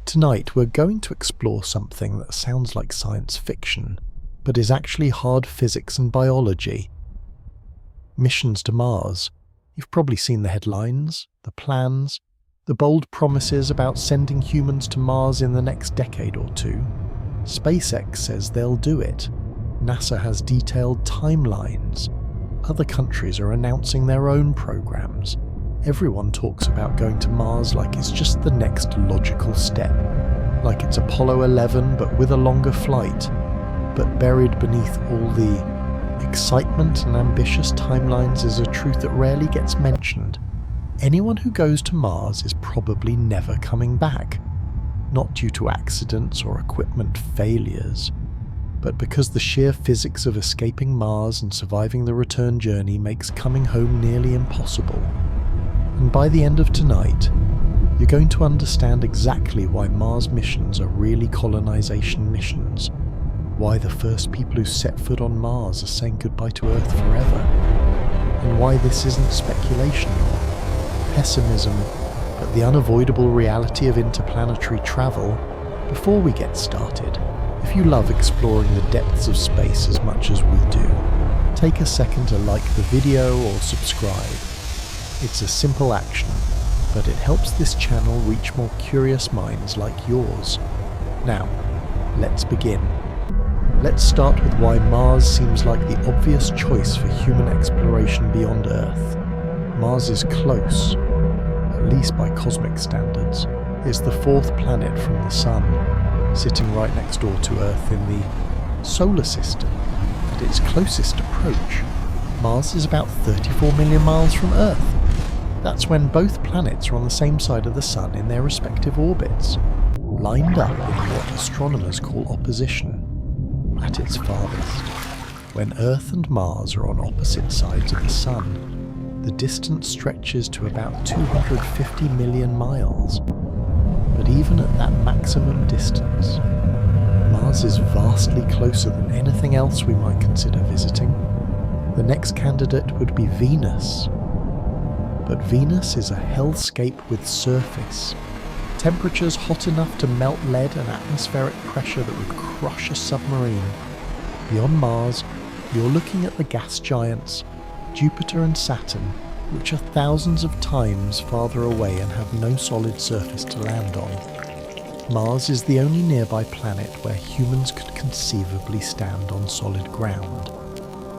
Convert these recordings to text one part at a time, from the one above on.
Tonight we're going to explore something that sounds like science fiction, but is actually hard physics and biology. Missions to Mars. You've probably seen the headlines, the plans, the bold promises about sending humans to Mars in the next decade or two. SpaceX says they'll do it. NASA has detailed timelines. Other countries are announcing their own programs. Everyone talks about going to Mars like it's just the next logical step, like it's Apollo 11 but with a longer flight. But buried beneath all the excitement and ambitious timelines is a truth that rarely gets mentioned. Anyone who goes to Mars is probably never coming back, not due to accidents or equipment failures, but because the sheer physics of escaping Mars and surviving the return journey makes coming home nearly impossible. And by the end of tonight, you're going to understand exactly why Mars missions are really colonization missions, why the first people who set foot on Mars are saying goodbye to Earth forever, and why this isn't speculation or pessimism, but the unavoidable reality of interplanetary travel. Before we get started, if you love exploring the depths of space as much as we do, take a second to like the video or subscribe. It's a simple action, but it helps this channel reach more curious minds like yours. Now, let's begin. Let's start with why Mars seems like the obvious choice for human exploration beyond Earth. Mars is close, at least by cosmic standards. It's the fourth planet from the Sun, sitting right next door to Earth in the solar system. At its closest approach, Mars is about 34 million miles from Earth. That's when both planets are on the same side of the Sun in their respective orbits, lined up in what astronomers call opposition. At its farthest, when Earth and Mars are on opposite sides of the Sun, the distance stretches to about 250 million miles. But even at that maximum distance, Mars is vastly closer than anything else we might consider visiting. The next candidate would be Venus. But Venus is a hellscape with surface. Temperatures hot enough to melt lead and atmospheric pressure that would crush a submarine. Beyond Mars, you're looking at the gas giants, Jupiter and Saturn, which are thousands of times farther away and have no solid surface to land on. Mars is the only nearby planet where humans could conceivably stand on solid ground,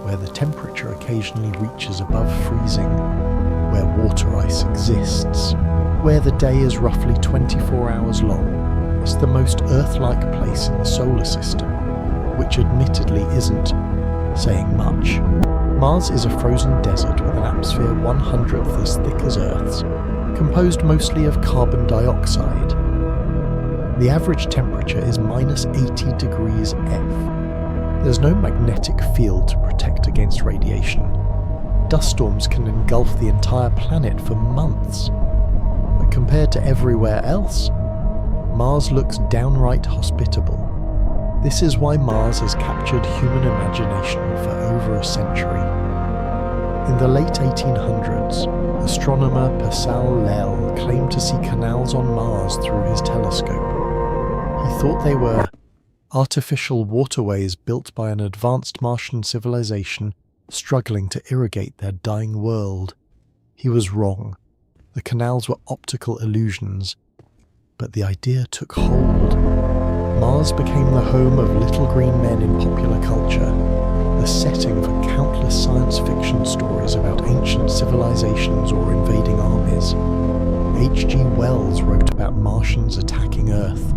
where the temperature occasionally reaches above freezing, where water ice exists, where the day is roughly 24 hours long. It's the most Earth-like place in the solar system, which admittedly isn't saying much. Mars is a frozen desert with an atmosphere 1/100th as thick as Earth's, composed mostly of carbon dioxide. The average temperature is minus 80 degrees F. There's no magnetic field to protect against radiation. Dust storms can engulf the entire planet for months. But compared to everywhere else, Mars looks downright hospitable. This is why Mars has captured human imagination for over a century. In the late 1800s, astronomer Purcell Lell claimed to see canals on Mars through his telescope. He thought they were artificial waterways built by an advanced Martian civilization struggling to irrigate their dying world. He was wrong. The canals were optical illusions, but the idea took hold. Mars became the home of little green men in popular culture, the setting for countless science fiction stories about ancient civilizations or invading armies. H.G. Wells wrote about Martians attacking Earth.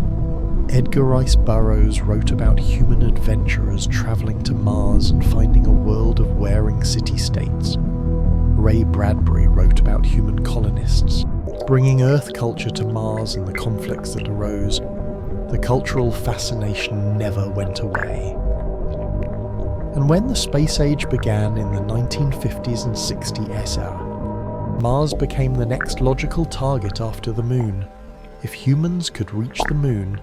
Edgar Rice Burroughs wrote about human adventurers traveling to Mars and finding a world of wearing city-states. Ray Bradbury wrote about human colonists, bringing Earth culture to Mars and the conflicts that arose. The cultural fascination never went away. And when the space age began in the 1950s and 60s, Mars became the next logical target after the Moon. If humans could reach the Moon,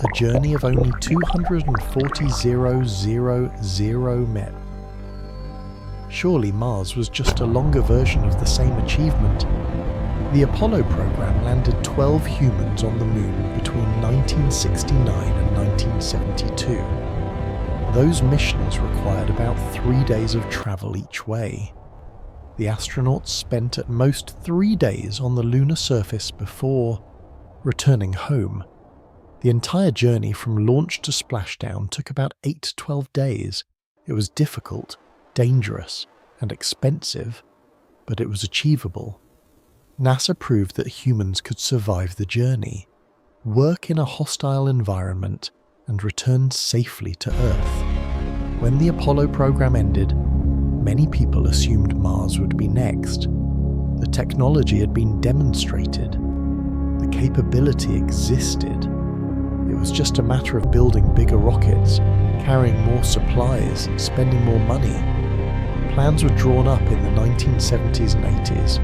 a journey of only 240,000 met. Surely Mars was just a longer version of the same achievement. The Apollo program landed 12 humans on the Moon between 1969 and 1972. Those missions required about 3 days of travel each way. The astronauts spent at most 3 days on the lunar surface before returning home. The entire journey from launch to splashdown took about 8 to 12 days. It was difficult, dangerous, and expensive, but it was achievable. NASA proved that humans could survive the journey, work in a hostile environment, and return safely to Earth. When the Apollo program ended, many people assumed Mars would be next. The technology had been demonstrated. The capability existed. It was just a matter of building bigger rockets, carrying more supplies, and spending more money. Plans were drawn up in the 1970s and 80s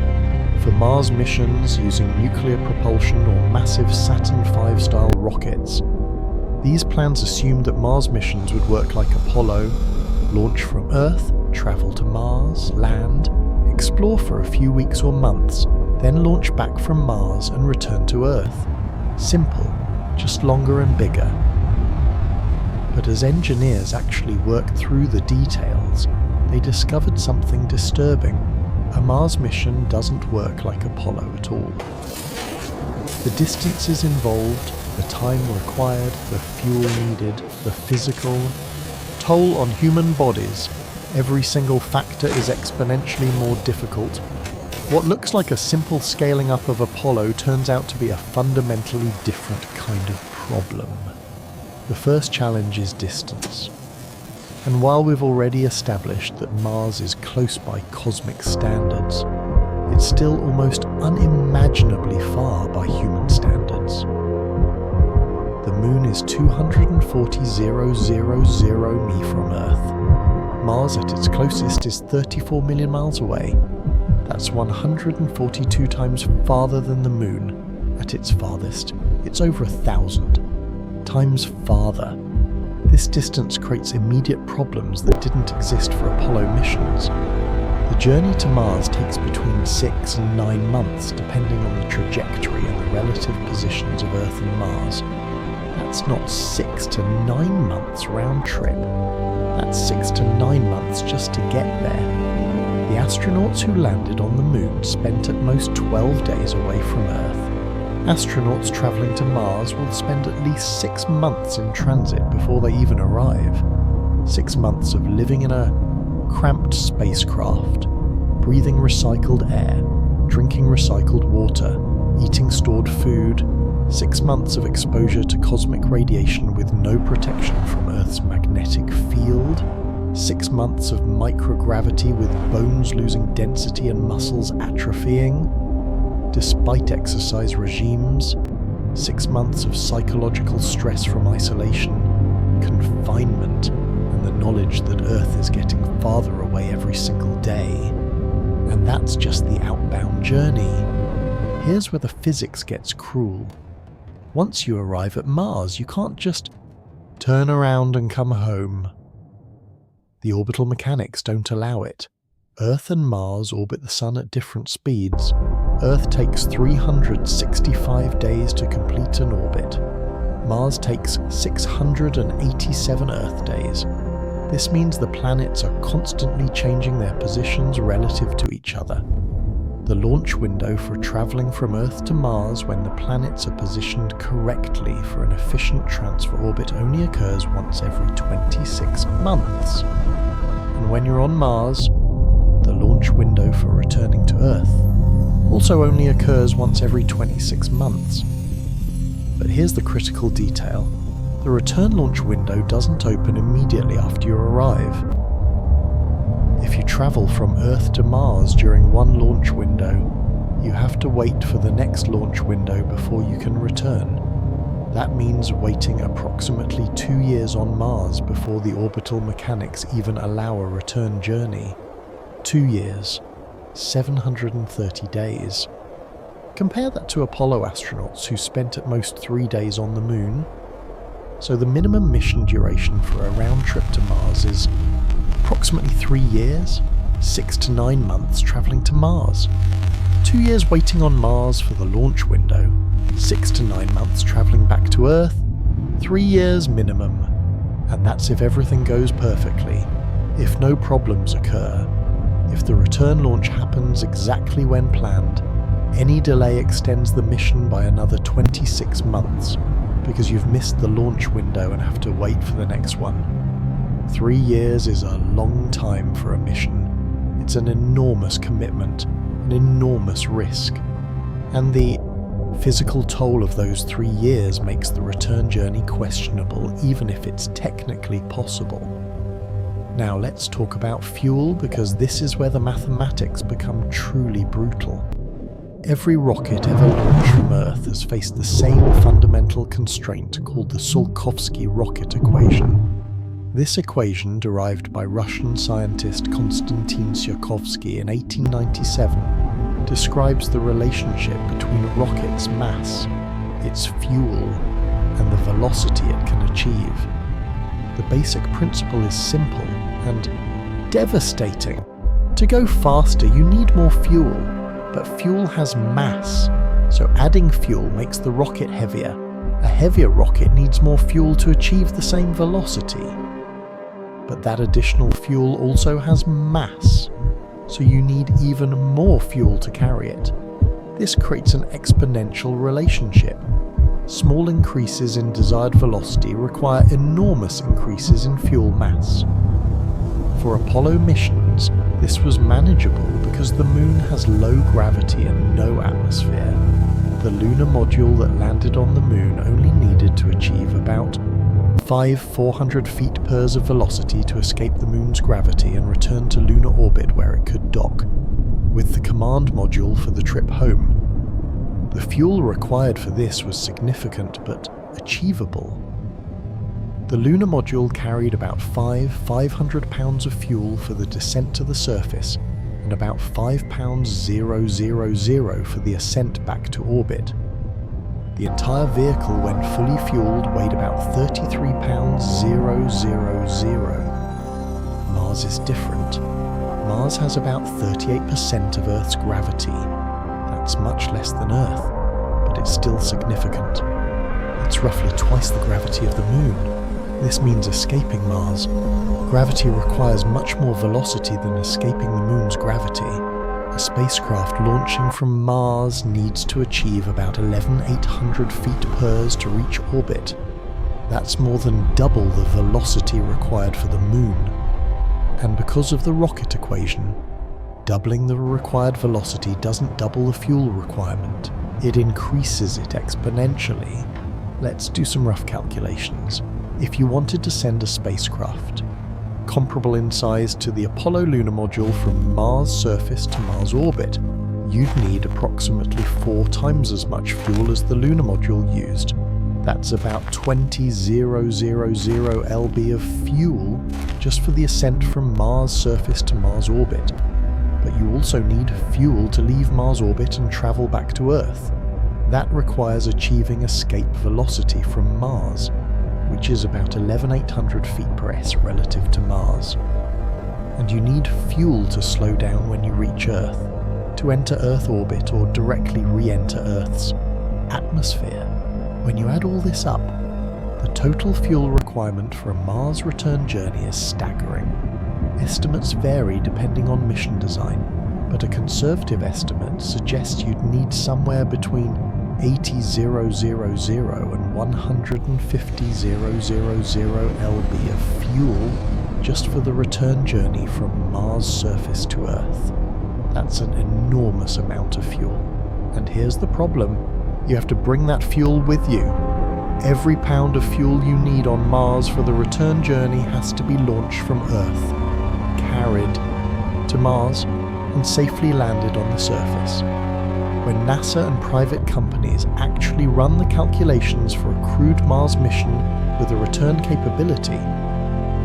for Mars missions using nuclear propulsion or massive Saturn V-style rockets. These plans assumed that Mars missions would work like Apollo, launch from Earth, travel to Mars, land, explore for a few weeks or months, then launch back from Mars and return to Earth. Simple, just longer and bigger. But as engineers actually worked through the details, they discovered something disturbing. A Mars mission doesn't work like Apollo at all. The distances involved, the time required, the fuel needed, the physical toll on human bodies, every single factor is exponentially more difficult. What looks like a simple scaling up of Apollo turns out to be a fundamentally different kind of problem. The first challenge is distance. And while we've already established that Mars is close by cosmic standards, it's still almost unimaginably far by human standards. The Moon is 240,000 mi from Earth. Mars at its closest is 34 million miles away. That's 142 times farther than the Moon. At its farthest, it's over 1,000 times farther. This distance creates immediate problems that didn't exist for Apollo missions. The journey to Mars takes between 6 and 9 months, depending on the trajectory and the relative positions of Earth and Mars. That's not 6 to 9 months round trip. That's 6 to 9 months just to get there. The astronauts who landed on the Moon spent at most 12 days away from Earth. Astronauts travelling to Mars will spend at least 6 months in transit before they even arrive. 6 months of living in a cramped spacecraft, breathing recycled air, drinking recycled water, eating stored food, 6 months of exposure to cosmic radiation with no protection from Earth's magnetic field, 6 months of microgravity with bones losing density and muscles atrophying, despite exercise regimes, 6 months of psychological stress from isolation, confinement, and the knowledge that Earth is getting farther away every single day. And that's just the outbound journey. Here's where the physics gets cruel. Once you arrive at Mars, you can't just turn around and come home. The orbital mechanics don't allow it. Earth and Mars orbit the Sun at different speeds. Earth takes 365 days to complete an orbit. Mars takes 687 Earth days. This means the planets are constantly changing their positions relative to each other. The launch window for travelling from Earth to Mars when the planets are positioned correctly for an efficient transfer orbit only occurs once every 26 months. And when you're on Mars, the launch window for returning to Earth also only occurs once every 26 months. But here's the critical detail. The return launch window doesn't open immediately after you arrive. If you travel from Earth to Mars during one launch window, you have to wait for the next launch window before you can return. That means waiting approximately 2 years on Mars before the orbital mechanics even allow a return journey. 2 years, 730 days. Compare that to Apollo astronauts who spent at most 3 days on the Moon. So the minimum mission duration for a round trip to Mars is approximately 3 years, 6 to 9 months travelling to Mars. 2 years waiting on Mars for the launch window, 6 to 9 months travelling back to Earth, 3 years minimum, and that's if everything goes perfectly, if no problems occur. If the return launch happens exactly when planned, any delay extends the mission by another 26 months, because you've missed the launch window and have to wait for the next one. 3 years is a long time for a mission. It's an enormous commitment, an enormous risk. And the physical toll of those 3 years makes the return journey questionable, even if it's technically possible. Now let's talk about fuel, because this is where the mathematics become truly brutal. Every rocket ever launched from Earth has faced the same fundamental constraint called the Tsiolkovsky rocket equation. This equation, derived by Russian scientist Konstantin Tsiolkovsky in 1897, describes the relationship between a rocket's mass, its fuel, and the velocity it can achieve. The basic principle is simple and devastating. To go faster, you need more fuel, but fuel has mass, so adding fuel makes the rocket heavier. A heavier rocket needs more fuel to achieve the same velocity. But that additional fuel also has mass, so you need even more fuel to carry it. This creates an exponential relationship. Small increases in desired velocity require enormous increases in fuel mass. For Apollo missions, this was manageable because the Moon has low gravity and no atmosphere. The lunar module that landed on the Moon only needed to achieve about 400 feet-per-s of velocity to escape the Moon's gravity and return to lunar orbit where it could dock, with the command module for the trip home. The fuel required for this was significant but achievable. The lunar module carried about 500 pounds of fuel for the descent to the surface and about 5 pounds 000 for the ascent back to orbit. The entire vehicle, when fully fueled, weighed about 33 pounds 000. Mars is different. Mars has about 38% of Earth's gravity. That's much less than Earth, but it's still significant. It's roughly twice the gravity of the Moon. This means escaping Mars. Gravity requires much more velocity than escaping the Moon's gravity. A spacecraft launching from Mars needs to achieve about 11,800 feet-per-s to reach orbit. That's more than double the velocity required for the Moon. And because of the rocket equation, doubling the required velocity doesn't double the fuel requirement. It increases it exponentially. Let's do some rough calculations. If you wanted to send a spacecraft, comparable in size to the Apollo lunar module from Mars surface to Mars orbit, you'd need approximately 4 times as much fuel as the lunar module used. That's about 20,000 lb of fuel just for the ascent from Mars surface to Mars orbit. But you also need fuel to leave Mars orbit and travel back to Earth. That requires achieving escape velocity from Mars, which is about 11,800 feet-per-s relative to Mars. And you need fuel to slow down when you reach Earth, to enter Earth orbit or directly re-enter Earth's atmosphere. When you add all this up, the total fuel requirement for a Mars return journey is staggering. Estimates vary depending on mission design, but a conservative estimate suggests you'd need somewhere between 80,000 and 150,000 lb of fuel just for the return journey from Mars surface to Earth. That's an enormous amount of fuel. And here's the problem. You have to bring that fuel with you. Every pound of fuel you need on Mars for the return journey has to be launched from Earth, carried to Mars, and safely landed on the surface. When NASA and private companies actually run the calculations for a crewed Mars mission with a return capability,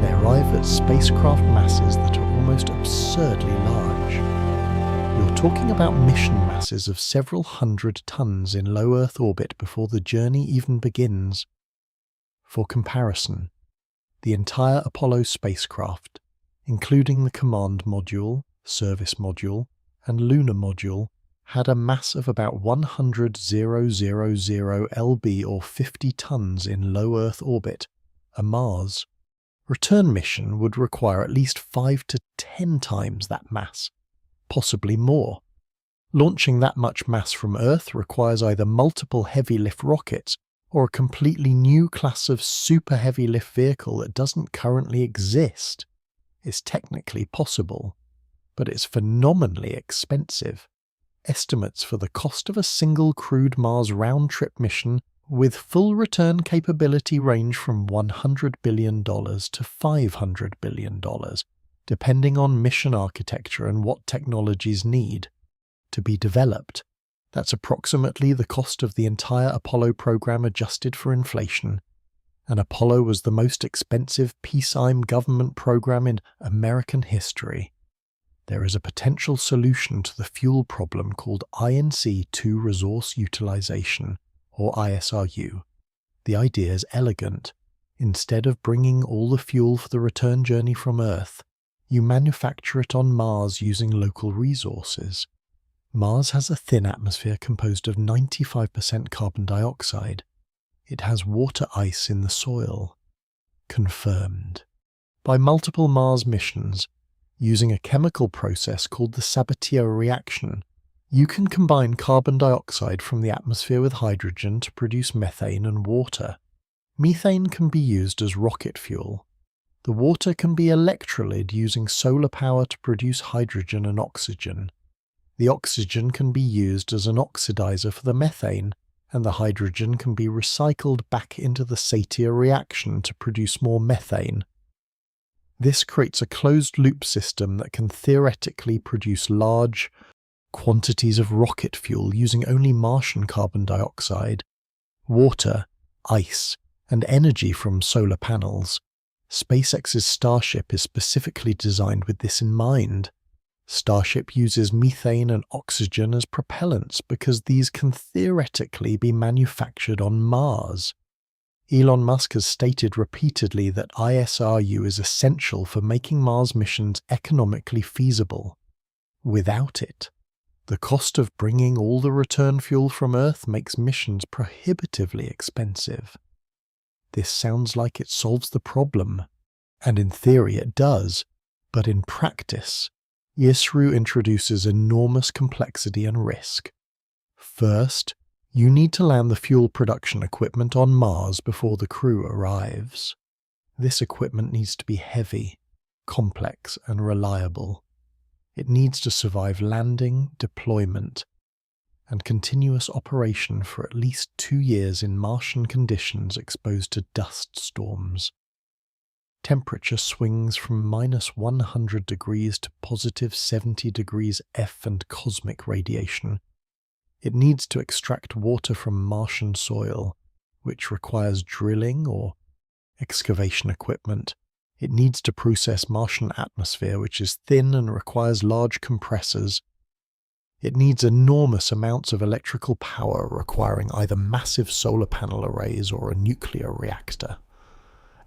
they arrive at spacecraft masses that are almost absurdly large. You're talking about mission masses of several hundred tons in low Earth orbit before the journey even begins. For comparison, the entire Apollo spacecraft, including the command module, service module, and lunar module, had a mass of about 100,000 lb or 50 tons in low Earth orbit, a Mars return mission would require at least 5 to 10 times that mass, possibly more. Launching that much mass from Earth requires either multiple heavy-lift rockets or a completely new class of super heavy-lift vehicle that doesn't currently exist. It's technically possible, but it's phenomenally expensive. Estimates for the cost of a single crewed Mars round-trip mission with full return capability range from $100 billion to $500 billion, depending on mission architecture and what technologies need to be developed. That's approximately the cost of the entire Apollo program adjusted for inflation. And Apollo was the most expensive peacetime government program in American history. There is a potential solution to the fuel problem called INC-2 resource utilization, or ISRU. The idea is elegant. Instead of bringing all the fuel for the return journey from Earth, you manufacture it on Mars using local resources. Mars has a thin atmosphere composed of 95% carbon dioxide. It has water ice in the soil. Confirmed. By multiple Mars missions, using a chemical process called the Sabatier reaction, you can combine carbon dioxide from the atmosphere with hydrogen to produce methane and water. Methane can be used as rocket fuel. The water can be electrolyzed using solar power to produce hydrogen and oxygen. The oxygen can be used as an oxidizer for the methane, and the hydrogen can be recycled back into the Sabatier reaction to produce more methane. This creates a closed-loop system that can theoretically produce large quantities of rocket fuel using only Martian carbon dioxide, water, ice, and energy from solar panels. SpaceX's Starship is specifically designed with this in mind. Starship uses methane and oxygen as propellants because these can theoretically be manufactured on Mars. Elon Musk has stated repeatedly that ISRU is essential for making Mars missions economically feasible. Without it, the cost of bringing all the return fuel from Earth makes missions prohibitively expensive. This sounds like it solves the problem, and in theory it does, but in practice, ISRU introduces enormous complexity and risk. First, you need to land the fuel production equipment on Mars before the crew arrives. This equipment needs to be heavy, complex, and reliable. It needs to survive landing, deployment, and continuous operation for at least 2 years in Martian conditions exposed to dust storms. Temperature swings from -100 degrees to +70 degrees F and cosmic radiation. It needs to extract water from Martian soil, which requires drilling or excavation equipment. It needs to process Martian atmosphere, which is thin and requires large compressors. It needs enormous amounts of electrical power, requiring either massive solar panel arrays or a nuclear reactor.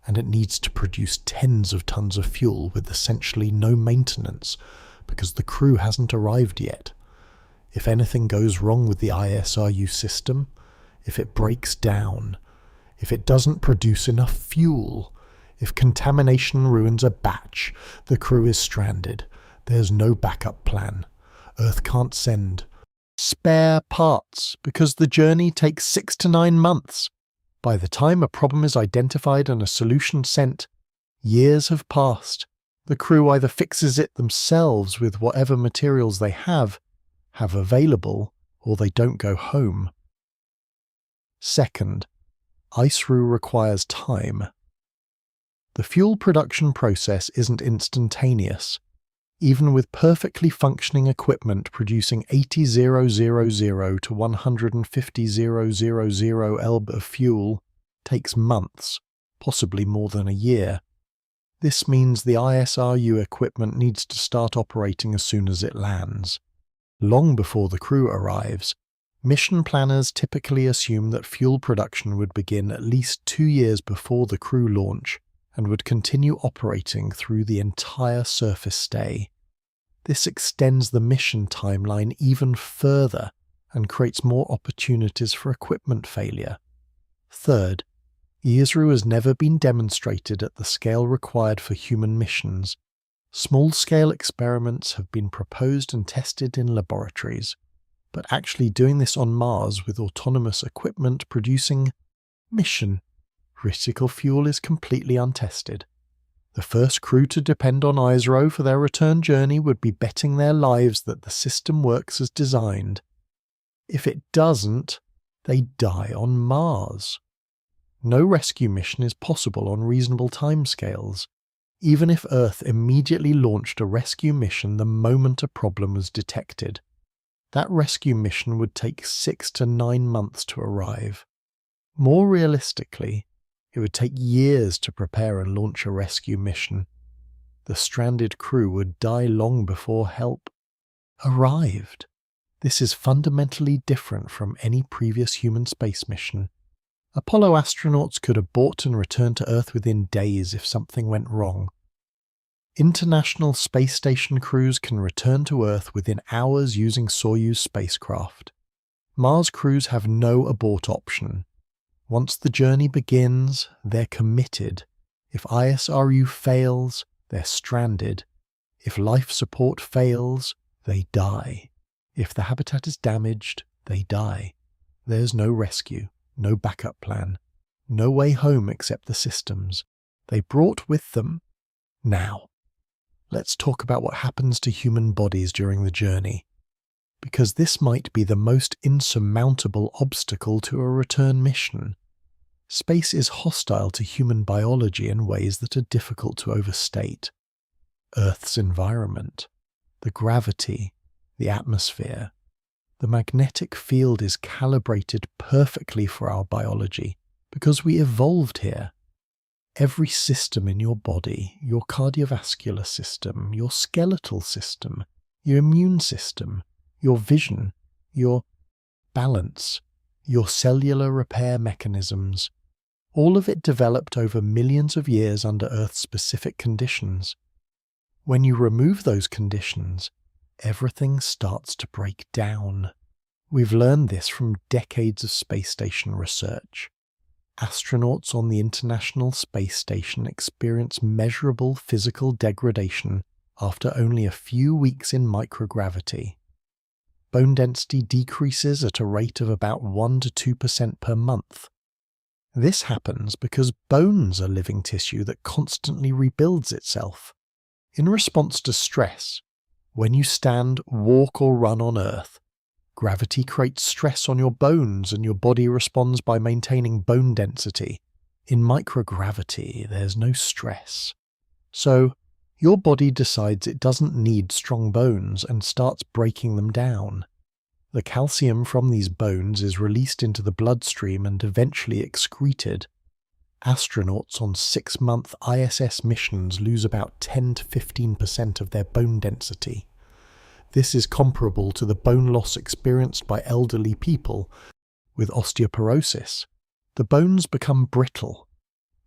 And it needs to produce tens of tons of fuel with essentially no maintenance, because the crew hasn't arrived yet. If anything goes wrong with the ISRU system, if it breaks down, if it doesn't produce enough fuel, if contamination ruins a batch, the crew is stranded. There's no backup plan. Earth can't send spare parts because the journey takes 6 to 9 months. By the time a problem is identified and a solution sent, years have passed. The crew either fixes it themselves with whatever materials they have available, or they don't go home. Second, ISRU requires time. The fuel production process isn't instantaneous. Even with perfectly functioning equipment producing 80,000 to 150,000 lb of fuel takes months, possibly more than a year. This means the ISRU equipment needs to start operating as soon as it lands. Long before the crew arrives, mission planners typically assume that fuel production would begin at least 2 years before the crew launch and would continue operating through the entire surface stay. This extends the mission timeline even further and creates more opportunities for equipment failure. Third, ISRU has never been demonstrated at the scale required for human missions. Small-scale experiments have been proposed and tested in laboratories, but actually doing this on Mars with autonomous equipment producing mission-critical fuel is completely untested. The first crew to depend on ISRO for their return journey would be betting their lives that the system works as designed. If it doesn't, they die on Mars. No rescue mission is possible on reasonable timescales, even if Earth immediately launched a rescue mission the moment a problem was detected. That rescue mission would take 6 to 9 months to arrive. More realistically, it would take years to prepare and launch a rescue mission. The stranded crew would die long before help arrived. This is fundamentally different from any previous human space mission. Apollo astronauts could abort and return to Earth within days if something went wrong. International Space Station crews can return to Earth within hours using Soyuz spacecraft. Mars crews have no abort option. Once the journey begins, they're committed. If ISRU fails, they're stranded. If life support fails, they die. If the habitat is damaged, they die. There's no rescue, no backup plan, no way home except the systems they brought with them. Now, let's talk about what happens to human bodies during the journey, because this might be the most insurmountable obstacle to a return mission. Space is hostile to human biology in ways that are difficult to overstate. Earth's environment, the gravity, the atmosphere, the magnetic field is calibrated perfectly for our biology because we evolved here. Every system in your body, your cardiovascular system, your skeletal system, your immune system, your vision, your balance, your cellular repair mechanisms, all of it developed over millions of years under Earth-specific conditions. When you remove those conditions, everything starts to break down. We've learned this from decades of space station research. Astronauts on the International Space Station experience measurable physical degradation after only a few weeks in microgravity. Bone density decreases at a rate of about 1 to 2% per month. This happens because bones are living tissue that constantly rebuilds itself. In response to stress, when you stand, walk or run on Earth, gravity creates stress on your bones and your body responds by maintaining bone density. In microgravity, there's no stress. So, your body decides it doesn't need strong bones and starts breaking them down. The calcium from these bones is released into the bloodstream and eventually excreted. Astronauts on 6-month ISS missions lose about 10 to 15% of their bone density. This is comparable to the bone loss experienced by elderly people with osteoporosis. The bones become brittle.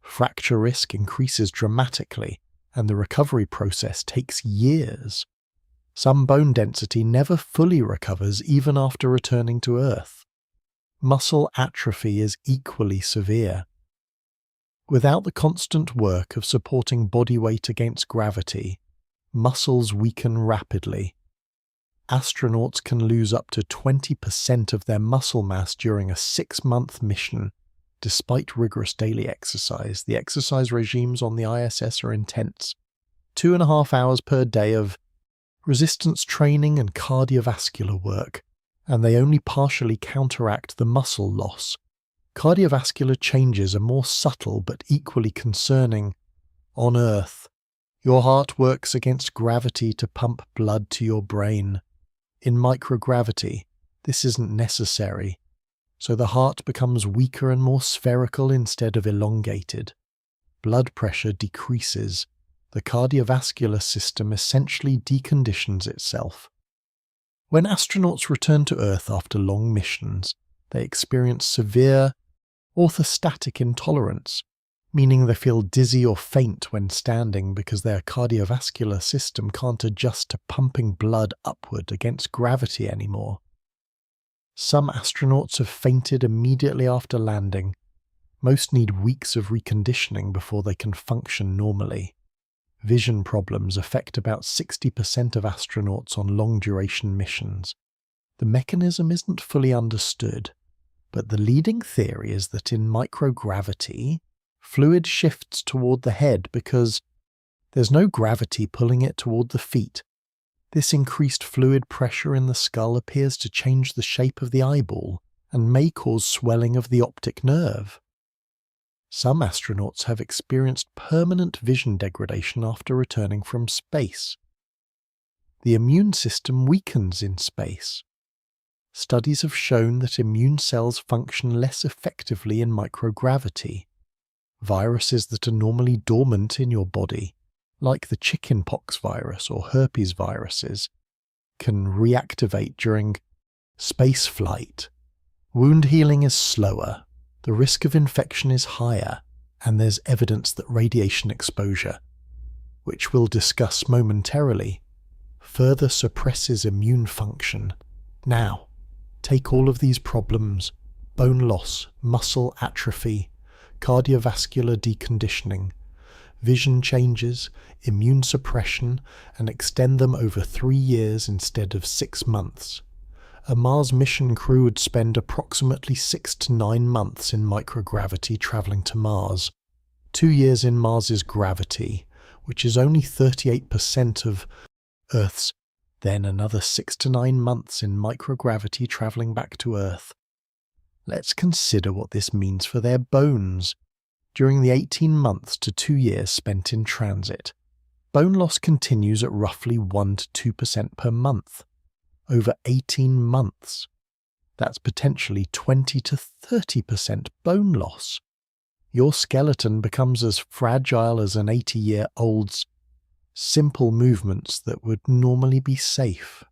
Fracture risk increases dramatically, and the recovery process takes years. Some bone density never fully recovers even after returning to Earth. Muscle atrophy is equally severe. Without the constant work of supporting body weight against gravity, muscles weaken rapidly. Astronauts can lose up to 20% of their muscle mass during a 6-month mission. Despite rigorous daily exercise, the exercise regimes on the ISS are intense. 2.5 hours per day of resistance training and cardiovascular work, and they only partially counteract the muscle loss. Cardiovascular changes are more subtle but equally concerning. On Earth, your heart works against gravity to pump blood to your brain. In microgravity, this isn't necessary, so the heart becomes weaker and more spherical instead of elongated. Blood pressure decreases. The cardiovascular system essentially deconditions itself. When astronauts return to Earth after long missions, they experience severe orthostatic intolerance, meaning they feel dizzy or faint when standing because their cardiovascular system can't adjust to pumping blood upward against gravity anymore. Some astronauts have fainted immediately after landing. Most need weeks of reconditioning before they can function normally. Vision problems affect about 60% of astronauts on long-duration missions. The mechanism isn't fully understood, but the leading theory is that in microgravity, fluid shifts toward the head because there's no gravity pulling it toward the feet. This increased fluid pressure in the skull appears to change the shape of the eyeball and may cause swelling of the optic nerve. Some astronauts have experienced permanent vision degradation after returning from space. The immune system weakens in space. Studies have shown that immune cells function less effectively in microgravity. Viruses that are normally dormant in your body, like the chickenpox virus or herpes viruses, can reactivate during space flight. Wound healing is slower, the risk of infection is higher, and there's evidence that radiation exposure, which we'll discuss momentarily, further suppresses immune function. Now, take all of these problems: bone loss, muscle atrophy, cardiovascular deconditioning, vision changes, immune suppression, and extend them over 3 years instead of 6 months. A Mars mission crew would spend approximately 6 to 9 months in microgravity traveling to Mars. 2 years in Mars's gravity, which is only 38% of Earth's, then another 6 to 9 months in microgravity traveling back to Earth. Let's consider what this means for their bones. During the 18 months to 2 years spent in transit, bone loss continues at roughly 1 to 2% per month. Over 18 months, that's potentially 20 to 30% bone loss. Your skeleton becomes as fragile as an 80-year-old's. Simple movements that would normally be safe.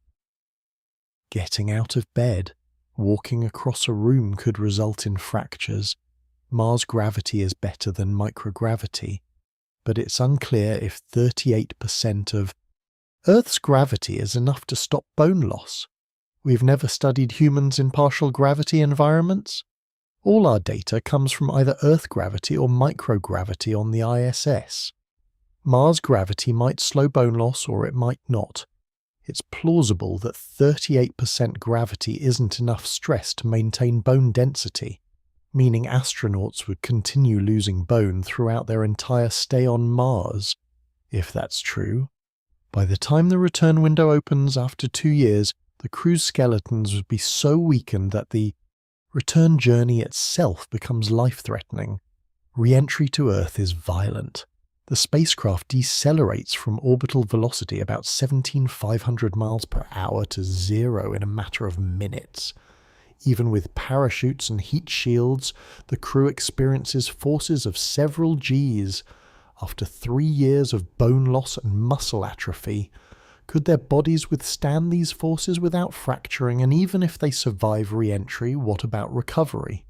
Getting out of bed, walking across a room could result in fractures. Mars gravity is better than microgravity, but it's unclear if 38% of Earth's gravity is enough to stop bone loss. We've never studied humans in partial gravity environments. All our data comes from either Earth gravity or microgravity on the ISS. Mars gravity might slow bone loss or it might not. It's plausible that 38% gravity isn't enough stress to maintain bone density, meaning astronauts would continue losing bone throughout their entire stay on Mars. If that's true, by the time the return window opens after 2 years, the crew's skeletons would be so weakened that the return journey itself becomes life-threatening. Re-entry to Earth is violent. The spacecraft decelerates from orbital velocity about 17,500 miles per hour to 0 in a matter of minutes. Even with parachutes and heat shields, the crew experiences forces of several Gs. After 3 years of bone loss and muscle atrophy, could their bodies withstand these forces without fracturing? And even if they survive re-entry, what about recovery?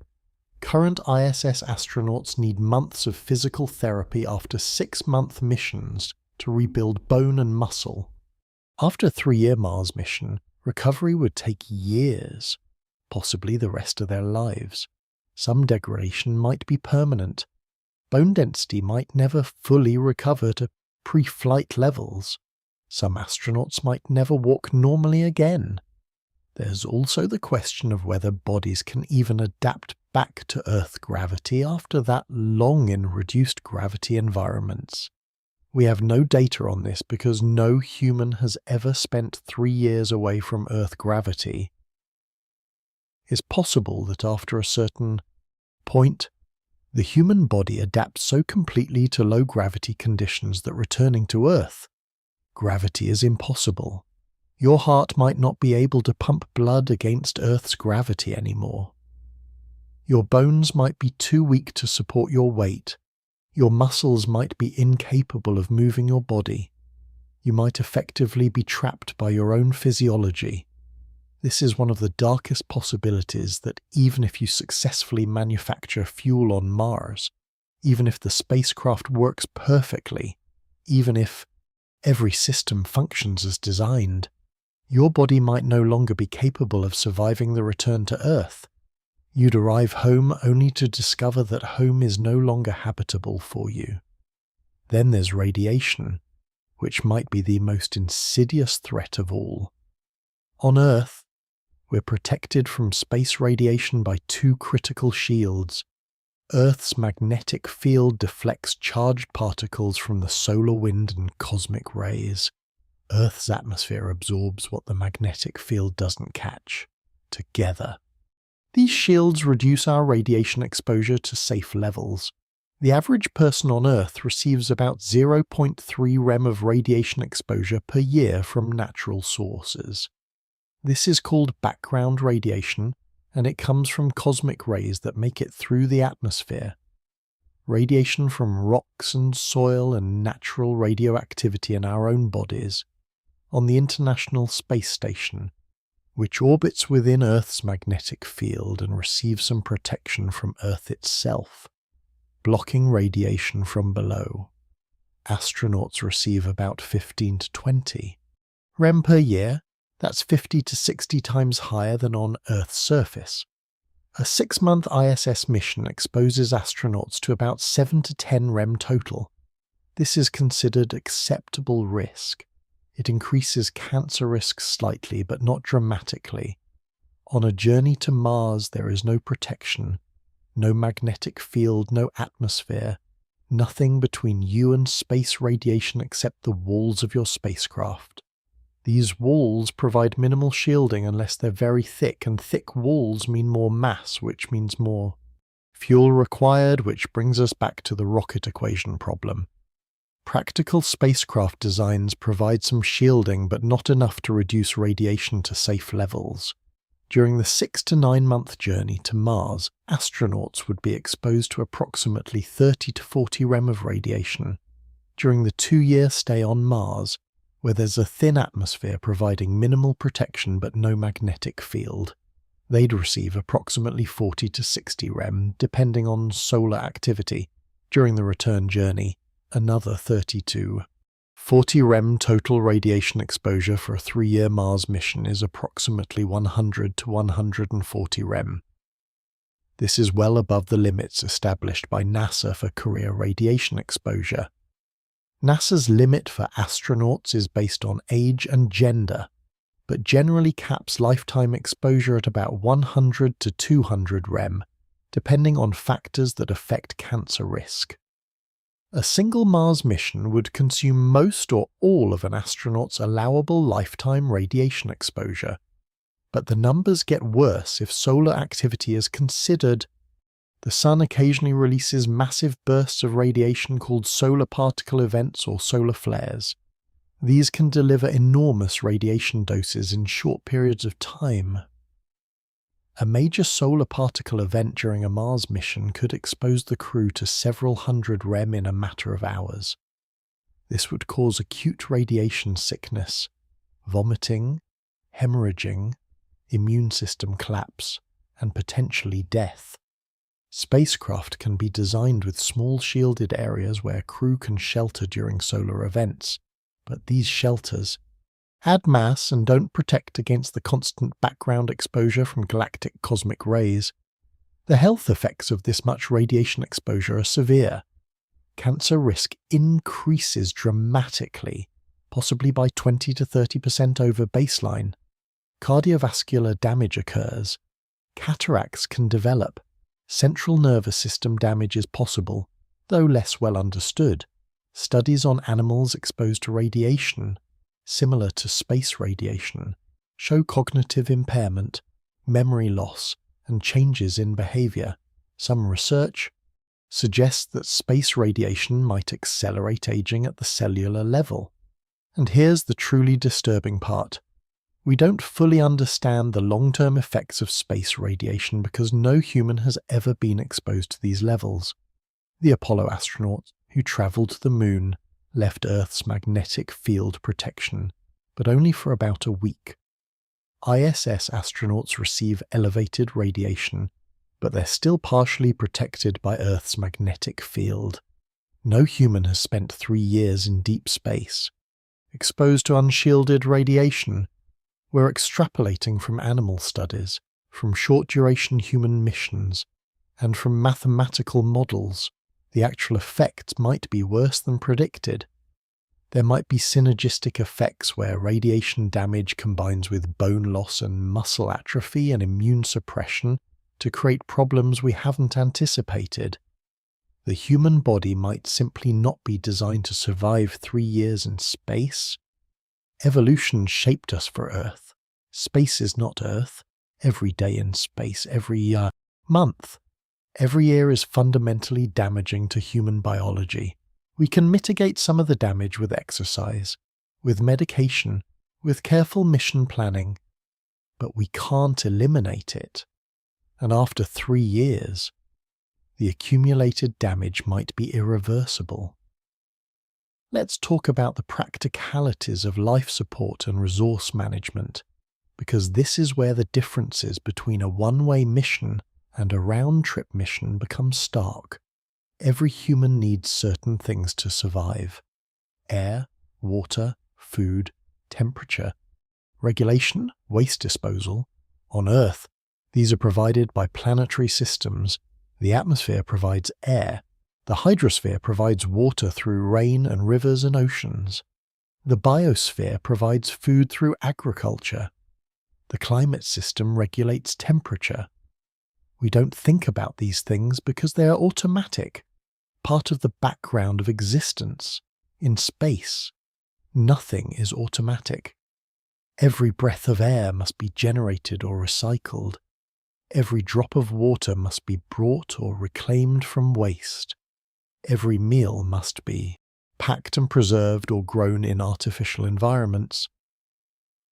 Current ISS astronauts need months of physical therapy after 6-month missions to rebuild bone and muscle. After a 3-year Mars mission, recovery would take years, possibly the rest of their lives. Some degradation might be permanent. Bone density might never fully recover to pre-flight levels. Some astronauts might never walk normally again. There's also the question of whether bodies can even adapt back to Earth gravity after that long in reduced gravity environments. We have no data on this because no human has ever spent 3 years away from Earth gravity. It's possible that after a certain point, the human body adapts so completely to low gravity conditions that returning to Earth, gravity is impossible. Your heart might not be able to pump blood against Earth's gravity anymore. Your bones might be too weak to support your weight. Your muscles might be incapable of moving your body. You might effectively be trapped by your own physiology. This is one of the darkest possibilities, that even if you successfully manufacture fuel on Mars, Even if the spacecraft works perfectly, even if every system functions as designed, your body might no longer be capable of surviving the return to Earth. You'd arrive home only to discover that home is no longer habitable for you. Then there's radiation, which might be the most insidious threat of all. On Earth, we're protected from space radiation by two critical shields. Earth's magnetic field deflects charged particles from the solar wind and cosmic rays. Earth's atmosphere absorbs what the magnetic field doesn't catch. Together, these shields reduce our radiation exposure to safe levels. The average person on Earth receives about 0.3 rem of radiation exposure per year from natural sources. This is called background radiation, and it comes from cosmic rays that make it through the atmosphere. Radiation from rocks and soil and natural radioactivity in our own bodies. On the International Space Station, which orbits within Earth's magnetic field and receives some protection from Earth itself, blocking radiation from below. Astronauts receive about 15 to 20 rem per year. That's 50 to 60 times higher than on Earth's surface. A 6-month ISS mission exposes astronauts to about 7 to 10 rem total. This is considered acceptable risk. It increases cancer risk slightly, but not dramatically. On a journey to Mars, there is no protection, no magnetic field, no atmosphere, nothing between you and space radiation except the walls of your spacecraft. These walls provide minimal shielding unless they're very thick, and thick walls mean more mass, which means more fuel required, which brings us back to the rocket equation problem. Practical spacecraft designs provide some shielding, but not enough to reduce radiation to safe levels. During the 6 to 9 month journey to Mars, astronauts would be exposed to approximately 30 to 40 rem of radiation. During the 2-year stay on Mars, where there's a thin atmosphere providing minimal protection but no magnetic field, they'd receive approximately 40 to 60 rem, depending on solar activity. During the return journey, another 30 to 40 rem total radiation exposure for a 3-year Mars mission is approximately 100 to 140 rem. This is well above the limits established by NASA for career radiation exposure. NASA's limit for astronauts is based on age and gender, but generally caps lifetime exposure at about 100 to 200 rem, depending on factors that affect cancer risk. A single Mars mission would consume most or all of an astronaut's allowable lifetime radiation exposure, but the numbers get worse if solar activity is considered. The Sun occasionally releases massive bursts of radiation called solar particle events or solar flares. These can deliver enormous radiation doses in short periods of time. A major solar particle event during a Mars mission could expose the crew to several hundred rem in a matter of hours. This would cause acute radiation sickness, vomiting, hemorrhaging, immune system collapse, and potentially death. Spacecraft can be designed with small shielded areas where crew can shelter during solar events, but these shelters add mass and don't protect against the constant background exposure from galactic cosmic rays. The health effects of this much radiation exposure are severe. Cancer risk increases dramatically, possibly by 20 to 30% over baseline. Cardiovascular damage occurs. Cataracts can develop. Central nervous system damage is possible, though less well understood. Studies on animals exposed to radiation, similar to space radiation, show cognitive impairment, memory loss, and changes in behavior. Some research suggests that space radiation might accelerate aging at the cellular level. And here's the truly disturbing part. We don't fully understand the long-term effects of space radiation because no human has ever been exposed to these levels. The Apollo astronauts who traveled to the moon left Earth's magnetic field protection, but only for about a week. ISS astronauts receive elevated radiation, but they're still partially protected by Earth's magnetic field. No human has spent 3 years in deep space, exposed to unshielded radiation. We're extrapolating from animal studies, from short-duration human missions, and from mathematical models. The actual effects might be worse than predicted. There might be synergistic effects where radiation damage combines with bone loss and muscle atrophy and immune suppression to create problems we haven't anticipated. The human body might simply not be designed to survive 3 years in space. Evolution shaped us for Earth. Space is not Earth. Every day in space, every month, every year is fundamentally damaging to human biology. We can mitigate some of the damage with exercise, with medication, with careful mission planning, but we can't eliminate it. And after 3 years, the accumulated damage might be irreversible. Let's talk about the practicalities of life support and resource management, because this is where the differences between a one-way mission and a round-trip mission become stark. Every human needs certain things to survive: air, water, food, temperature, regulation, waste disposal. On Earth, these are provided by planetary systems. The atmosphere provides air. The hydrosphere provides water through rain and rivers and oceans. The biosphere provides food through agriculture. The climate system regulates temperature. We don't think about these things because they are automatic, part of the background of existence. In space, nothing is automatic. Every breath of air must be generated or recycled. Every drop of water must be brought or reclaimed from waste. Every meal must be packed and preserved or grown in artificial environments.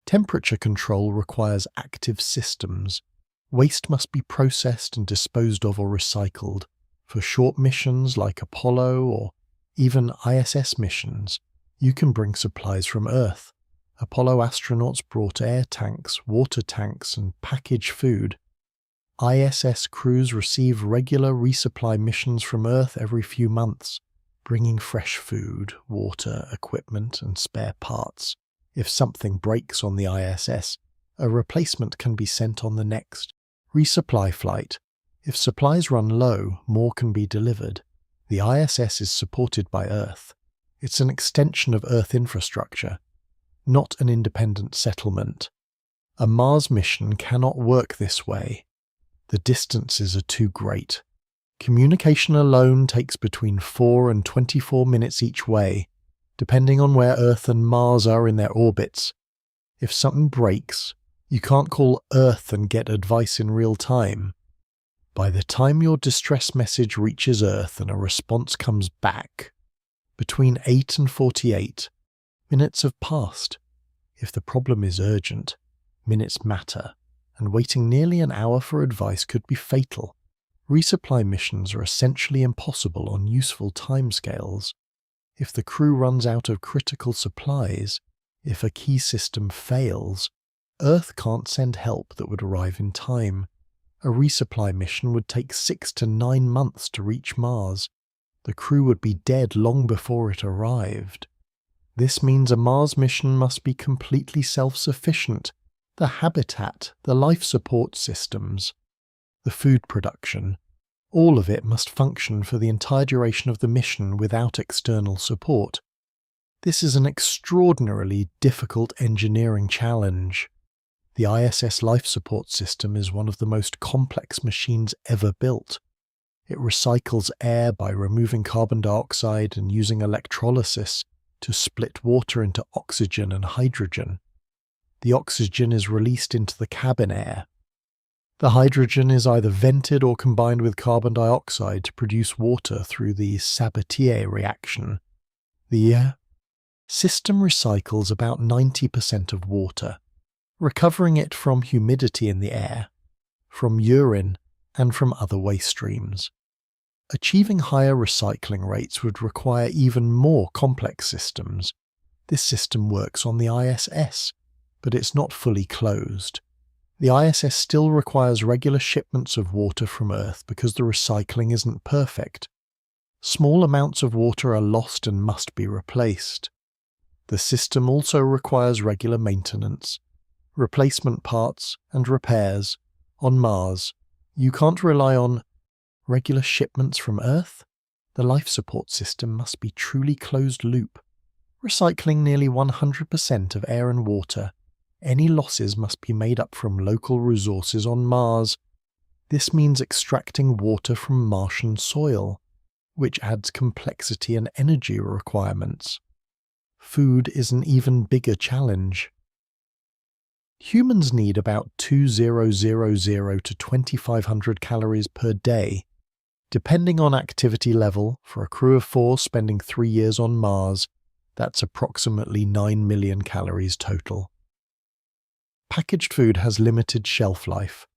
Temperature control requires active systems. Waste must be processed and disposed of or recycled. For short missions like Apollo or even ISS missions, you can bring supplies from Earth. Apollo astronauts brought air tanks, water tanks, and packaged food. ISS crews receive regular resupply missions from Earth every few months, bringing fresh food, water, equipment, and spare parts. If something breaks on the ISS, a replacement can be sent on the next resupply flight. If supplies run low, more can be delivered. The ISS is supported by Earth. It's an extension of Earth infrastructure, not an independent settlement. A Mars mission cannot work this way. The distances are too great. Communication alone takes between 4 and 24 minutes each way, depending on where Earth and Mars are in their orbits. If something breaks, you can't call Earth and get advice in real time. By the time your distress message reaches Earth and a response comes back, between 8 and 48 minutes have passed. If the problem is urgent, minutes matter, and waiting nearly an hour for advice could be fatal. Resupply missions are essentially impossible on useful timescales. If the crew runs out of critical supplies, if a key system fails, Earth can't send help that would arrive in time. A resupply mission would take 6 to 9 months to reach Mars. The crew would be dead long before it arrived. This means a Mars mission must be completely self-sufficient. The habitat, the life support systems, the food production, all of it must function for the entire duration of the mission without external support. This is an extraordinarily difficult engineering challenge. The ISS life support system is one of the most complex machines ever built. It recycles air by removing carbon dioxide and using electrolysis to split water into oxygen and hydrogen. The oxygen is released into the cabin air. The hydrogen is either vented or combined with carbon dioxide to produce water through the Sabatier reaction. The system recycles about 90% of water, recovering it from humidity in the air, from urine, and from other waste streams. Achieving higher recycling rates would require even more complex systems. This system works on the ISS, but it's not fully closed. The ISS still requires regular shipments of water from Earth because the recycling isn't perfect. Small amounts of water are lost and must be replaced. The system also requires regular maintenance, replacement parts, and repairs. On Mars, you can't rely on regular shipments from Earth. The life support system must be truly closed loop, recycling nearly 100% of air and water. Any losses must be made up from local resources on Mars. This means extracting water from Martian soil, which adds complexity and energy requirements. Food is an even bigger challenge. Humans need about 2,000 to 2,500 calories per day. Depending on activity level, for a crew of 4 spending 3 years on Mars, that's approximately 9 million calories total. Packaged food has limited shelf life.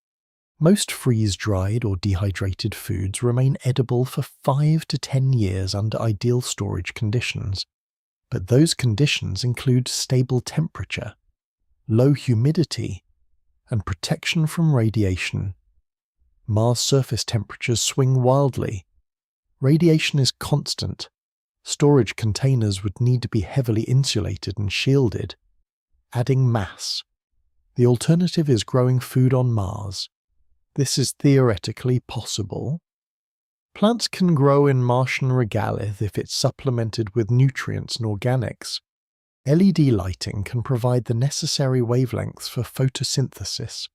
Most freeze-dried or dehydrated foods remain edible for 5 to 10 years under ideal storage conditions, but those conditions include stable temperature, low humidity, and protection from radiation. Mars surface temperatures swing wildly. Radiation is constant. Storage containers would need to be heavily insulated and shielded, adding mass. The alternative is growing food on Mars. This is theoretically possible. Plants can grow in Martian regolith if it's supplemented with nutrients and organics. LED lighting can provide the necessary wavelengths for photosynthesis.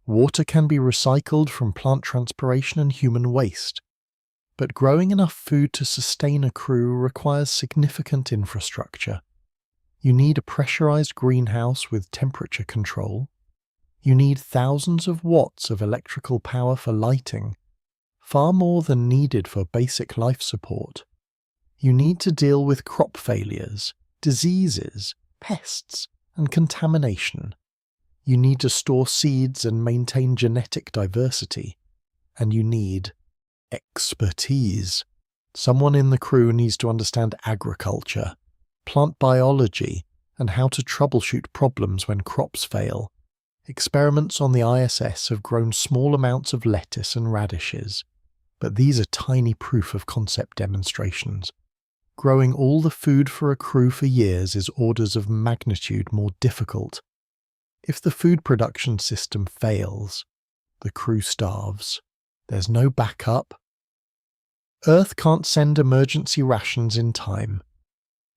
Water can be recycled from plant transpiration and human waste. But growing enough food to sustain a crew requires significant infrastructure. You need a pressurized greenhouse with temperature control. You need thousands of watts of electrical power for lighting, far more than needed for basic life support. You need to deal with crop failures, diseases, pests, and contamination. You need to store seeds and maintain genetic diversity. And you need expertise. Someone in the crew needs to understand agriculture, plant biology, and how to troubleshoot problems when crops fail. Experiments on the ISS have grown small amounts of lettuce and radishes, but these are tiny proof-of-concept demonstrations. Growing all the food for a crew for years is orders of magnitude more difficult. If the food production system fails, the crew starves. There's no backup. Earth can't send emergency rations in time.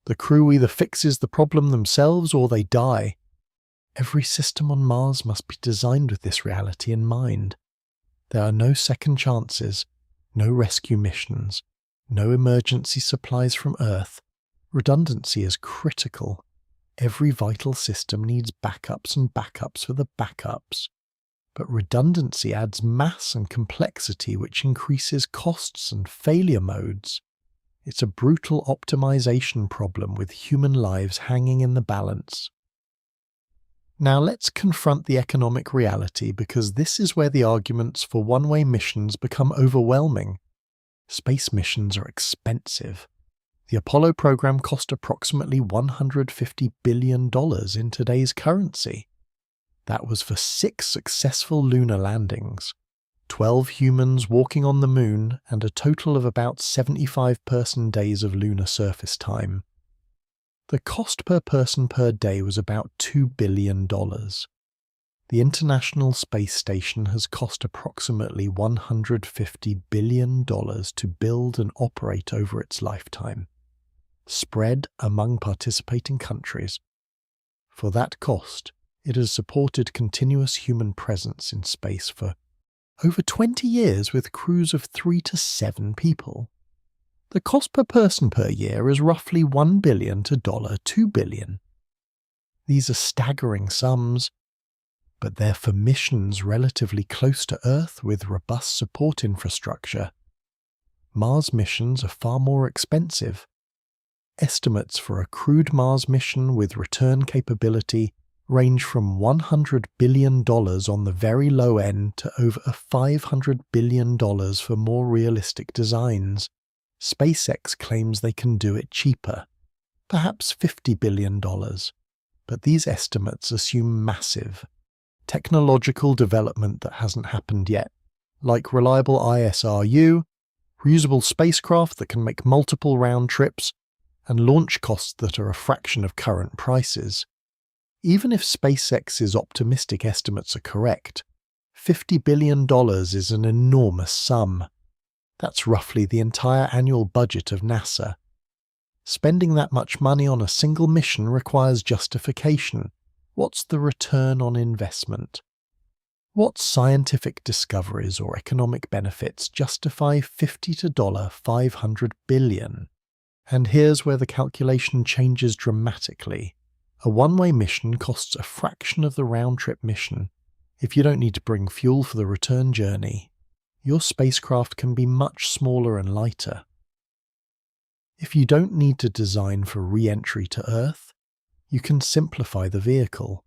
The crew either fixes the problem themselves or they die. Every system on Mars must be designed with this reality in mind. There are no second chances, no rescue missions, no emergency supplies from Earth. Redundancy is critical. Every vital system needs backups and backups for the backups. But redundancy adds mass and complexity, which increases costs and failure modes. It's a brutal optimization problem with human lives hanging in the balance. Now let's confront the economic reality, because this is where the arguments for one-way missions become overwhelming. Space missions are expensive. The Apollo program cost approximately $150 billion in today's currency. That was for 6 successful lunar landings, 12 humans walking on the moon, and a total of about 75 person-days of lunar surface time. The cost per person per day was about $2 billion. The International Space Station has cost approximately $150 billion to build and operate over its lifetime, spread among participating countries. For that cost, it has supported continuous human presence in space for over 20 years with crews of 3 to 7 people. The cost per person per year is roughly $1 billion to $2 billion. These are staggering sums, but they're for missions relatively close to Earth with robust support infrastructure. Mars missions are far more expensive. Estimates for a crewed Mars mission with return capability range from $100 billion on the very low end to over $500 billion for more realistic designs. SpaceX claims they can do it cheaper, perhaps $50 billion, but these estimates assume massive, technological development that hasn't happened yet, like reliable ISRU, reusable spacecraft that can make multiple round trips, and launch costs that are a fraction of current prices. Even if SpaceX's optimistic estimates are correct, $50 billion is an enormous sum. That's roughly the entire annual budget of NASA. Spending that much money on a single mission requires justification. What's the return on investment? What scientific discoveries or economic benefits justify $50 to $500 billion? And here's where the calculation changes dramatically. A one-way mission costs a fraction of the round-trip mission. If you don't need to bring fuel for the return journey, your spacecraft can be much smaller and lighter. If you don't need to design for re-entry to Earth, you can simplify the vehicle.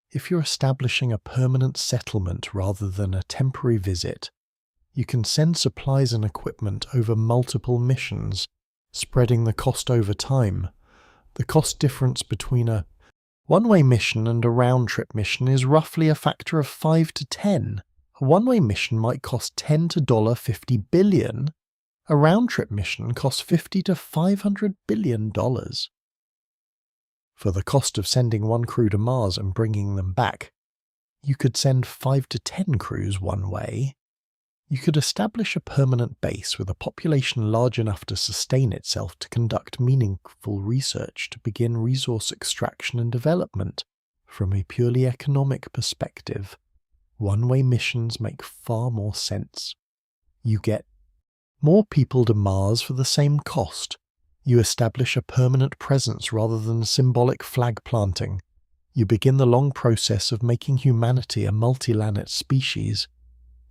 If you're establishing a permanent settlement rather than a temporary visit, you can send supplies and equipment over multiple missions, spreading the cost over time. The cost difference between a one-way mission and a round-trip mission is roughly a factor of 5 to 10. A one-way mission might cost $10 to $50 billion. A round-trip mission costs $50 to $500 billion. For the cost of sending one crew to Mars and bringing them back, you could send 5 to 10 crews one way. You could establish a permanent base with a population large enough to sustain itself to conduct meaningful research to begin resource extraction and development. From a purely economic perspective, one-way missions make far more sense. You get more people to Mars for the same cost. You establish a permanent presence rather than symbolic flag planting. You begin the long process of making humanity a multi-planet species.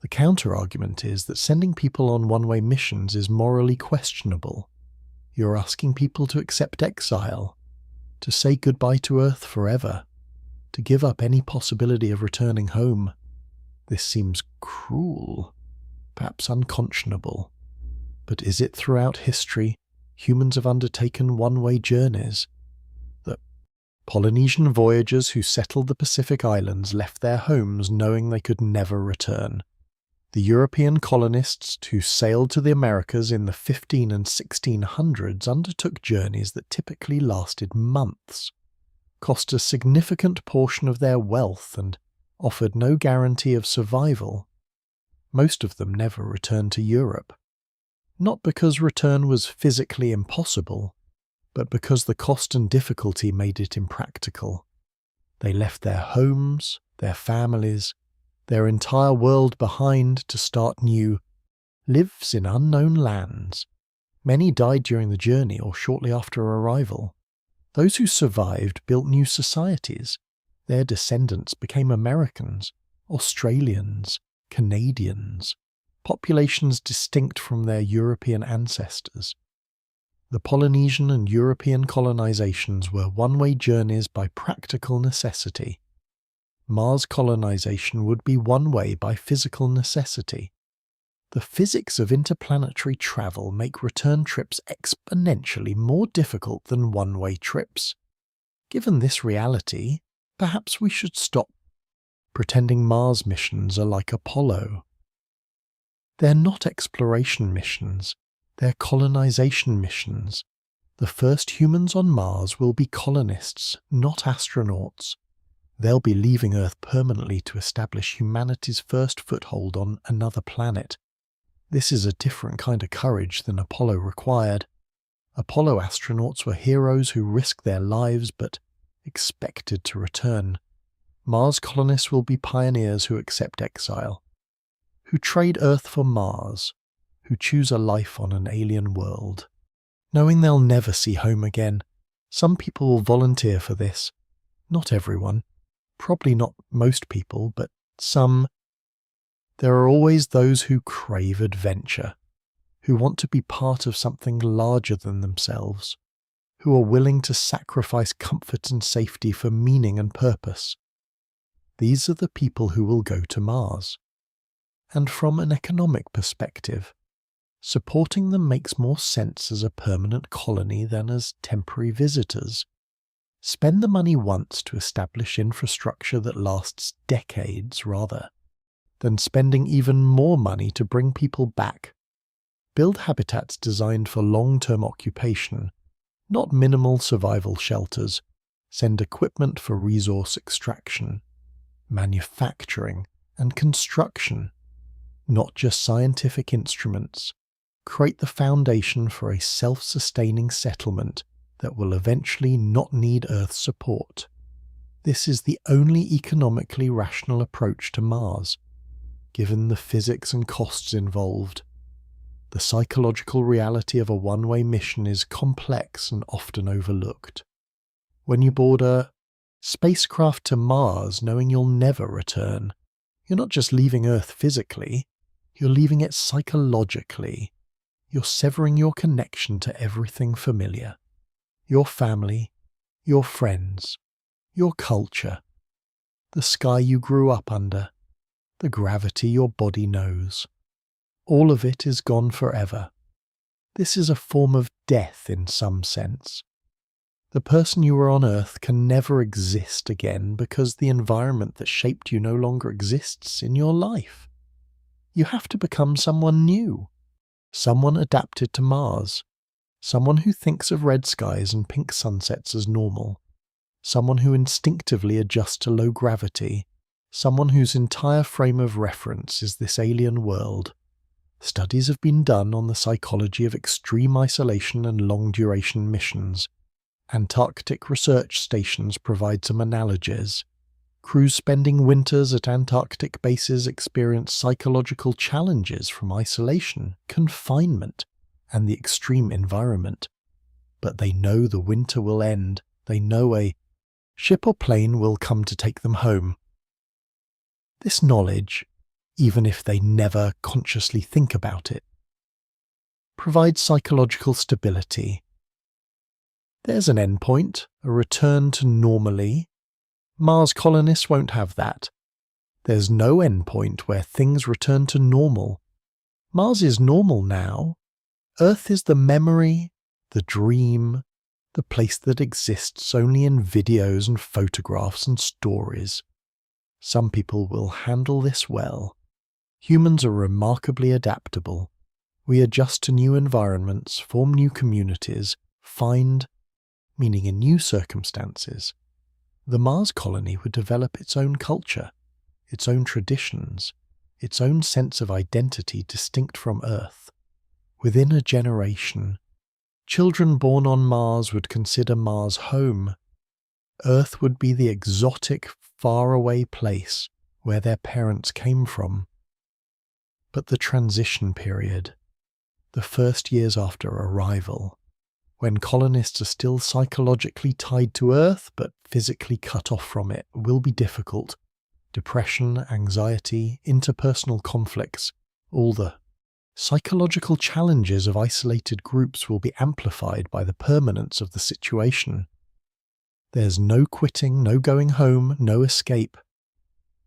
The counter-argument is that sending people on one-way missions is morally questionable. You're asking people to accept exile, to say goodbye to Earth forever, to give up any possibility of returning home. This seems cruel, perhaps unconscionable. But is it throughout history humans have undertaken one-way journeys? The Polynesian voyagers who settled the Pacific Islands left their homes knowing they could never return. The European colonists who sailed to the Americas in the 1500s and 1600s undertook journeys that typically lasted months, cost a significant portion of their wealth, and offered no guarantee of survival. Most of them never returned to Europe. Not because return was physically impossible, but because the cost and difficulty made it impractical. They left their homes, their families, their entire world behind to start new lives in unknown lands. Many died during the journey or shortly after arrival. Those who survived built new societies. Their descendants became Americans, Australians, Canadians, populations distinct from their European ancestors. The Polynesian and European colonizations were one-way journeys by practical necessity. Mars colonization would be one way by physical necessity. The physics of interplanetary travel make return trips exponentially more difficult than one-way trips. Given this reality, perhaps we should stop pretending Mars missions are like Apollo. They're not exploration missions, they're colonization missions. The first humans on Mars will be colonists, not astronauts. They'll be leaving Earth permanently to establish humanity's first foothold on another planet. This is a different kind of courage than Apollo required. Apollo astronauts were heroes who risked their lives but expected to return. Mars colonists will be pioneers who accept exile, who trade Earth for Mars, who choose a life on an alien world. Knowing they'll never see home again, some people will volunteer for this. Not everyone. Probably not most people, but some. There are always those who crave adventure, who want to be part of something larger than themselves, who are willing to sacrifice comfort and safety for meaning and purpose. These are the people who will go to Mars. And from an economic perspective, supporting them makes more sense as a permanent colony than as temporary visitors. Spend the money once to establish infrastructure that lasts decades rather than spending even more money to bring people back. Build habitats designed for long-term occupation, not minimal survival shelters. Send equipment for resource extraction, manufacturing, and construction, not just scientific instruments. Create the foundation for a self-sustaining settlement that will eventually not need Earth's support. This is the only economically rational approach to Mars, given the physics and costs involved. The psychological reality of a one-way mission is complex and often overlooked. When you board a spacecraft to Mars knowing you'll never return, you're not just leaving Earth physically, you're leaving it psychologically. You're severing your connection to everything familiar. Your family, your friends, your culture, the sky you grew up under, the gravity your body knows. All of it is gone forever. This is a form of death in some sense. The person you were on Earth can never exist again because the environment that shaped you no longer exists in your life. You have to become someone new, someone adapted to Mars, someone who thinks of red skies and pink sunsets as normal, someone who instinctively adjusts to low gravity, someone whose entire frame of reference is this alien world. Studies have been done on the psychology of extreme isolation and long-duration missions. Antarctic research stations provide some analogies. Crews spending winters at Antarctic bases experience psychological challenges from isolation, confinement, and the extreme environment. But they know the winter will end. They know a ship or plane will come to take them home. This knowledge, even if they never consciously think about it, provides psychological stability. There's an endpoint, a return to normally. Mars colonists won't have that. There's no endpoint where things return to normal. Mars is normal now. Earth is the memory, the dream, the place that exists only in videos and photographs and stories. Some people will handle this well. Humans are remarkably adaptable. We adjust to new environments, form new communities, find meaning in new circumstances. The Mars colony would develop its own culture, its own traditions, its own sense of identity distinct from Earth. Within a generation, children born on Mars would consider Mars home. Earth would be the exotic, faraway place where their parents came from. But the transition period, the first years after arrival, when colonists are still psychologically tied to Earth but physically cut off from it, will be difficult. Depression, anxiety, interpersonal conflicts, all the psychological challenges of isolated groups will be amplified by the permanence of the situation. There's no quitting, no going home, no escape.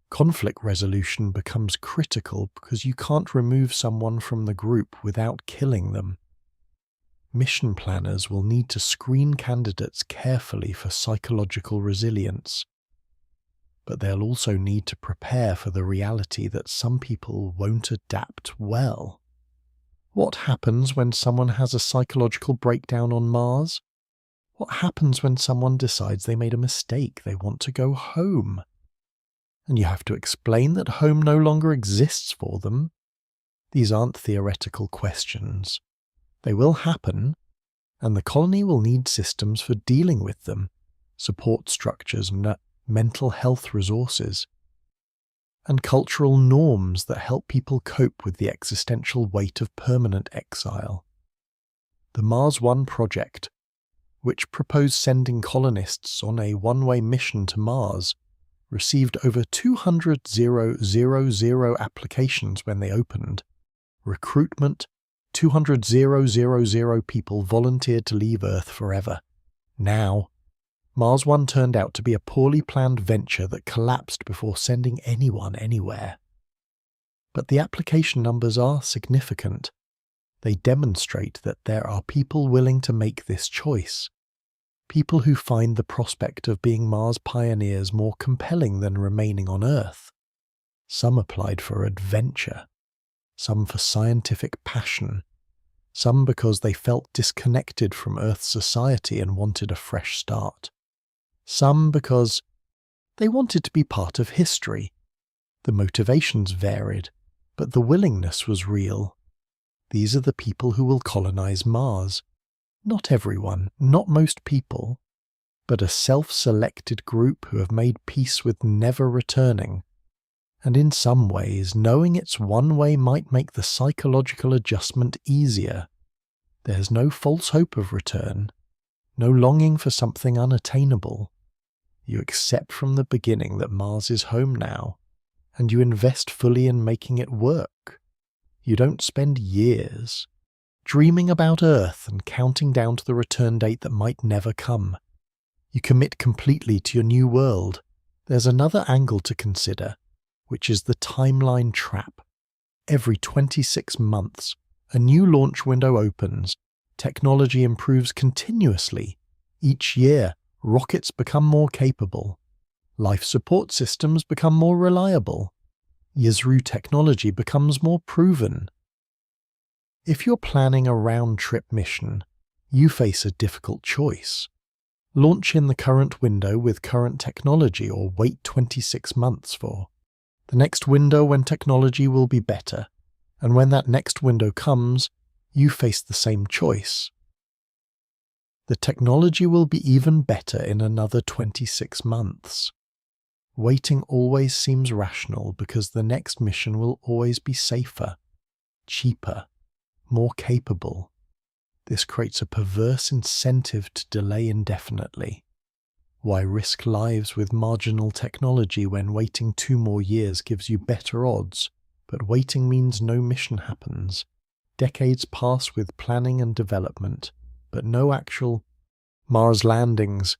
Conflict resolution becomes critical because you can't remove someone from the group without killing them. Mission planners will need to screen candidates carefully for psychological resilience, but they'll also need to prepare for the reality that some people won't adapt well. What happens when someone has a psychological breakdown on Mars? What happens when someone decides they made a mistake, they want to go home? And you have to explain that home no longer exists for them. These aren't theoretical questions. They will happen, and the colony will need systems for dealing with them, support structures and mental health resources, and cultural norms that help people cope with the existential weight of permanent exile. The Mars One project, which proposed sending colonists on a one-way mission to Mars, received over 200,000 applications when they opened. Recruitment: 200,000 people volunteered to leave Earth forever. Now, Mars One turned out to be a poorly planned venture that collapsed before sending anyone anywhere. But the application numbers are significant. They demonstrate that there are people willing to make this choice. People who find the prospect of being Mars pioneers more compelling than remaining on Earth. Some applied for adventure, some for scientific passion, some because they felt disconnected from Earth society and wanted a fresh start. Some because they wanted to be part of history. The motivations varied, but the willingness was real. These are the people who will colonize Mars. Not everyone, not most people, but a self-selected group who have made peace with never returning. And in some ways, knowing it's one way might make the psychological adjustment easier. There's no false hope of return, no longing for something unattainable. You accept from the beginning that Mars is home now, and you invest fully in making it work. You don't spend years dreaming about Earth and counting down to the return date that might never come. You commit completely to your new world. There's another angle to consider, which is the timeline trap. Every 26 months, a new launch window opens. Technology improves continuously. Each year, rockets become more capable. Life support systems become more reliable. Yizru technology becomes more proven. If you're planning a round-trip mission, you face a difficult choice. Launch in the current window with current technology or wait 26 months for the next window when technology will be better, and when that next window comes, you face the same choice. The technology will be even better in another 26 months. Waiting always seems rational because the next mission will always be safer, cheaper, more capable. This creates a perverse incentive to delay indefinitely. Why risk lives with marginal technology when waiting 2 more years gives you better odds, but waiting means no mission happens. Decades pass with planning and development, but no actual Mars landings.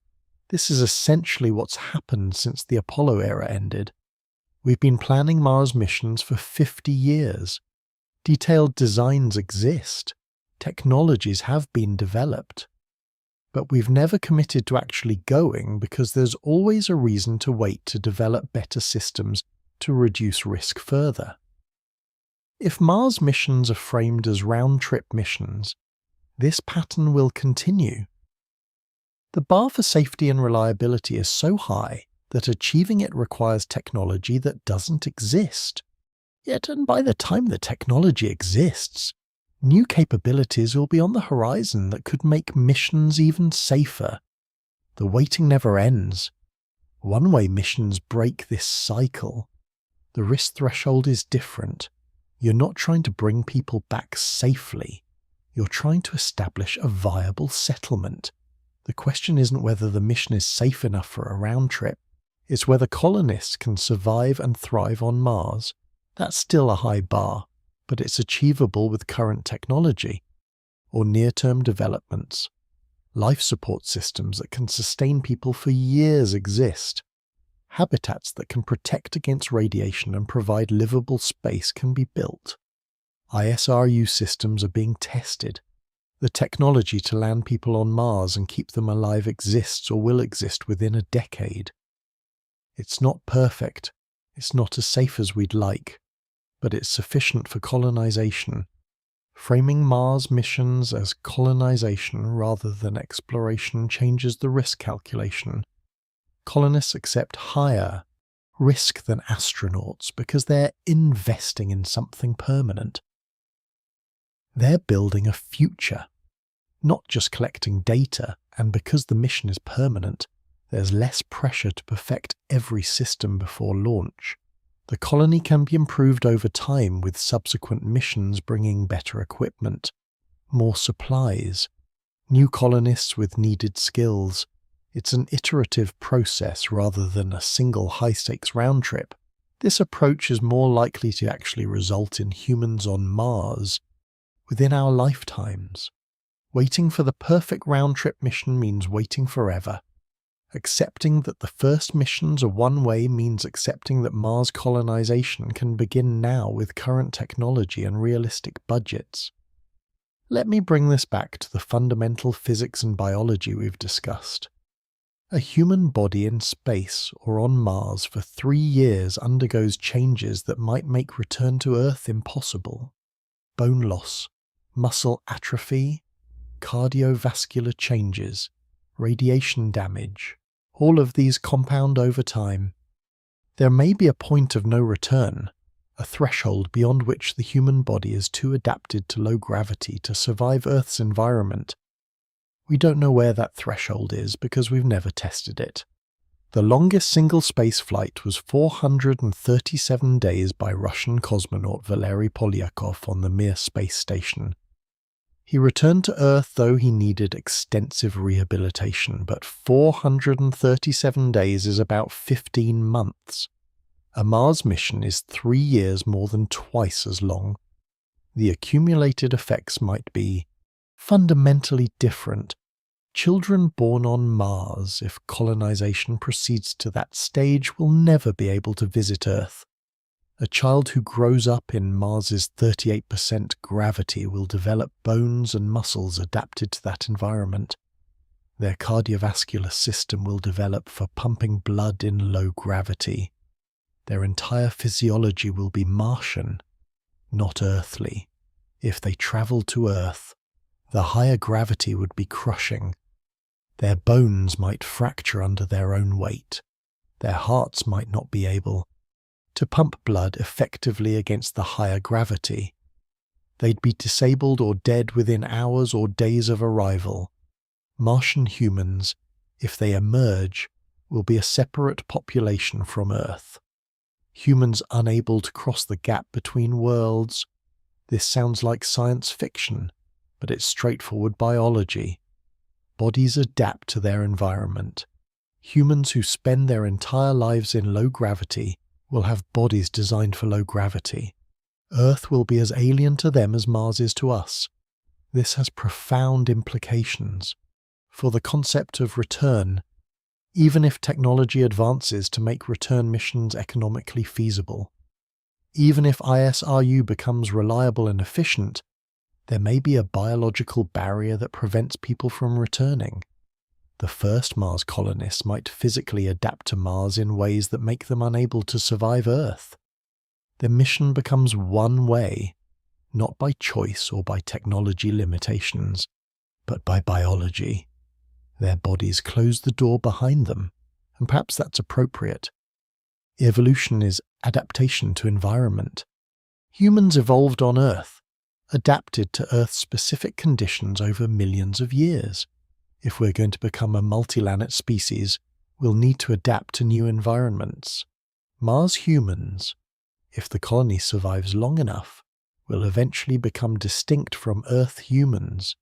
This is essentially what's happened since the Apollo era ended. We've been planning Mars missions for 50 years. Detailed designs exist. Technologies have been developed. But we've never committed to actually going because there's always a reason to wait to develop better systems to reduce risk further. If Mars missions are framed as round-trip missions, this pattern will continue. The bar for safety and reliability is so high that achieving it requires technology that doesn't exist. Yet, and by the time the technology exists, new capabilities will be on the horizon that could make missions even safer. The waiting never ends. One-way missions break this cycle. The risk threshold is different. You're not trying to bring people back safely. You're trying to establish a viable settlement. The question isn't whether the mission is safe enough for a round trip. It's whether colonists can survive and thrive on Mars. That's still a high bar, but it's achievable with current technology or near-term developments. Life support systems that can sustain people for years exist. Habitats that can protect against radiation and provide livable space can be built. ISRU systems are being tested. The technology to land people on Mars and keep them alive exists or will exist within a decade. It's not perfect. It's not as safe as we'd like, but it's sufficient for colonization. Framing Mars missions as colonization rather than exploration changes the risk calculation. Colonists accept higher risk than astronauts because they're investing in something permanent. They're building a future, not just collecting data, and because the mission is permanent, there's less pressure to perfect every system before launch. The colony can be improved over time with subsequent missions bringing better equipment, more supplies, new colonists with needed skills. It's an iterative process rather than a single high-stakes round trip. This approach is more likely to actually result in humans on Mars within our lifetimes. Waiting for the perfect round-trip mission means waiting forever. Accepting that the first missions are one way means accepting that Mars colonization can begin now with current technology and realistic budgets. Let me bring this back to the fundamental physics and biology we've discussed. A human body in space or on Mars for 3 years undergoes changes that might make return to Earth impossible. Bone loss, muscle atrophy, cardiovascular changes, radiation damage, all of these compound over time. There may be a point of no return, a threshold beyond which the human body is too adapted to low gravity to survive Earth's environment. We don't know where that threshold is because we've never tested it. The longest single space flight was 437 days by Russian cosmonaut Valery Polyakov on the Mir space station. He returned to Earth though he needed extensive rehabilitation, but 437 days is about 15 months. A Mars mission is 3 years more than twice as long. The accumulated effects might be fundamentally different. Children born on Mars, if colonization proceeds to that stage, will never be able to visit Earth. A child who grows up in Mars's 38% gravity will develop bones and muscles adapted to that environment. Their cardiovascular system will develop for pumping blood in low gravity. Their entire physiology will be Martian, not earthly. If they traveled to Earth, the higher gravity would be crushing. Their bones might fracture under their own weight. Their hearts might not be able to pump blood effectively against the higher gravity. They'd be disabled or dead within hours or days of arrival. Martian humans, if they emerge, will be a separate population from Earth. Humans unable to cross the gap between worlds. This sounds like science fiction, but it's straightforward biology. Bodies adapt to their environment. Humans who spend their entire lives in low gravity will have bodies designed for low gravity. Earth will be as alien to them as Mars is to us. This has profound implications for the concept of return, even if technology advances to make return missions economically feasible. Even if ISRU becomes reliable and efficient, there may be a biological barrier that prevents people from returning. The first Mars colonists might physically adapt to Mars in ways that make them unable to survive Earth. Their mission becomes one way, not by choice or by technology limitations, but by biology. Their bodies close the door behind them, and perhaps that's appropriate. Evolution is adaptation to environment. Humans evolved on Earth, adapted to Earth-specific conditions over millions of years. If we're going to become a multi-planet species, we'll need to adapt to new environments. Mars humans, if the colony survives long enough, will eventually become distinct from Earth humans,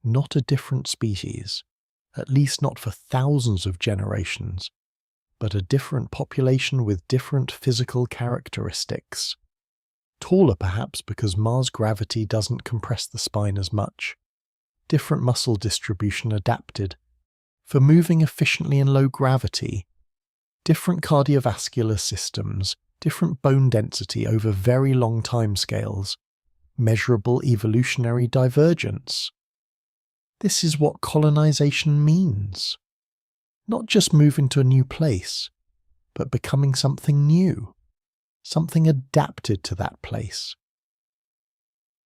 not a different species, at least not for thousands of generations, but a different population with different physical characteristics. Taller perhaps because Mars gravity doesn't compress the spine as much. Different muscle distribution adapted for moving efficiently in low gravity. Different cardiovascular systems, different bone density over very long timescales. Measurable evolutionary divergence. This is what colonization means. Not just moving to a new place, but becoming something new, something adapted to that place.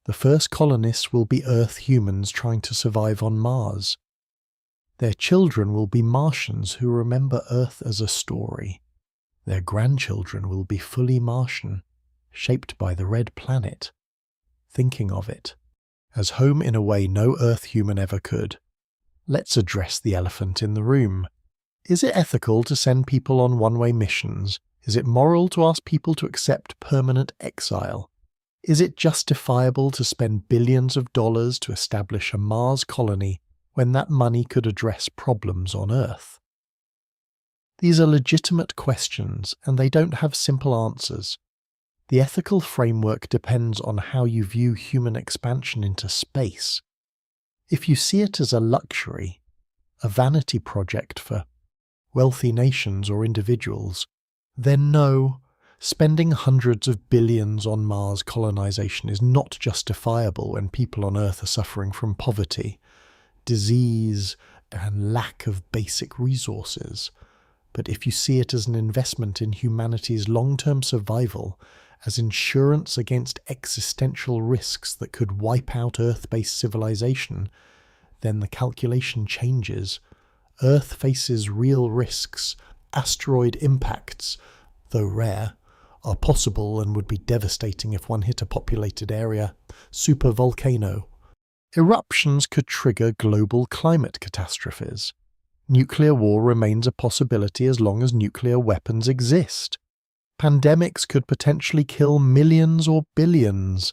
The first colonists will be Earth humans trying to survive on Mars. Their children will be Martians who remember Earth as a story. Their grandchildren will be fully Martian, shaped by the red planet, thinking of it as home in a way no Earth human ever could. Let's address the elephant in the room. Is it ethical to send people on one-way missions? Is it moral to ask people to accept permanent exile? Is it justifiable to spend billions of dollars to establish a Mars colony when that money could address problems on Earth? These are legitimate questions, and they don't have simple answers. The ethical framework depends on how you view human expansion into space. If you see it as a luxury, a vanity project for wealthy nations or individuals, then no, Spending hundreds of billions on Mars colonization is not justifiable when people on Earth are suffering from poverty, disease, and lack of basic resources. But if you see it as an investment in humanity's long-term survival, as insurance against existential risks that could wipe out Earth-based civilization, then the calculation changes. Earth faces real risks. Asteroid impacts, though rare, are possible and would be devastating if one hit a populated area. Supervolcano. Eruptions could trigger global climate catastrophes. Nuclear war remains a possibility as long as nuclear weapons exist. Pandemics could potentially kill millions or billions.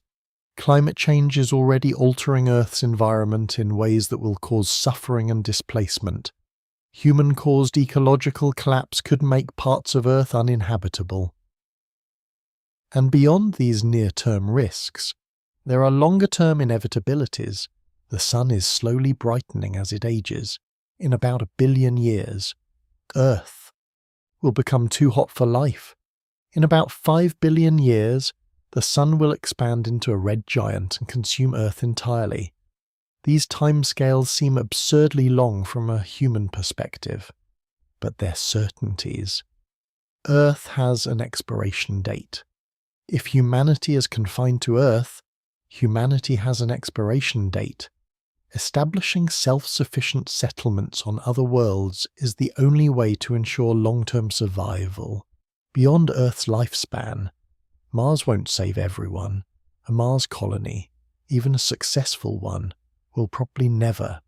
Climate change is already altering Earth's environment in ways that will cause suffering and displacement. Human-caused ecological collapse could make parts of Earth uninhabitable. And beyond these near-term risks, there are longer-term inevitabilities. The sun is slowly brightening as it ages. In about 1 billion years, Earth will become too hot for life. In about 5 billion years, the sun will expand into a red giant and consume Earth entirely. These timescales seem absurdly long from a human perspective, but they're certainties. Earth has an expiration date. If humanity is confined to Earth, humanity has an expiration date. Establishing self-sufficient settlements on other worlds is the only way to ensure long-term survival. Beyond Earth's lifespan, Mars won't save everyone. A Mars colony, even a successful one, will probably never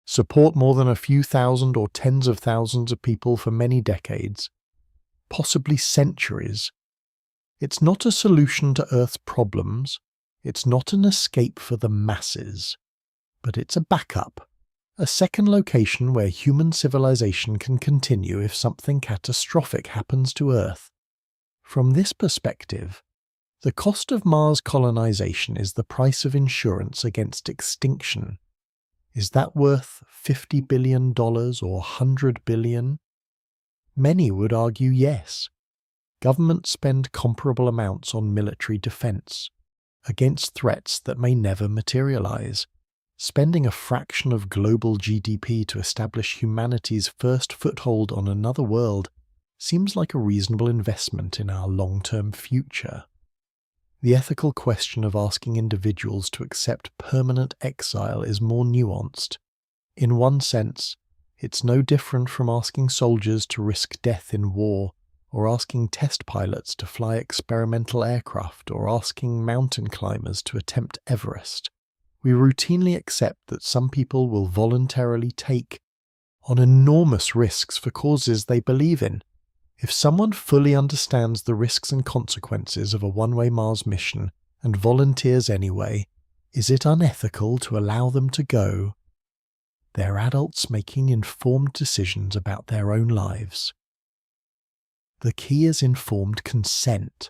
support more than a few thousand or tens of thousands of people for many decades, possibly centuries. It's not a solution to Earth's problems, it's not an escape for the masses, but it's a backup, a second location where human civilization can continue if something catastrophic happens to Earth. From this perspective, the cost of Mars colonization is the price of insurance against extinction. Is that worth $50 billion or $100 billion? Many would argue yes. Governments spend comparable amounts on military defense against threats that may never materialize. Spending a fraction of global GDP to establish humanity's first foothold on another world seems like a reasonable investment in our long-term future. The ethical question of asking individuals to accept permanent exile is more nuanced. In one sense, it's no different from asking soldiers to risk death in war, or asking test pilots to fly experimental aircraft, or asking mountain climbers to attempt Everest. We routinely accept that some people will voluntarily take on enormous risks for causes they believe in. If someone fully understands the risks and consequences of a one-way Mars mission and volunteers anyway, is it unethical to allow them to go? They're adults making informed decisions about their own lives. The key is informed consent.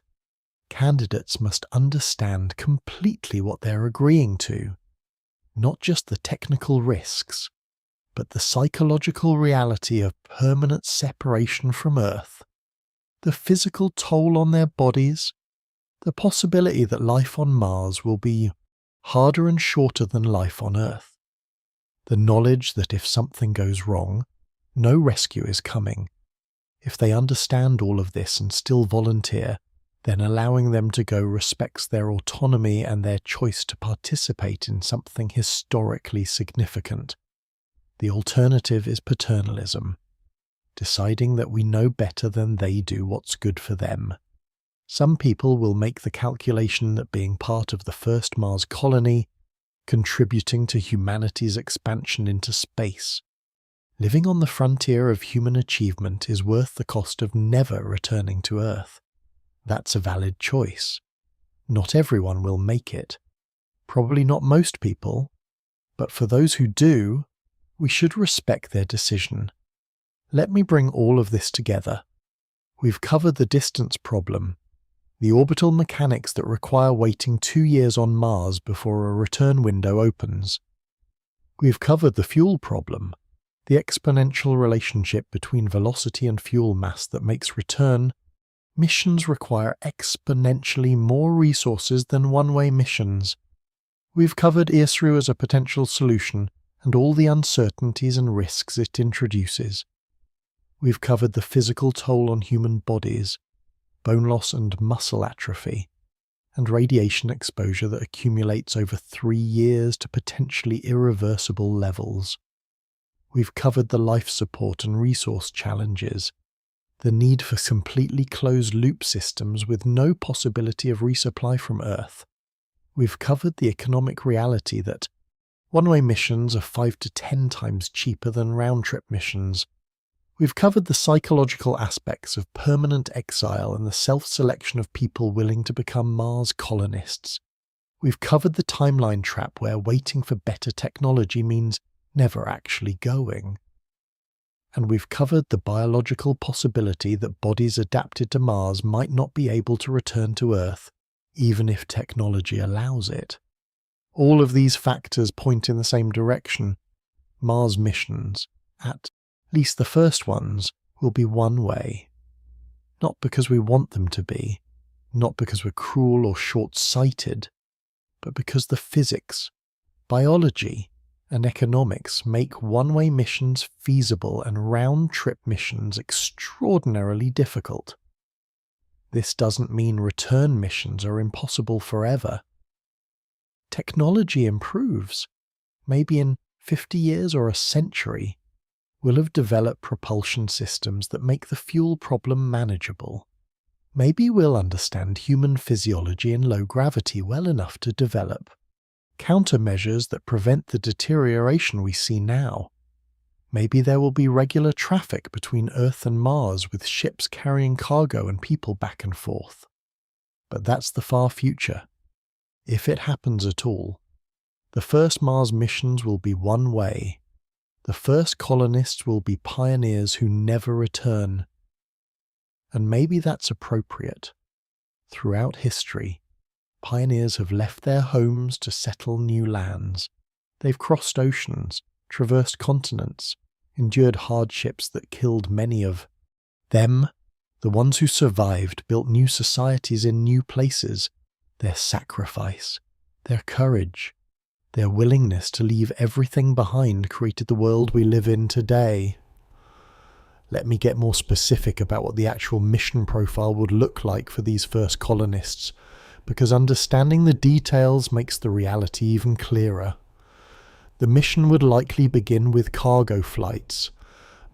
Candidates must understand completely what they're agreeing to, not just the technical risks, but the psychological reality of permanent separation from Earth, the physical toll on their bodies, the possibility that life on Mars will be harder and shorter than life on Earth, the knowledge that if something goes wrong, no rescue is coming. If they understand all of this and still volunteer, then allowing them to go respects their autonomy and their choice to participate in something historically significant. The alternative is paternalism, deciding that we know better than they do what's good for them. Some people will make the calculation that being part of the first Mars colony, contributing to humanity's expansion into space, living on the frontier of human achievement is worth the cost of never returning to Earth. That's a valid choice. Not everyone will make it. Probably not most people, but for those who do, we should respect their decision. Let me bring all of this together. We've covered the distance problem, the orbital mechanics that require waiting 2 years on Mars before a return window opens. We've covered the fuel problem, the exponential relationship between velocity and fuel mass that makes return Missions require exponentially more resources than one-way missions. We've covered ISRU as a potential solution and all the uncertainties and risks it introduces. We've covered the physical toll on human bodies, bone loss and muscle atrophy, and radiation exposure that accumulates over 3 years to potentially irreversible levels. We've covered the life support and resource challenges, the need for completely closed-loop systems with no possibility of resupply from Earth. We've covered the economic reality that one-way missions are 5 to 10 times cheaper than round-trip missions. We've covered the psychological aspects of permanent exile and the self-selection of people willing to become Mars colonists. We've covered the timeline trap where waiting for better technology means never actually going. And we've covered the biological possibility that bodies adapted to Mars might not be able to return to Earth, even if technology allows it. All of these factors point in the same direction. Mars missions, at least the first ones, will be one way. Not because we want them to be, not because we're cruel or short-sighted, but because the physics, biology, and economics make one-way missions feasible and round-trip missions extraordinarily difficult. This doesn't mean return missions are impossible forever. Technology improves. Maybe in 50 years or a century, we'll have developed propulsion systems that make the fuel problem manageable. Maybe we'll understand human physiology in low gravity well enough to develop countermeasures that prevent the deterioration we see now. Maybe there will be regular traffic between Earth and Mars with ships carrying cargo and people back and forth. But that's the far future. If it happens at all, the first Mars missions will be one way. The first colonists will be pioneers who never return. And maybe that's appropriate. Throughout history, pioneers have left their homes to settle new lands. They've crossed oceans, traversed continents, endured hardships that killed many of them. The ones who survived built new societies in new places. Their sacrifice, their courage, their willingness to leave everything behind created the world we live in today. Let me get more specific about what the actual mission profile would look like for these first colonists, because understanding the details makes the reality even clearer. The mission would likely begin with cargo flights.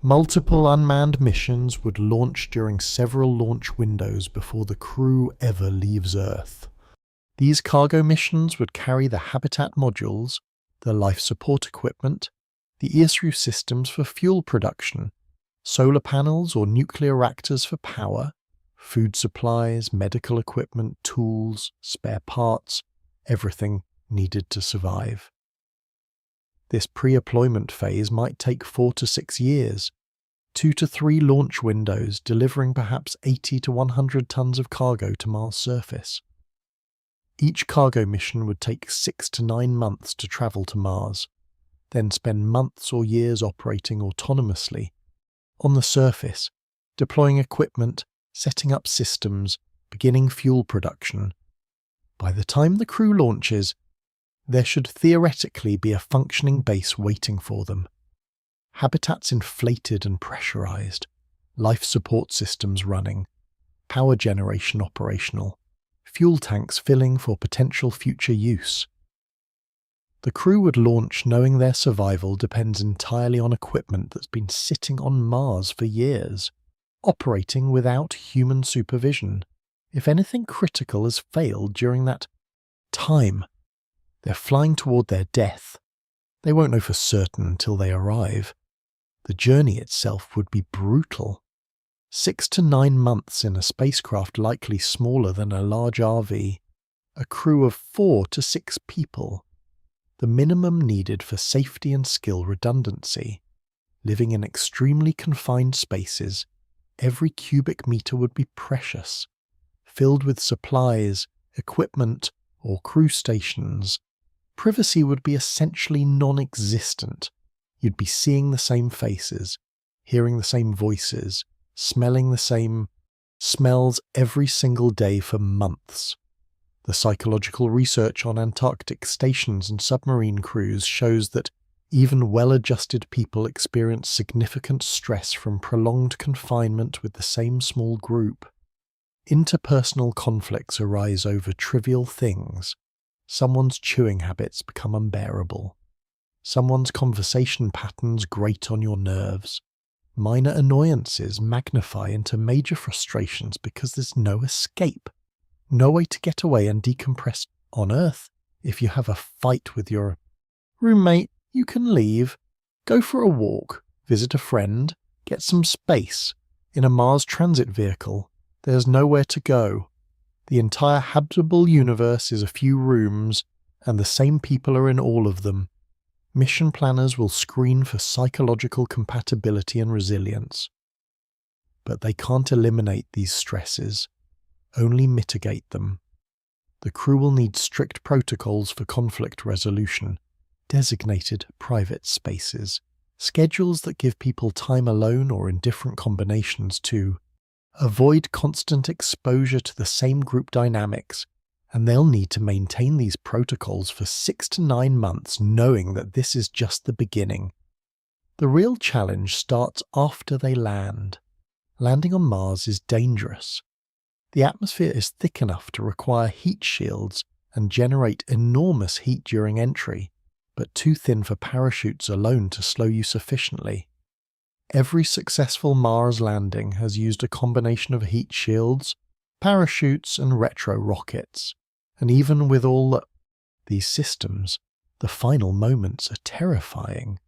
Multiple unmanned missions would launch during several launch windows before the crew ever leaves Earth. These cargo missions would carry the habitat modules, the life support equipment, the ISRU systems for fuel production, solar panels or nuclear reactors for power, food supplies, medical equipment, tools, spare parts, everything needed to survive. This pre-deployment phase might take 4 to 6 years, 2 to 3 launch windows delivering perhaps 80 to 100 tons of cargo to Mars' surface. Each cargo mission would take 6 to 9 months to travel to Mars, then spend months or years operating autonomously on the surface, deploying equipment, setting up systems, beginning fuel production. By the time the crew launches, there should theoretically be a functioning base waiting for them. Habitats inflated and pressurized, life support systems running, power generation operational, fuel tanks filling for potential future use. The crew would launch knowing their survival depends entirely on equipment that's been sitting on Mars for years, operating without human supervision. If anything critical has failed during that time, they're flying toward their death. They won't know for certain until they arrive. The journey itself would be brutal. 6 to 9 months in a spacecraft likely smaller than a large RV. A crew of 4 to 6 people. The minimum needed for safety and skill redundancy. Living in extremely confined spaces, every cubic meter would be precious, filled with supplies, equipment, or crew stations. Privacy would be essentially non-existent. You'd be seeing the same faces, hearing the same voices, smelling the same smells every single day for months. The psychological research on Antarctic stations and submarine crews shows that even well-adjusted people experience significant stress from prolonged confinement with the same small group. Interpersonal conflicts arise over trivial things. Someone's chewing habits become unbearable. Someone's conversation patterns grate on your nerves. Minor annoyances magnify into major frustrations because there's no escape. No way to get away and decompress on Earth. If you have a fight with your roommate, you can leave, go for a walk, visit a friend, get some space. In a Mars transit vehicle, there's nowhere to go. The entire habitable universe is a few rooms, and the same people are in all of them. Mission planners will screen for psychological compatibility and resilience. But they can't eliminate these stresses, only mitigate them. The crew will need strict protocols for conflict resolution, designated private spaces, schedules that give people time alone or in different combinations to avoid constant exposure to the same group dynamics, and they'll need to maintain these protocols for 6 to 9 months, knowing that this is just the beginning. The real challenge starts after they land. Landing on Mars is dangerous. The atmosphere is thick enough to require heat shields and generate enormous heat during entry, but too thin for parachutes alone to slow you sufficiently. Every successful Mars landing has used a combination of heat shields, parachutes, and retro rockets. And even with all these systems, the final moments are terrifying.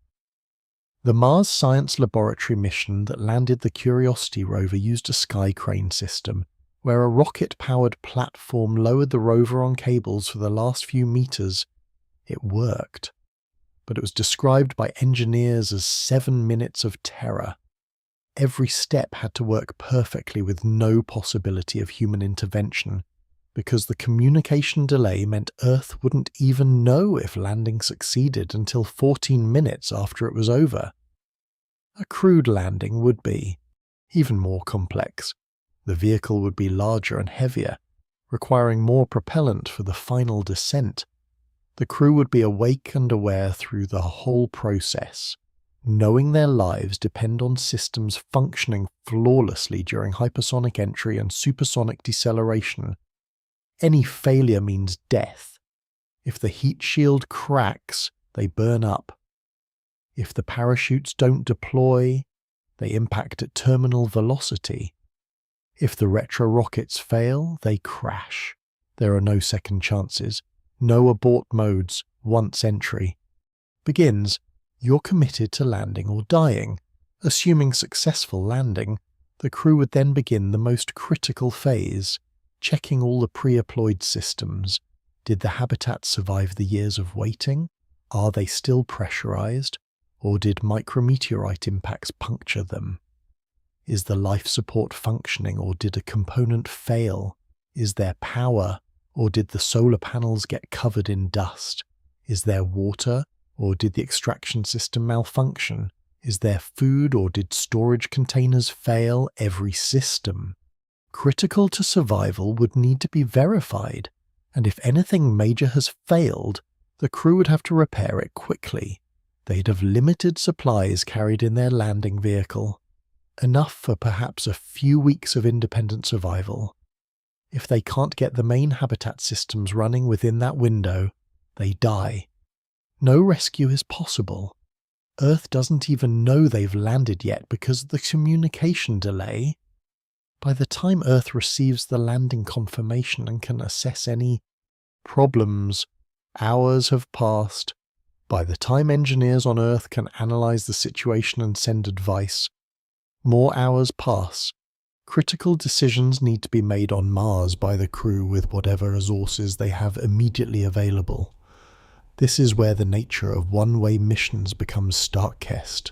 The Mars Science Laboratory mission that landed the Curiosity rover used a sky crane system, where a rocket-powered platform lowered the rover on cables for the last few meters. It worked, but it was described by engineers as 7 minutes of terror. Every step had to work perfectly with no possibility of human intervention, because the communication delay meant Earth wouldn't even know if landing succeeded until 14 minutes after it was over. A crewed landing would be even more complex. The vehicle would be larger and heavier, requiring more propellant for the final descent. The crew would be awake and aware through the whole process, knowing their lives depend on systems functioning flawlessly during hypersonic entry and supersonic deceleration. Any failure means death. If the heat shield cracks, they burn up. If the parachutes don't deploy, they impact at terminal velocity. If the retro rockets fail, they crash. There are no second chances, no abort modes once entry begins. You're committed to landing or dying. Assuming successful landing, the crew would then begin the most critical phase, checking all the pre-deployed systems. Did the habitat survive the years of waiting? Are they still pressurized? Or did micrometeorite impacts puncture them? Is the life support functioning, or did a component fail? Is there power, or did the solar panels get covered in dust? Is there water, or did the extraction system malfunction? Is there food, or did storage containers fail? Every system critical to survival would need to be verified, and if anything major has failed, the crew would have to repair it quickly. They'd have limited supplies carried in their landing vehicle, enough for perhaps a few weeks of independent survival. If they can't get the main habitat systems running within that window, they die. No rescue is possible. Earth doesn't even know they've landed yet because of the communication delay. By the time Earth receives the landing confirmation and can assess any problems, hours have passed. By the time engineers on Earth can analyze the situation and send advice, more hours pass. Critical decisions need to be made on Mars by the crew with whatever resources they have immediately available. This is where the nature of one-way missions becomes starkest.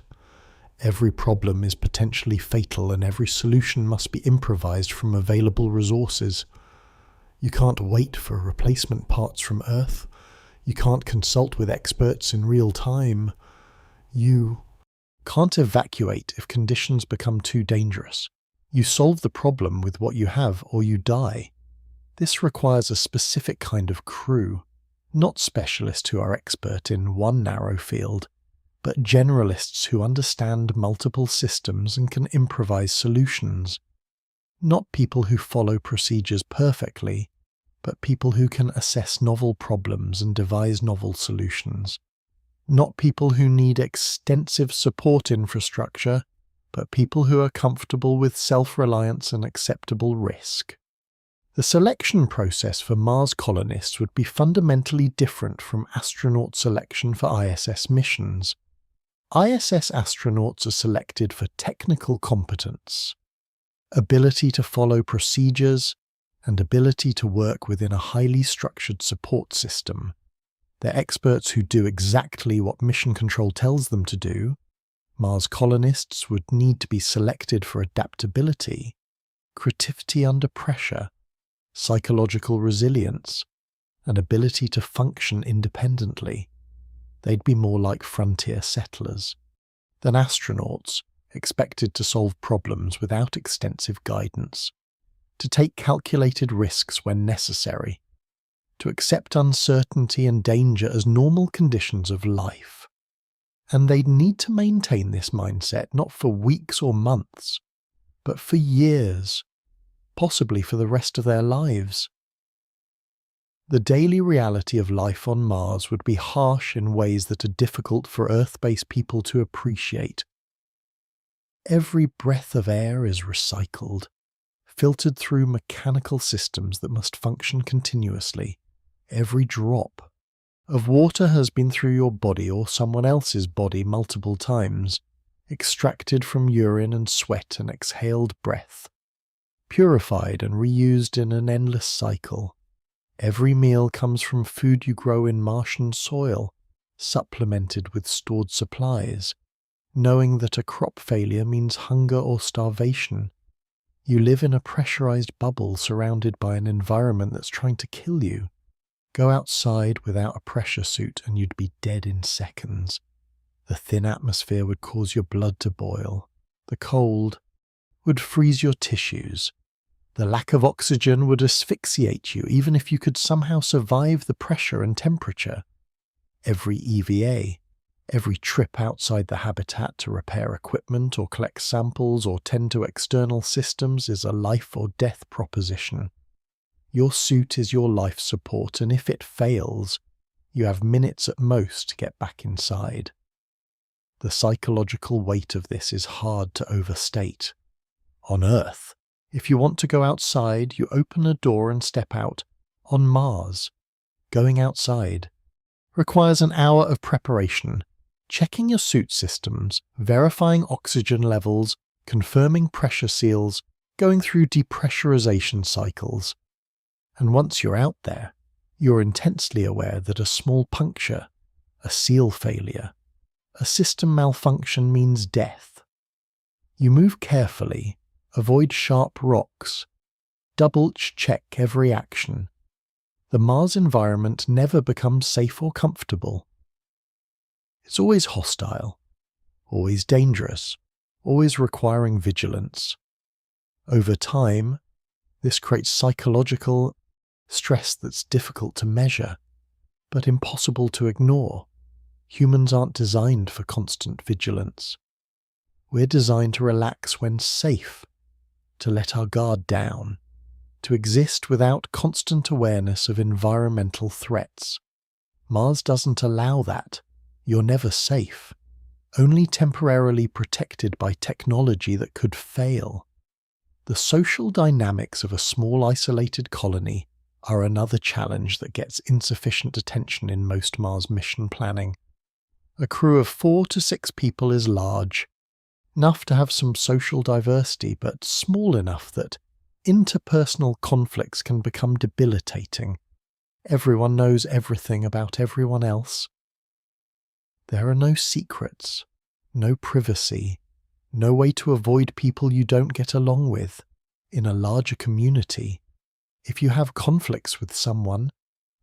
Every problem is potentially fatal, and every solution must be improvised from available resources. You can't wait for replacement parts from Earth. You can't consult with experts in real time. You can't evacuate if conditions become too dangerous. You solve the problem with what you have or you die. This requires a specific kind of crew, not specialists who are expert in one narrow field, but generalists who understand multiple systems and can improvise solutions. Not people who follow procedures perfectly, but people who can assess novel problems and devise novel solutions. Not people who need extensive support infrastructure, but people who are comfortable with self-reliance and acceptable risk. The selection process for Mars colonists would be fundamentally different from astronaut selection for ISS missions. ISS astronauts are selected for technical competence, ability to follow procedures, and ability to work within a highly structured support system. They're experts who do exactly what mission control tells them to do. Mars colonists would need to be selected for adaptability, creativity under pressure, psychological resilience, and ability to function independently. They'd be more like frontier settlers than astronauts expected to solve problems without extensive guidance, to take calculated risks when necessary, to accept uncertainty and danger as normal conditions of life. And they'd need to maintain this mindset not for weeks or months, but for years, possibly for the rest of their lives. The daily reality of life on Mars would be harsh in ways that are difficult for Earth-based people to appreciate. Every breath of air is recycled, filtered through mechanical systems that must function continuously. Every drop of water has been through your body or someone else's body multiple times, extracted from urine and sweat and exhaled breath, purified and reused in an endless cycle. Every meal comes from food you grow in Martian soil, supplemented with stored supplies, knowing that a crop failure means hunger or starvation. You live in a pressurized bubble surrounded by an environment that's trying to kill you. Go outside without a pressure suit and you'd be dead in seconds. The thin atmosphere would cause your blood to boil. The cold would freeze your tissues. The lack of oxygen would asphyxiate you even if you could somehow survive the pressure and temperature. Every EVA, every trip outside the habitat to repair equipment or collect samples or tend to external systems is a life or death proposition. Your suit is your life support, and if it fails, you have minutes at most to get back inside. The psychological weight of this is hard to overstate. On Earth, if you want to go outside, you open a door and step out. On Mars, going outside requires an hour of preparation, checking your suit systems, verifying oxygen levels, confirming pressure seals, going through depressurization cycles. And once you're out there, you're intensely aware that a small puncture, a seal failure, a system malfunction means death. You move carefully, avoid sharp rocks, double-check every action. The Mars environment never becomes safe or comfortable. It's always hostile, always dangerous, always requiring vigilance. Over time, this creates psychological stress that's difficult to measure, but impossible to ignore. Humans aren't designed for constant vigilance. We're designed to relax when safe, to let our guard down, to exist without constant awareness of environmental threats. Mars doesn't allow that. You're never safe, only temporarily protected by technology that could fail. The social dynamics of a small isolated colony are another challenge that gets insufficient attention in most Mars mission planning. A crew of 4 to 6 people is large, enough to have some social diversity, but small enough that interpersonal conflicts can become debilitating. Everyone knows everything about everyone else. There are no secrets, no privacy, no way to avoid people you don't get along with. In a larger community, if you have conflicts with someone,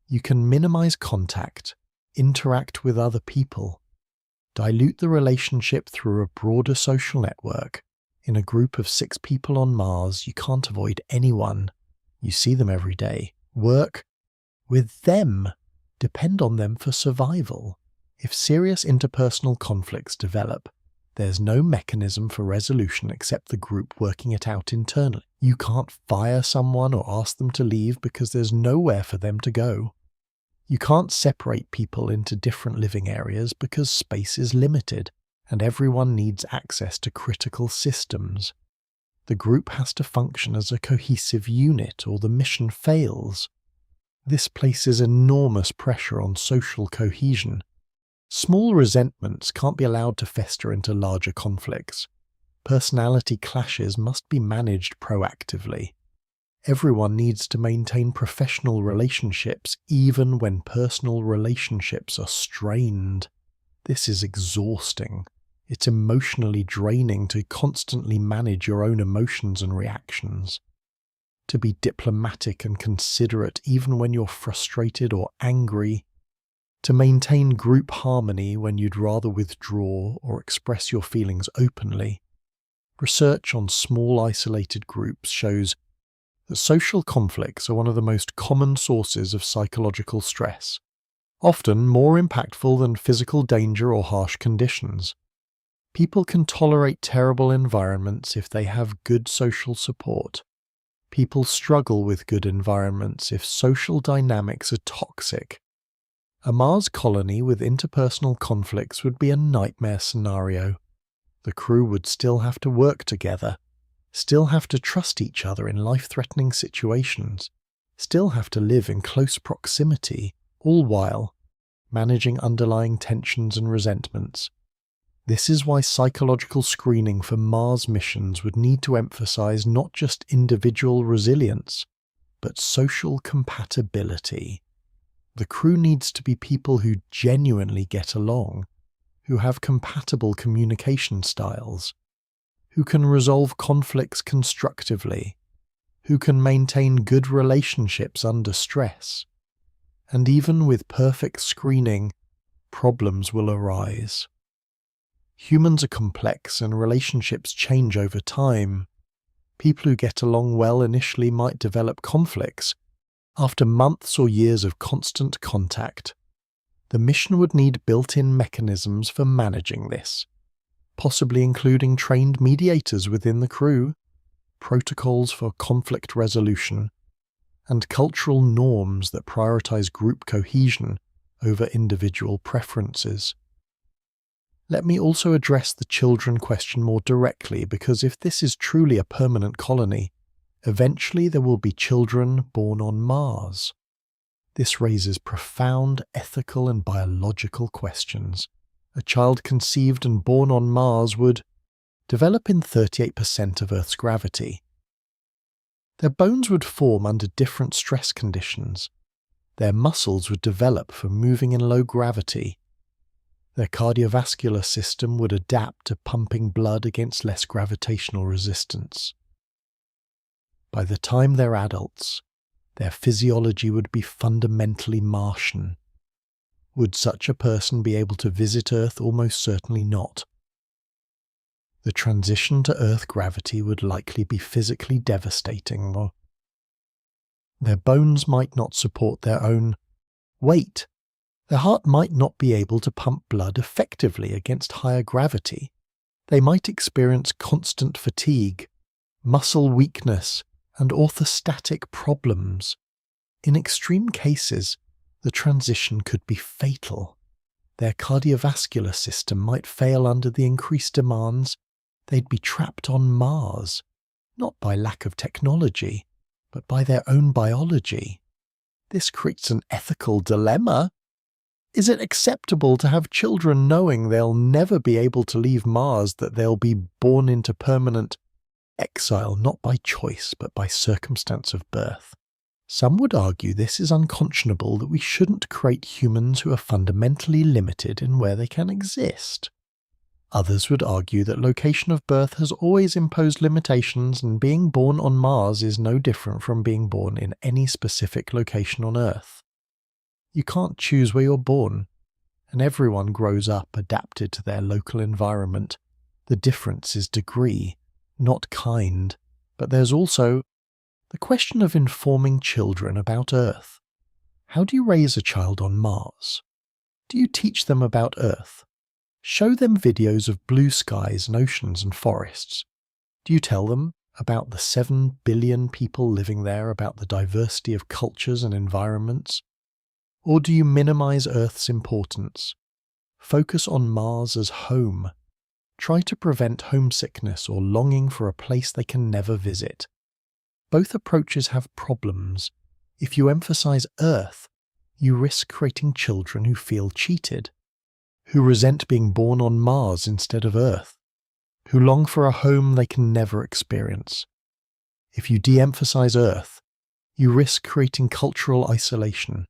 you can minimize contact, interact with other people, dilute the relationship through a broader social network, In a group of 6 people on Mars, you can't avoid anyone. You see them every day, work with them, depend on them for survival. If serious interpersonal conflicts develop, there's no mechanism for resolution except the group working it out internally. You can't fire someone or ask them to leave because there's nowhere for them to go. You can't separate people into different living areas because space is limited and everyone needs access to critical systems. The group has to function as a cohesive unit or the mission fails. This places enormous pressure on social cohesion. Small resentments can't be allowed to fester into larger conflicts. Personality clashes must be managed proactively. Everyone needs to maintain professional relationships even when personal relationships are strained. This is exhausting. It's emotionally draining to constantly manage your own emotions and reactions. To be diplomatic and considerate even when you're frustrated or angry. To maintain group harmony when you'd rather withdraw or express your feelings openly. Research on small isolated groups shows that social conflicts are one of the most common sources of psychological stress, often more impactful than physical danger or harsh conditions. People can tolerate terrible environments if they have good social support. People struggle with good environments if social dynamics are toxic. A Mars colony with interpersonal conflicts would be a nightmare scenario. The crew would still have to work together, still have to trust each other in life-threatening situations, still have to live in close proximity, all while managing underlying tensions and resentments. This is why psychological screening for Mars missions would need to emphasize not just individual resilience, but social compatibility. The crew needs to be people who genuinely get along, who have compatible communication styles, who can resolve conflicts constructively, who can maintain good relationships under stress. And even with perfect screening, problems will arise. Humans are complex and relationships change over time. People who get along well initially might develop conflicts after months or years of constant contact. The mission would need built-in mechanisms for managing this, possibly including trained mediators within the crew, protocols for conflict resolution, and cultural norms that prioritize group cohesion over individual preferences. Let me also address the children question more directly, because if this is truly a permanent colony, eventually there will be children born on Mars. This raises profound ethical and biological questions. A child conceived and born on Mars would develop in 38% of Earth's gravity. Their bones would form under different stress conditions. Their muscles would develop for moving in low gravity. Their cardiovascular system would adapt to pumping blood against less gravitational resistance. By the time they're adults, their physiology would be fundamentally Martian. Would such a person be able to visit Earth? Almost certainly not. The transition to Earth gravity would likely be physically devastating, or their bones might not support their own weight. Their heart might not be able to pump blood effectively against higher gravity. They might experience constant fatigue, muscle weakness, and orthostatic problems. In extreme cases, the transition could be fatal. Their cardiovascular system might fail under the increased demands. They'd be trapped on Mars, not by lack of technology, but by their own biology. This creates an ethical dilemma. Is it acceptable to have children knowing they'll never be able to leave Mars, that they'll be born into permanent exile, not by choice, but by circumstance of birth? Some would argue this is unconscionable, that we shouldn't create humans who are fundamentally limited in where they can exist. Others would argue that location of birth has always imposed limitations, and being born on Mars is no different from being born in any specific location on Earth. You can't choose where you're born, and everyone grows up adapted to their local environment. The difference is degree, not kind, but there's also the question of informing children about Earth. How do you raise a child on Mars? Do you teach them about Earth? Show them videos of blue skies and oceans and forests. Do you tell them about the 7 billion people living there, about the diversity of cultures and environments? Or do you minimize Earth's importance? Focus on Mars as home. Try to prevent homesickness or longing for a place they can never visit. Both approaches have problems. If you emphasize Earth, you risk creating children who feel cheated, who resent being born on Mars instead of Earth, who long for a home they can never experience. If you de-emphasize Earth, you risk creating cultural isolation,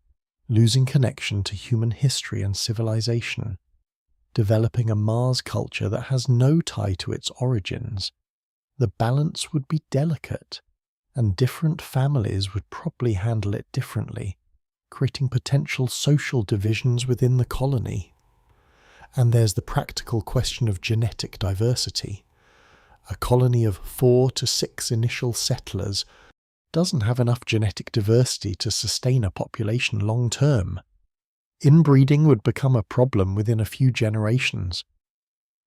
losing connection to human history and civilization, developing a Mars culture that has no tie to its origins. The balance would be delicate, and different families would probably handle it differently, creating potential social divisions within the colony. And there's the practical question of genetic diversity. A colony of 4 to 6 initial settlers doesn't have enough genetic diversity to sustain a population long term. Inbreeding would become a problem within a few generations.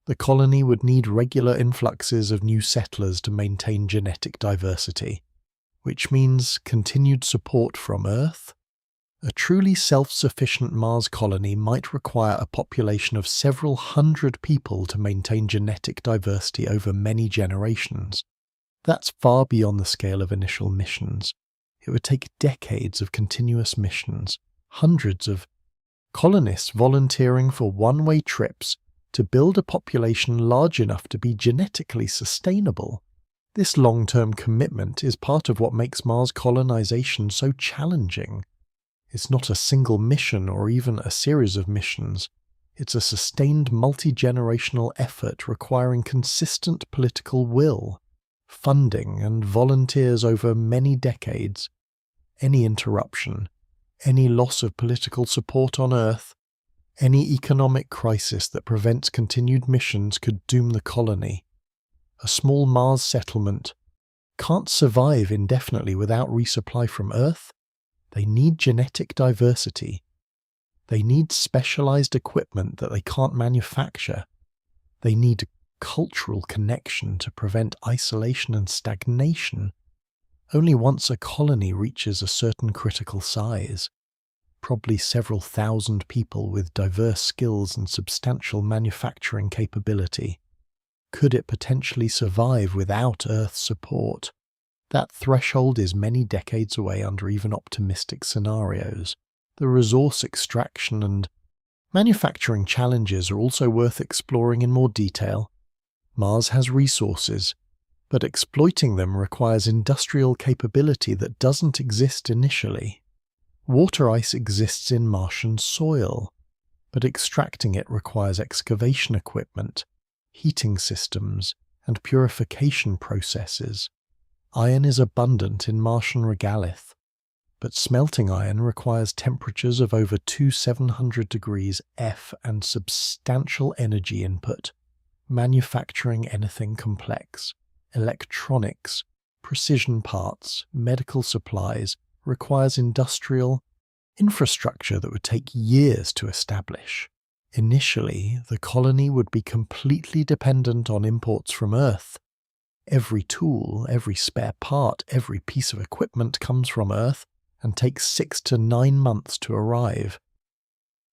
The colony would need regular influxes of new settlers to maintain genetic diversity, which means continued support from Earth. A truly self-sufficient Mars colony might require a population of several hundred people to maintain genetic diversity over many generations. That's far beyond the scale of initial missions. It would take decades of continuous missions, hundreds of colonists volunteering for one-way trips to build a population large enough to be genetically sustainable. This long-term commitment is part of what makes Mars colonization so challenging. It's not a single mission or even a series of missions. It's a sustained multi-generational effort requiring consistent political will, funding, and volunteers over many decades. Any interruption, any loss of political support on Earth, any economic crisis that prevents continued missions could doom the colony. A small Mars settlement can't survive indefinitely without resupply from Earth. They need genetic diversity. They need specialized equipment that they can't manufacture. They need cultural connection to prevent isolation and stagnation. Only once a colony reaches a certain critical size, probably several thousand people with diverse skills and substantial manufacturing capability, could it potentially survive without Earth's support. That threshold is many decades away under even optimistic scenarios. The resource extraction and manufacturing challenges are also worth exploring in more detail. Mars has resources, but exploiting them requires industrial capability that doesn't exist initially. Water ice exists in Martian soil, but extracting it requires excavation equipment, heating systems, and purification processes. Iron is abundant in Martian regolith, but smelting iron requires temperatures of over 2700 degrees F and substantial energy input. Manufacturing anything complex, electronics, precision parts, medical supplies, requires industrial infrastructure that would take years to establish. Initially, the colony would be completely dependent on imports from Earth. Every tool, every spare part, every piece of equipment comes from Earth and takes 6 to 9 months to arrive.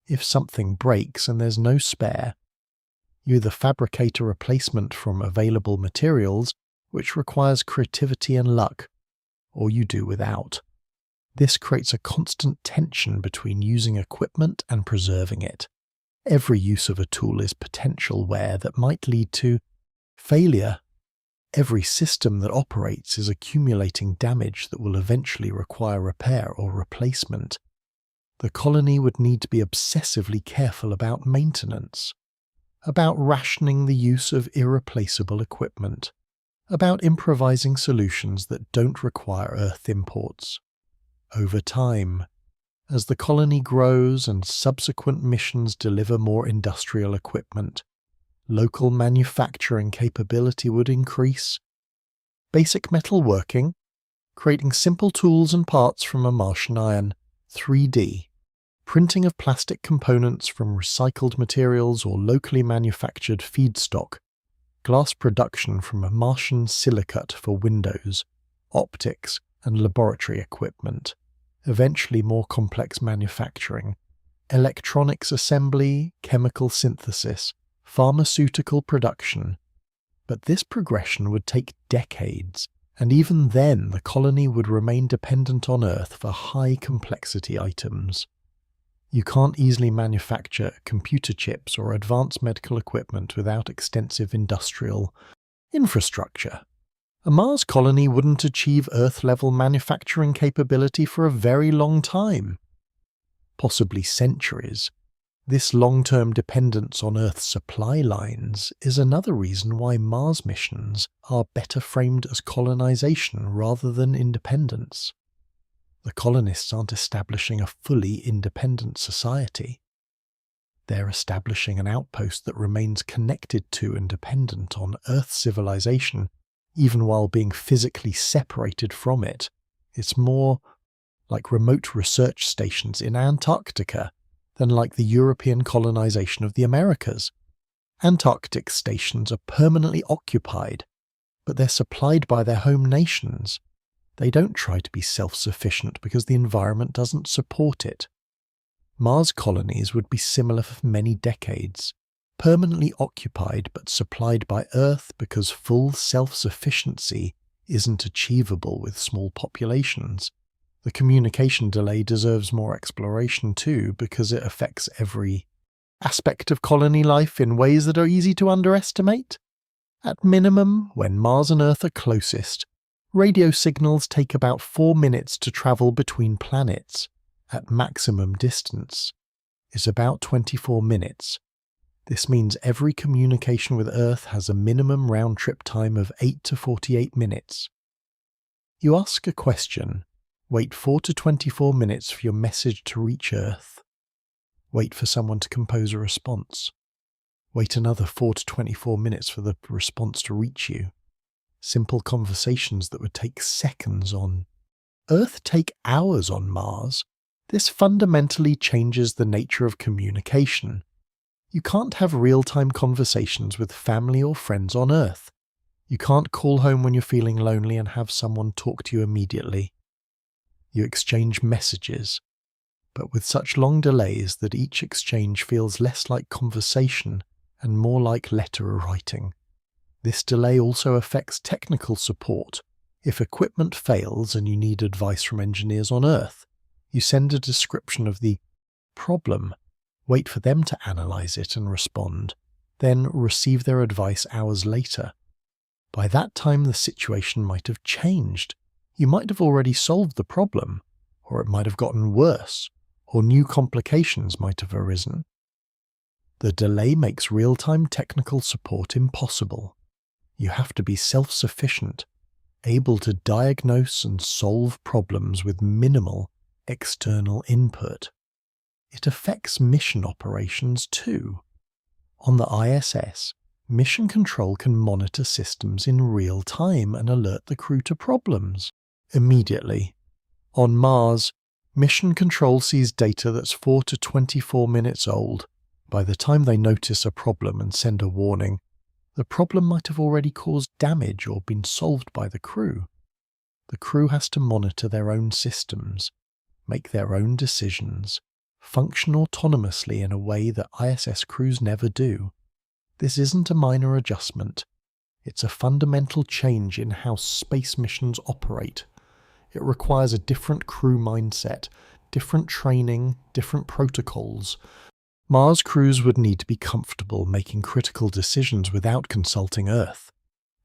If something breaks and there's no spare, you either fabricate a replacement from available materials, which requires creativity and luck, or you do without. This creates a constant tension between using equipment and preserving it. Every use of a tool is potential wear that might lead to failure. Every system that operates is accumulating damage that will eventually require repair or replacement. The colony would need to be obsessively careful about maintenance, about rationing the use of irreplaceable equipment, about improvising solutions that don't require Earth imports. Over time, as the colony grows and subsequent missions deliver more industrial equipment, local manufacturing capability would increase, Basic metalworking, creating simple tools and parts from a Martian iron. 3D, printing of plastic components from recycled materials or locally manufactured feedstock. Glass production from a Martian silicate for windows, optics, and laboratory equipment. Eventually more complex manufacturing. Electronics assembly, chemical synthesis, pharmaceutical production. But this progression would take decades, and even then the colony would remain dependent on Earth for high-complexity items. You can't easily manufacture computer chips or advanced medical equipment without extensive industrial infrastructure. A Mars colony wouldn't achieve Earth-level manufacturing capability for a very long time. Possibly centuries. This long-term dependence on Earth's supply lines is another reason why Mars missions are better framed as colonization rather than independence. The colonists aren't establishing a fully independent society. They're establishing an outpost that remains connected to and dependent on Earth's civilization, even while being physically separated from it. It's more like remote research stations in Antarctica than like the European colonization of the Americas. Antarctic stations are permanently occupied, but they're supplied by their home nations. They don't try to be self-sufficient because the environment doesn't support it. Mars colonies would be similar for many decades, permanently occupied but supplied by Earth because full self-sufficiency isn't achievable with small populations. The communication delay deserves more exploration too, because it affects every aspect of colony life in ways that are easy to underestimate. At minimum, when Mars and Earth are closest, radio signals take about 4 minutes to travel between planets. At maximum distance is about 24 minutes. This means every communication with Earth has a minimum round-trip time of 8 to 48 minutes. You ask a question. Wait 4 to 24 minutes for your message to reach Earth. Wait for someone to compose a response. Wait another 4 to 24 minutes for the response to reach you. Simple conversations that would take seconds on Earth take hours on Mars. This fundamentally changes the nature of communication. You can't have real-time conversations with family or friends on Earth. You can't call home when you're feeling lonely and have someone talk to you immediately. You exchange messages, but with such long delays that each exchange feels less like conversation and more like letter writing. This delay also affects technical support. If equipment fails and you need advice from engineers on Earth, you send a description of the problem, wait for them to analyze it and respond, then receive their advice hours later. By that time, the situation might have changed. You might have already solved the problem, or it might have gotten worse, or new complications might have arisen. The delay makes real-time technical support impossible. You have to be self-sufficient, able to diagnose and solve problems with minimal external input. It affects mission operations too. On the ISS, Mission Control can monitor systems in real time and alert the crew to problems immediately. On Mars, Mission Control sees data that's 4 to 24 minutes old. By the time they notice a problem and send a warning, the problem might have already caused damage or been solved by the crew. The crew has to monitor their own systems, make their own decisions, function autonomously in a way that ISS crews never do. This isn't a minor adjustment. It's a fundamental change in how space missions operate. It requires a different crew mindset, different training, different protocols. Mars crews would need to be comfortable making critical decisions without consulting Earth,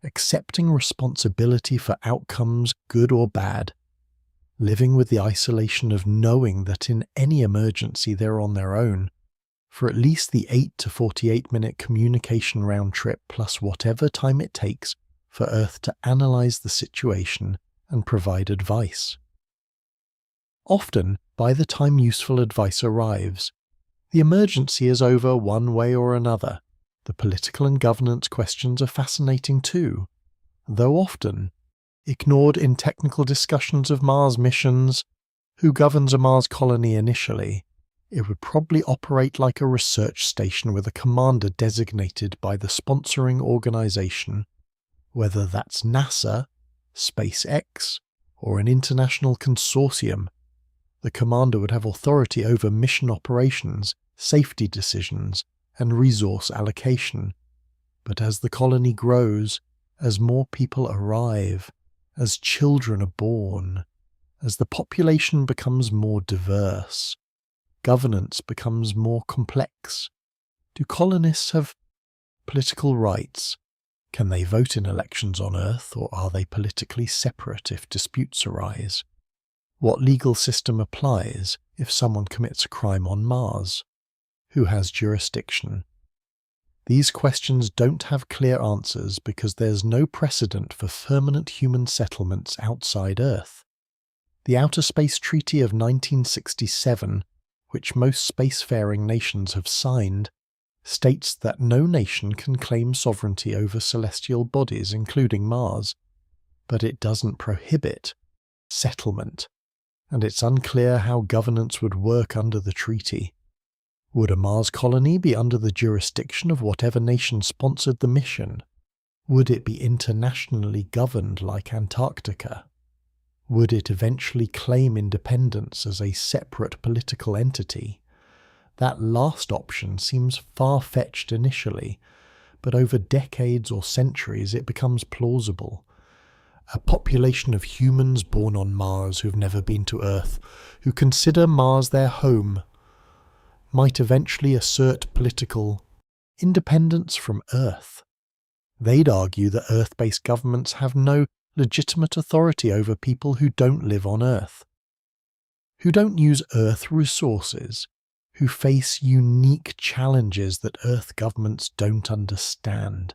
accepting responsibility for outcomes, good or bad, living with the isolation of knowing that in any emergency they're on their own, for at least the 8 to 48-minute communication round trip plus whatever time it takes for Earth to analyze the situation and provide advice. Often, by the time useful advice arrives, the emergency is over one way or another. The political and governance questions are fascinating too, though often ignored in technical discussions of Mars missions. Who governs a Mars colony initially? It would probably operate like a research station with a commander designated by the sponsoring organization, whether that's NASA, SpaceX, or an international consortium. The commander would have authority over mission operations, safety decisions, and resource allocation. But as the colony grows, as more people arrive, as children are born, as the population becomes more diverse, governance becomes more complex. Do colonists have political rights? Can they vote in elections on Earth, or are they politically separate if disputes arise? What legal system applies if someone commits a crime on Mars? Who has jurisdiction? These questions don't have clear answers because there's no precedent for permanent human settlements outside Earth. The Outer Space Treaty of 1967, which most spacefaring nations have signed, states that no nation can claim sovereignty over celestial bodies, including Mars, but it doesn't prohibit settlement, and it's unclear how governance would work under the treaty. Would a Mars colony be under the jurisdiction of whatever nation sponsored the mission? Would it be internationally governed like Antarctica? Would it eventually claim independence as a separate political entity? That last option seems far-fetched initially, but over decades or centuries it becomes plausible. A population of humans born on Mars who've never been to Earth, who consider Mars their home, might eventually assert political independence from Earth. They'd argue that Earth-based governments have no legitimate authority over people who don't live on Earth, who don't use Earth resources, who face unique challenges that Earth governments don't understand.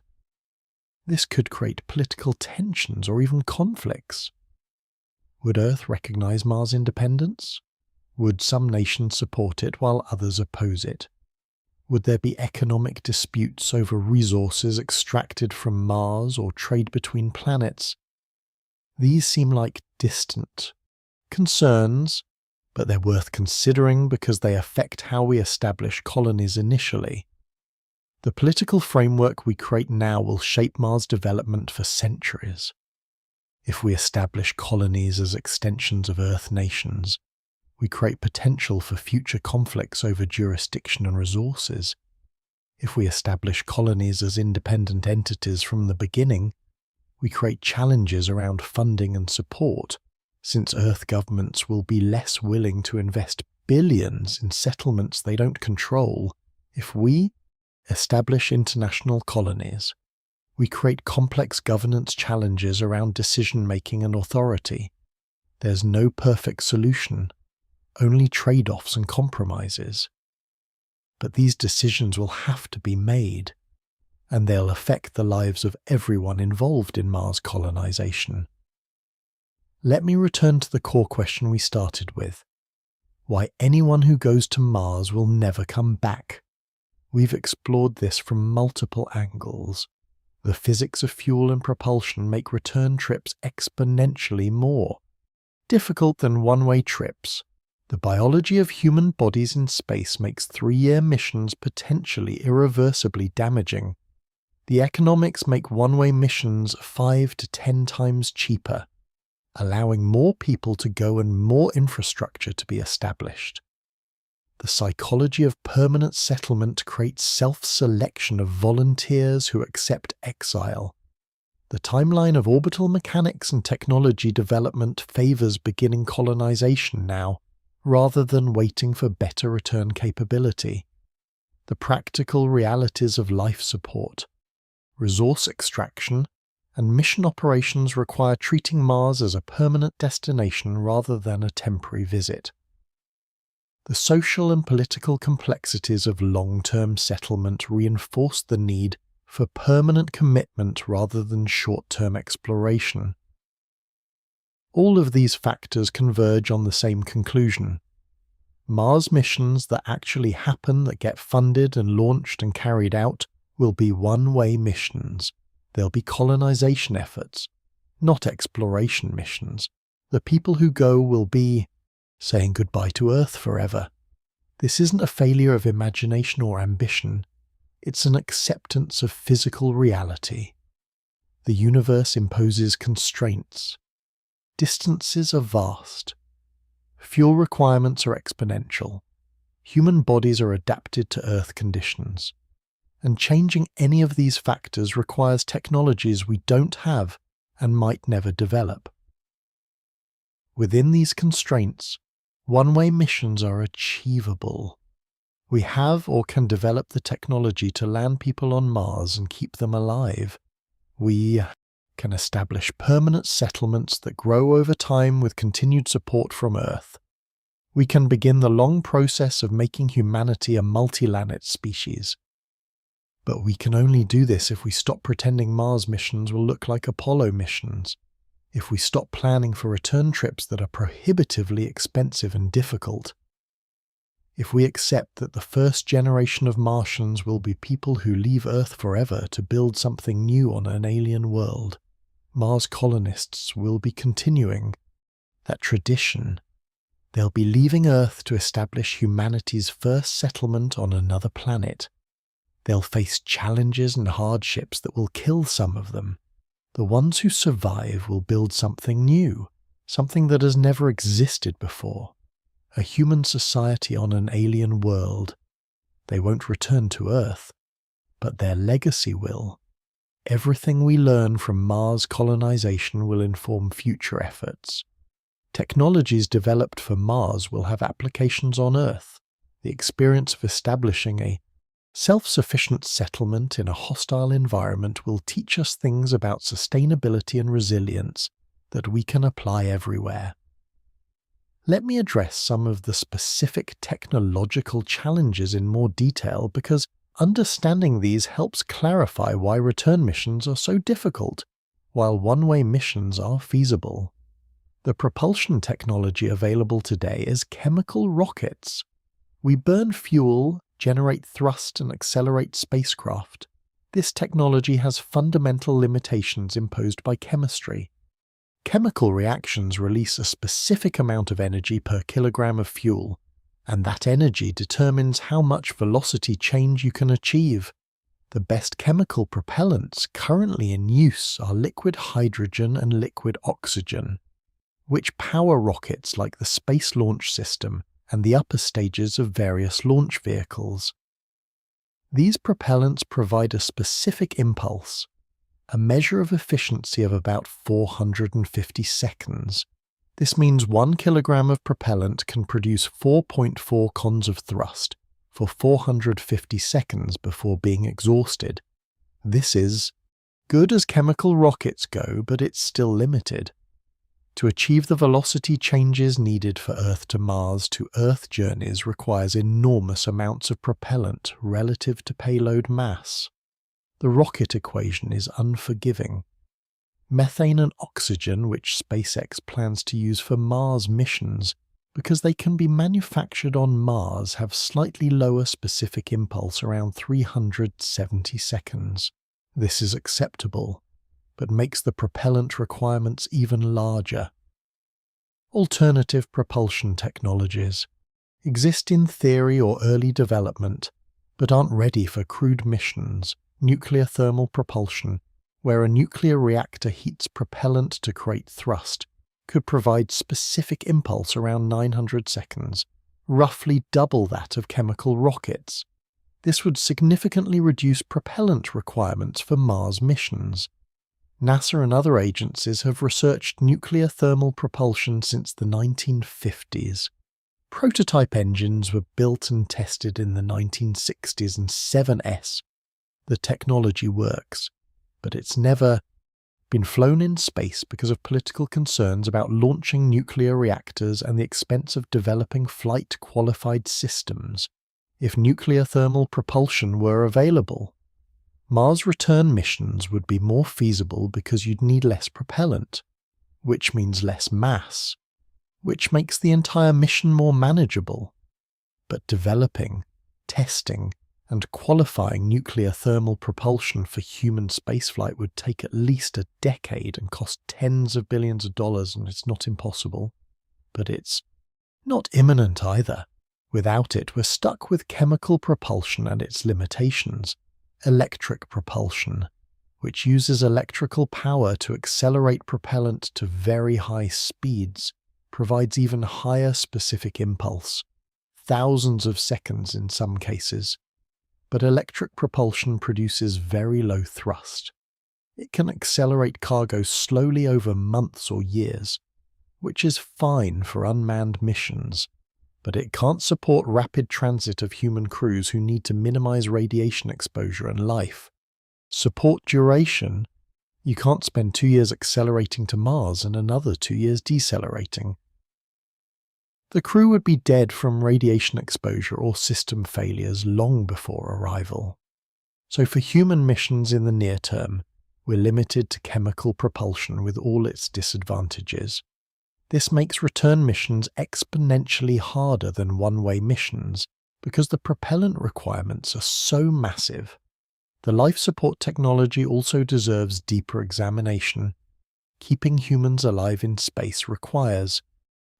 This could create political tensions or even conflicts. Would Earth recognize Mars independence? Would some nations support it while others oppose it? Would there be economic disputes over resources extracted from Mars or trade between planets? These seem like distant concerns, but they're worth considering because they affect how we establish colonies initially. The political framework we create now will shape Mars development for centuries. If we establish colonies as extensions of Earth nations, we create potential for future conflicts over jurisdiction and resources. If we establish colonies as independent entities from the beginning, we create challenges around funding and support, since Earth governments will be less willing to invest billions in settlements they don't control. If we establish international colonies, we create complex governance challenges around decision-making and authority. There's no perfect solution, only trade-offs and compromises. But these decisions will have to be made, and they'll affect the lives of everyone involved in Mars colonization. Let me return to the core question we started with: why anyone who goes to Mars will never come back. We've explored this from multiple angles. The physics of fuel and propulsion make return trips exponentially more difficult than one-way trips. The biology of human bodies in space makes 3-year missions potentially irreversibly damaging. The economics make one-way missions 5 to 10 times cheaper, allowing more people to go and more infrastructure to be established. The psychology of permanent settlement creates self-selection of volunteers who accept exile. The timeline of orbital mechanics and technology development favors beginning colonization now, rather than waiting for better return capability. The practical realities of life support, resource extraction, and mission operations require treating Mars as a permanent destination rather than a temporary visit. The social and political complexities of long-term settlement reinforce the need for permanent commitment rather than short-term exploration. All of these factors converge on the same conclusion. Mars missions that actually happen, that get funded and launched and carried out, will be one-way missions. There'll be colonization efforts, not exploration missions. The people who go will be saying goodbye to Earth forever. This isn't a failure of imagination or ambition. It's an acceptance of physical reality. The universe imposes constraints. Distances are vast. Fuel requirements are exponential. Human bodies are adapted to Earth conditions. And changing any of these factors requires technologies we don't have and might never develop. Within these constraints, one-way missions are achievable. We have or can develop the technology to land people on Mars and keep them alive. We can establish permanent settlements that grow over time with continued support from Earth. We can begin the long process of making humanity a multi-planet species. But we can only do this if we stop pretending Mars missions will look like Apollo missions, if we stop planning for return trips that are prohibitively expensive and difficult, if we accept that the first generation of Martians will be people who leave Earth forever to build something new on an alien world. Mars colonists will be continuing that tradition. They'll be leaving Earth to establish humanity's first settlement on another planet. They'll face challenges and hardships that will kill some of them. The ones who survive will build something new, something that has never existed before. A human society on an alien world. They won't return to Earth, but their legacy will. Everything we learn from Mars colonization will inform future efforts. Technologies developed for Mars will have applications on Earth. The experience of establishing a self-sufficient settlement in a hostile environment will teach us things about sustainability and resilience that we can apply everywhere. Let me address some of the specific technological challenges in more detail because understanding these helps clarify why return missions are so difficult, while one-way missions are feasible. The propulsion technology available today is chemical rockets. We burn fuel, generate thrust, and accelerate spacecraft. This technology has fundamental limitations imposed by chemistry. Chemical reactions release a specific amount of energy per kilogram of fuel, and that energy determines how much velocity change you can achieve. The best chemical propellants currently in use are liquid hydrogen and liquid oxygen, which power rockets like the Space Launch System and the upper stages of various launch vehicles. These propellants provide a specific impulse, a measure of efficiency of about 450 seconds. This means 1 kilogram of propellant can produce 4.4 cons of thrust for 450 seconds before being exhausted. This is good as chemical rockets go, but it's still limited. To achieve the velocity changes needed for Earth to Mars to Earth journeys requires enormous amounts of propellant relative to payload mass. The rocket equation is unforgiving. Methane and oxygen, which SpaceX plans to use for Mars missions, because they can be manufactured on Mars, have slightly lower specific impulse around 370 seconds. This is acceptable, but makes the propellant requirements even larger. Alternative propulsion technologies exist in theory or early development, but aren't ready for crewed missions. Nuclear thermal propulsion, where a nuclear reactor heats propellant to create thrust, could provide specific impulse around 900 seconds, roughly double that of chemical rockets. This would significantly reduce propellant requirements for Mars missions. NASA and other agencies have researched nuclear thermal propulsion since the 1950s. Prototype engines were built and tested in the 1960s and 7S. The technology works, but it's never been flown in space because of political concerns about launching nuclear reactors and the expense of developing flight-qualified systems. If nuclear thermal propulsion were available, Mars return missions would be more feasible because you'd need less propellant, which means less mass, which makes the entire mission more manageable. But developing, testing, and qualifying nuclear thermal propulsion for human spaceflight would take at least a decade and cost tens of billions of dollars, and it's not impossible. But it's not imminent either. Without it, we're stuck with chemical propulsion and its limitations. Electric propulsion, which uses electrical power to accelerate propellant to very high speeds, provides even higher specific impulse, thousands of seconds in some cases. But electric propulsion produces very low thrust. It can accelerate cargo slowly over months or years, which is fine for unmanned missions, but it can't support rapid transit of human crews who need to minimize radiation exposure and life. Support duration: you can't spend 2 years accelerating to Mars and another 2 years decelerating. The crew would be dead from radiation exposure or system failures long before arrival. So for human missions in the near term, we're limited to chemical propulsion with all its disadvantages. This makes return missions exponentially harder than one-way missions because the propellant requirements are so massive. The life support technology also deserves deeper examination. Keeping humans alive in space requires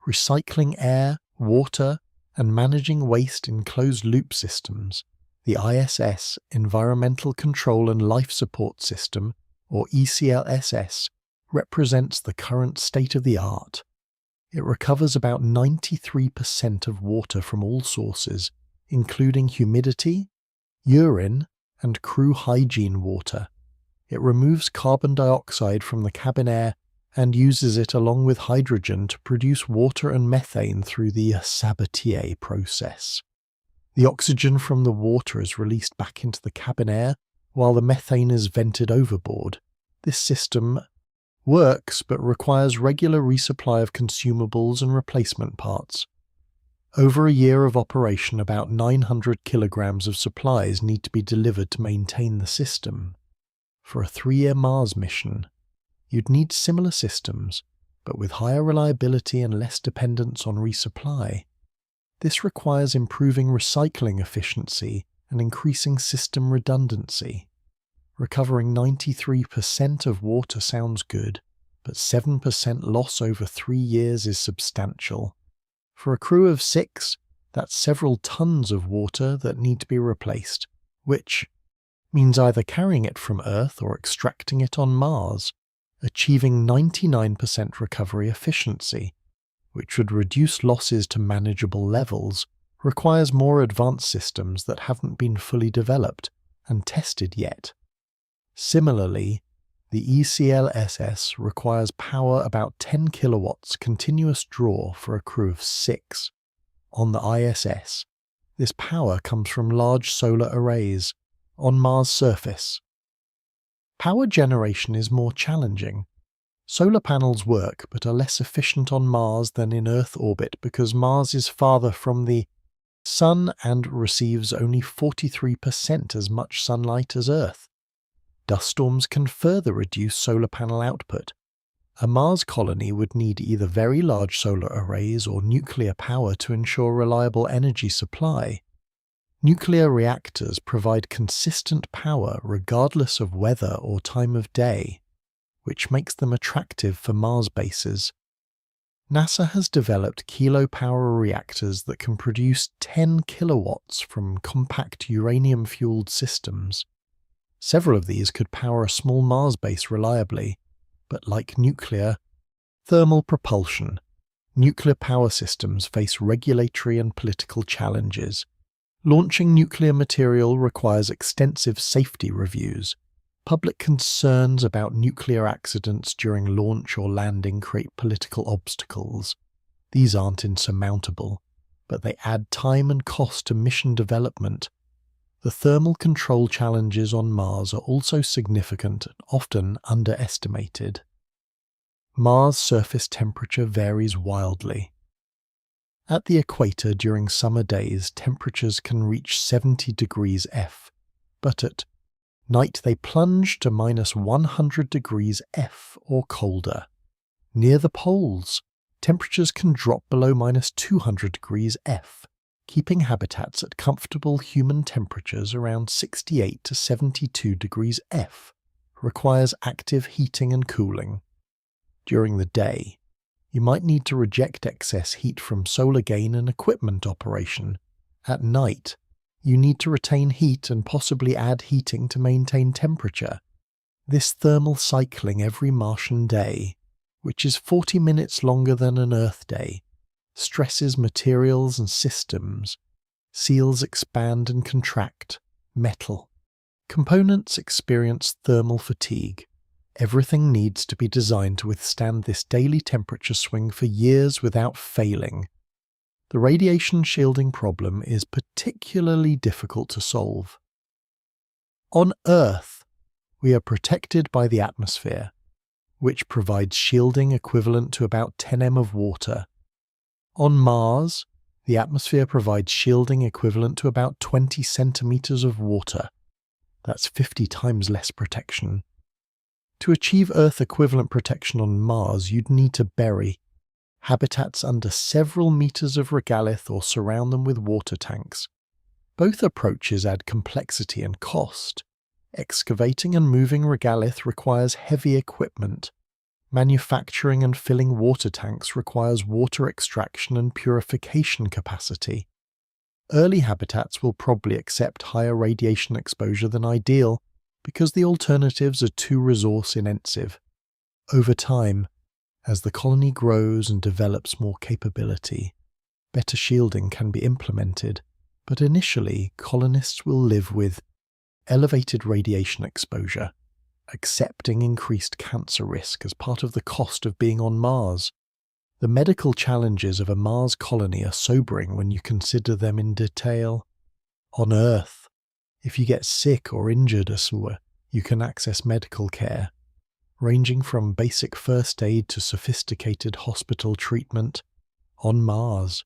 recycling air, water, and managing waste in closed-loop systems. The ISS, Environmental Control and Life Support System, or ECLSS, represents the current state-of-the-art. It recovers about 93% of water from all sources, including humidity, urine, and crew hygiene water. It removes carbon dioxide from the cabin air and uses it along with hydrogen to produce water and methane through the Sabatier process. The oxygen from the water is released back into the cabin air, while the methane is vented overboard. This system works but requires regular resupply of consumables and replacement parts. Over a year of operation, about 900 kilograms of supplies need to be delivered to maintain the system. For a 3-year Mars mission, you'd need similar systems, but with higher reliability and less dependence on resupply. This requires improving recycling efficiency and increasing system redundancy. Recovering 93% of water sounds good, but 7% loss over 3 years is substantial. For a crew of 6, that's several tons of water that need to be replaced, which means either carrying it from Earth or extracting it on Mars. Achieving 99% recovery efficiency, which would reduce losses to manageable levels, requires more advanced systems that haven't been fully developed and tested yet. Similarly, the ECLSS requires power about 10 kilowatts continuous draw for a crew of 6. On the ISS, this power comes from large solar arrays on Mars' surface. Power generation is more challenging. Solar panels work but are less efficient on Mars than in Earth orbit because Mars is farther from the Sun and receives only 43% as much sunlight as Earth. Dust storms can further reduce solar panel output. A Mars colony would need either very large solar arrays or nuclear power to ensure reliable energy supply. Nuclear reactors provide consistent power regardless of weather or time of day, which makes them attractive for Mars bases. NASA has developed kilopower reactors that can produce 10 kilowatts from compact uranium-fueled systems. Several of these could power a small Mars base reliably, but like nuclear, thermal propulsion, nuclear power systems face regulatory and political challenges. Launching nuclear material requires extensive safety reviews. Public concerns about nuclear accidents during launch or landing create political obstacles. These aren't insurmountable, but they add time and cost to mission development. The thermal control challenges on Mars are also significant and often underestimated. Mars' surface temperature varies wildly. At the equator during summer days, temperatures can reach 70 degrees F, but at night they plunge to minus 100 degrees F or colder. Near the poles, temperatures can drop below minus 200 degrees F, keeping habitats at comfortable human temperatures around 68 to 72 degrees F requires active heating and cooling. During the day, you might need to reject excess heat from solar gain and equipment operation. At night, you need to retain heat and possibly add heating to maintain temperature. This thermal cycling every Martian day, which is 40 minutes longer than an Earth day, stresses materials and systems. Seals expand and contract. Metal components experience thermal fatigue. Everything needs to be designed to withstand this daily temperature swing for years without failing. The radiation shielding problem is particularly difficult to solve. On Earth, we are protected by the atmosphere, which provides shielding equivalent to about 10 m of water. On Mars, the atmosphere provides shielding equivalent to about 20 centimeters of water. That's 50 times less protection. To achieve Earth-equivalent protection on Mars, you'd need to bury habitats under several meters of regolith or surround them with water tanks. Both approaches add complexity and cost. Excavating and moving regolith requires heavy equipment. Manufacturing and filling water tanks requires water extraction and purification capacity. Early habitats will probably accept higher radiation exposure than ideal because the alternatives are too resource-intensive. Over time, as the colony grows and develops more capability, better shielding can be implemented, but initially colonists will live with elevated radiation exposure, accepting increased cancer risk as part of the cost of being on Mars. The medical challenges of a Mars colony are sobering when you consider them in detail. On Earth, if you get sick or injured, you can access medical care, ranging from basic first aid to sophisticated hospital treatment. On Mars,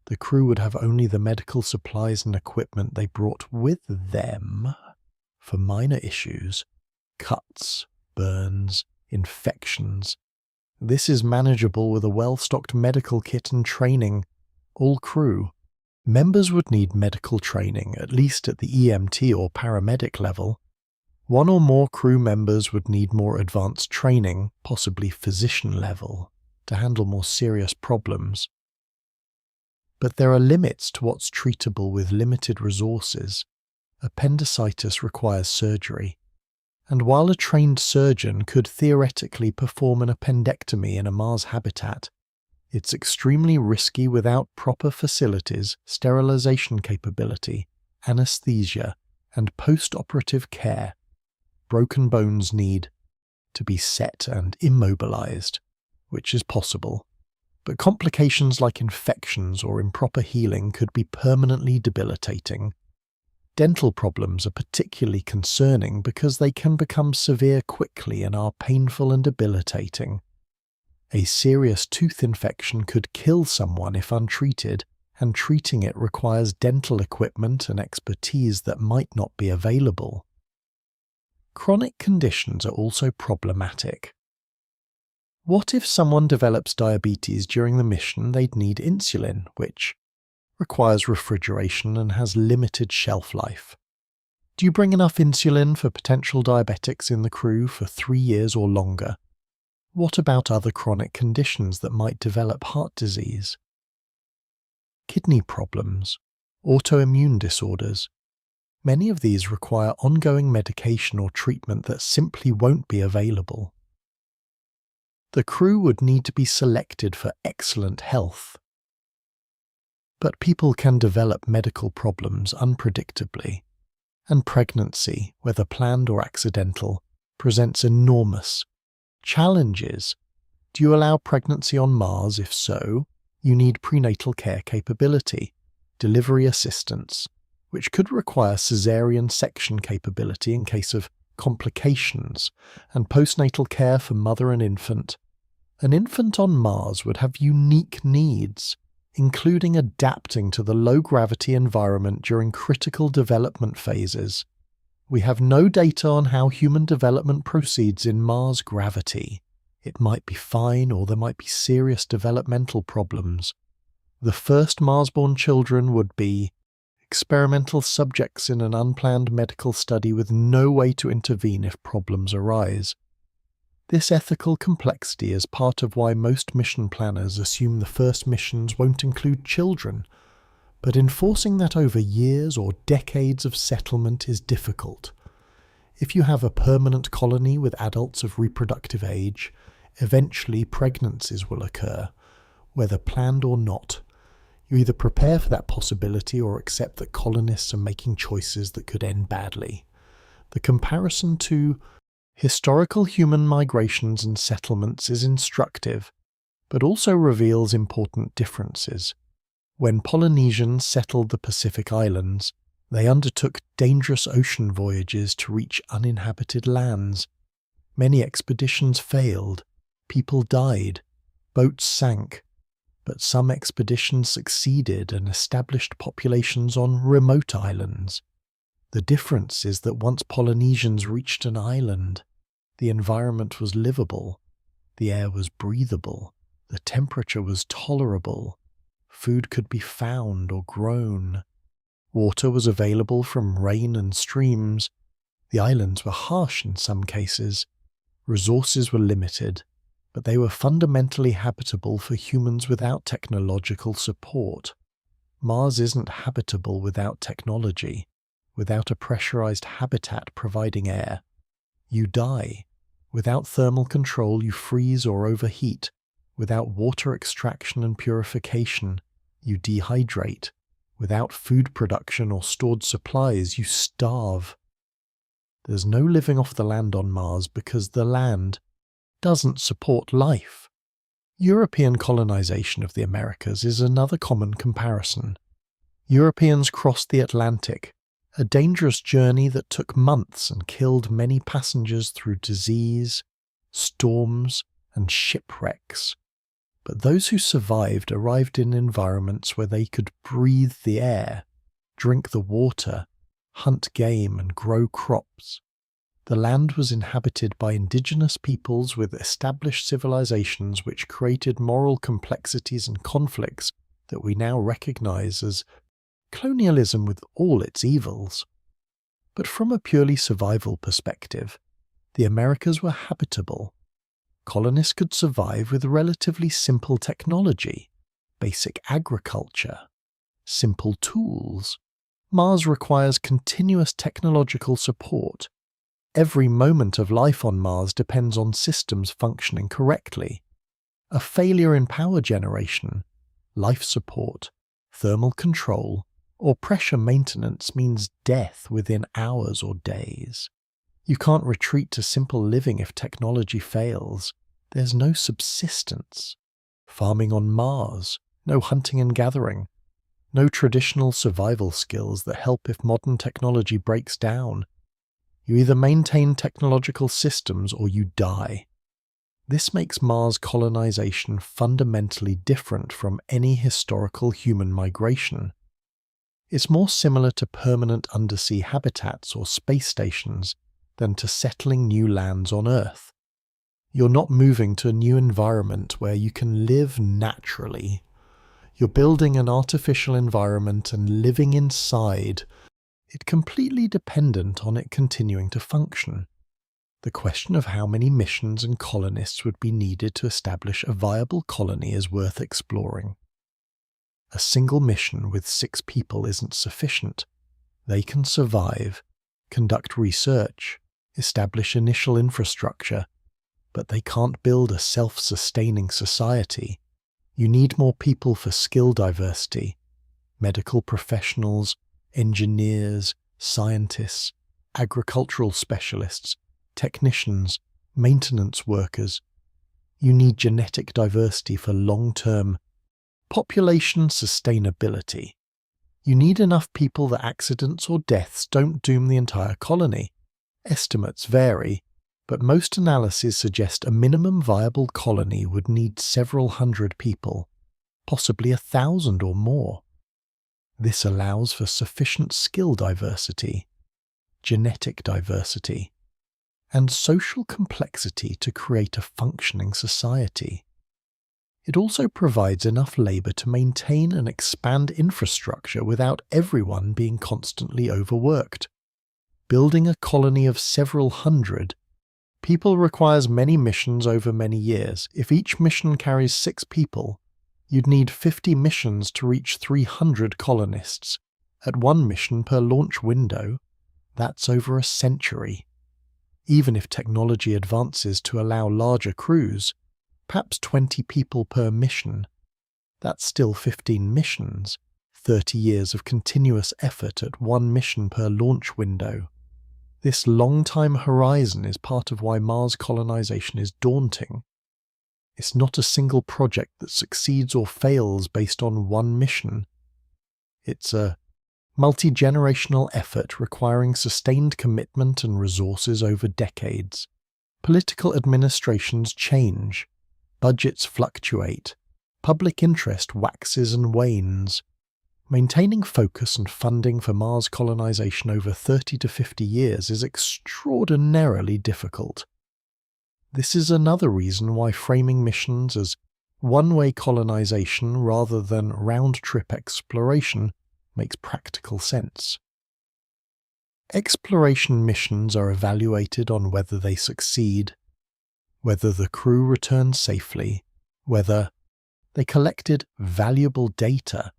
the crew would have only the medical supplies and equipment they brought with them for minor issues, cuts, burns, infections. This is manageable with a well-stocked medical kit and training. All crew members would need medical training, at least at the EMT or paramedic level. One or more crew members would need more advanced training, possibly physician level, to handle more serious problems. But there are limits to what's treatable with limited resources. Appendicitis requires surgery, and while a trained surgeon could theoretically perform an appendectomy in a Mars habitat, it's extremely risky without proper facilities, sterilization capability, anesthesia, and post-operative care. Broken bones need to be set and immobilized, which is possible, but complications like infections or improper healing could be permanently debilitating. Dental problems are particularly concerning because they can become severe quickly and are painful and debilitating. A serious tooth infection could kill someone if untreated, and treating it requires dental equipment and expertise that might not be available. Chronic conditions are also problematic. What if someone develops diabetes during the mission? They'd need insulin, which requires refrigeration and has limited shelf life. Do you bring enough insulin for potential diabetics in the crew for 3 years or longer? What about other chronic conditions that might develop heart disease? Kidney problems, autoimmune disorders. Many of these require ongoing medication or treatment that simply won't be available. The crew would need to be selected for excellent health. But people can develop medical problems unpredictably, and pregnancy, whether planned or accidental, presents enormous challenges. Do you allow pregnancy on Mars? If so, you need prenatal care capability, delivery assistance, which could require cesarean section capability in case of complications, and postnatal care for mother and infant. An infant on Mars would have unique needs, including adapting to the low-gravity environment during critical development phases. We have no data on how human development proceeds in Mars gravity. It might be fine, or there might be serious developmental problems. The first Mars-born children would be experimental subjects in an unplanned medical study with no way to intervene if problems arise. This ethical complexity is part of why most mission planners assume the first missions won't include children, but enforcing that over years or decades of settlement is difficult. If you have a permanent colony with adults of reproductive age, eventually pregnancies will occur, whether planned or not. You either prepare for that possibility or accept that colonists are making choices that could end badly. The comparison to historical human migrations and settlements is instructive, but also reveals important differences. When Polynesians settled the Pacific Islands, they undertook dangerous ocean voyages to reach uninhabited lands. Many expeditions failed, people died, boats sank, but some expeditions succeeded and established populations on remote islands. The difference is that once Polynesians reached an island, the environment was livable, the air was breathable, the temperature was tolerable, food could be found or grown, water was available from rain and streams, the islands were harsh in some cases, resources were limited, but they were fundamentally habitable for humans without technological support. Mars isn't habitable without technology, without a pressurized habitat providing air. You die. Without thermal control, you freeze or overheat. Without water extraction and purification, you dehydrate. Without food production or stored supplies, you starve. There's no living off the land on Mars because the land doesn't support life. European colonization of the Americas is another common comparison. Europeans crossed the Atlantic, a dangerous journey that took months and killed many passengers through disease, storms, and shipwrecks. But those who survived arrived in environments where they could breathe the air, drink the water, hunt game, and grow crops. The land was inhabited by indigenous peoples with established civilizations which created moral complexities and conflicts that we now recognize as colonialism with all its evils. But from a purely survival perspective, the Americas were habitable. Colonists could survive with relatively simple technology, basic agriculture, simple tools. Mars requires continuous technological support. Every moment of life on Mars depends on systems functioning correctly. A failure in power generation, life support, thermal control, or pressure maintenance means death within hours or days. You can't retreat to simple living if technology fails. There's no subsistence. Farming on Mars, no hunting and gathering, no traditional survival skills that help if modern technology breaks down. You either maintain technological systems or you die. This makes Mars colonization fundamentally different from any historical human migration. It's more similar to permanent undersea habitats or space stations than to settling new lands on Earth. You're not moving to a new environment where you can live naturally. You're building an artificial environment and living inside it, completely dependent on it continuing to function. The question of how many missions and colonists would be needed to establish a viable colony is worth exploring. A single mission with 6 people isn't sufficient. They can survive, conduct research, establish initial infrastructure, but they can't build a self-sustaining society. You need more people for skill diversity, medical professionals, engineers, scientists, agricultural specialists, technicians, maintenance workers. You need genetic diversity for long-term population sustainability. You need enough people that accidents or deaths don't doom the entire colony. Estimates vary, but most analyses suggest a minimum viable colony would need several hundred people, possibly 1,000 or more. This allows for sufficient skill diversity, genetic diversity, and social complexity to create a functioning society. It also provides enough labour to maintain and expand infrastructure without everyone being constantly overworked. Building a colony of several hundred people requires many missions over many years. If each mission carries 6 people, you'd need 50 missions to reach 300 colonists. At 1 mission per launch window, that's over a century. Even if technology advances to allow larger crews, perhaps 20 people per mission, that's still 15 missions, 30 years of continuous effort at 1 mission per launch window. This long-time horizon is part of why Mars colonization is daunting. It's not a single project that succeeds or fails based on 1 mission. It's a multi-generational effort requiring sustained commitment and resources over decades. Political administrations change, budgets fluctuate, public interest waxes and wanes. Maintaining focus and funding for Mars colonization over 30 to 50 years is extraordinarily difficult. This is another reason why framing missions as one-way colonization rather than round-trip exploration makes practical sense. Exploration missions are evaluated on whether they succeed, whether the crew returned safely, whether they collected valuable data.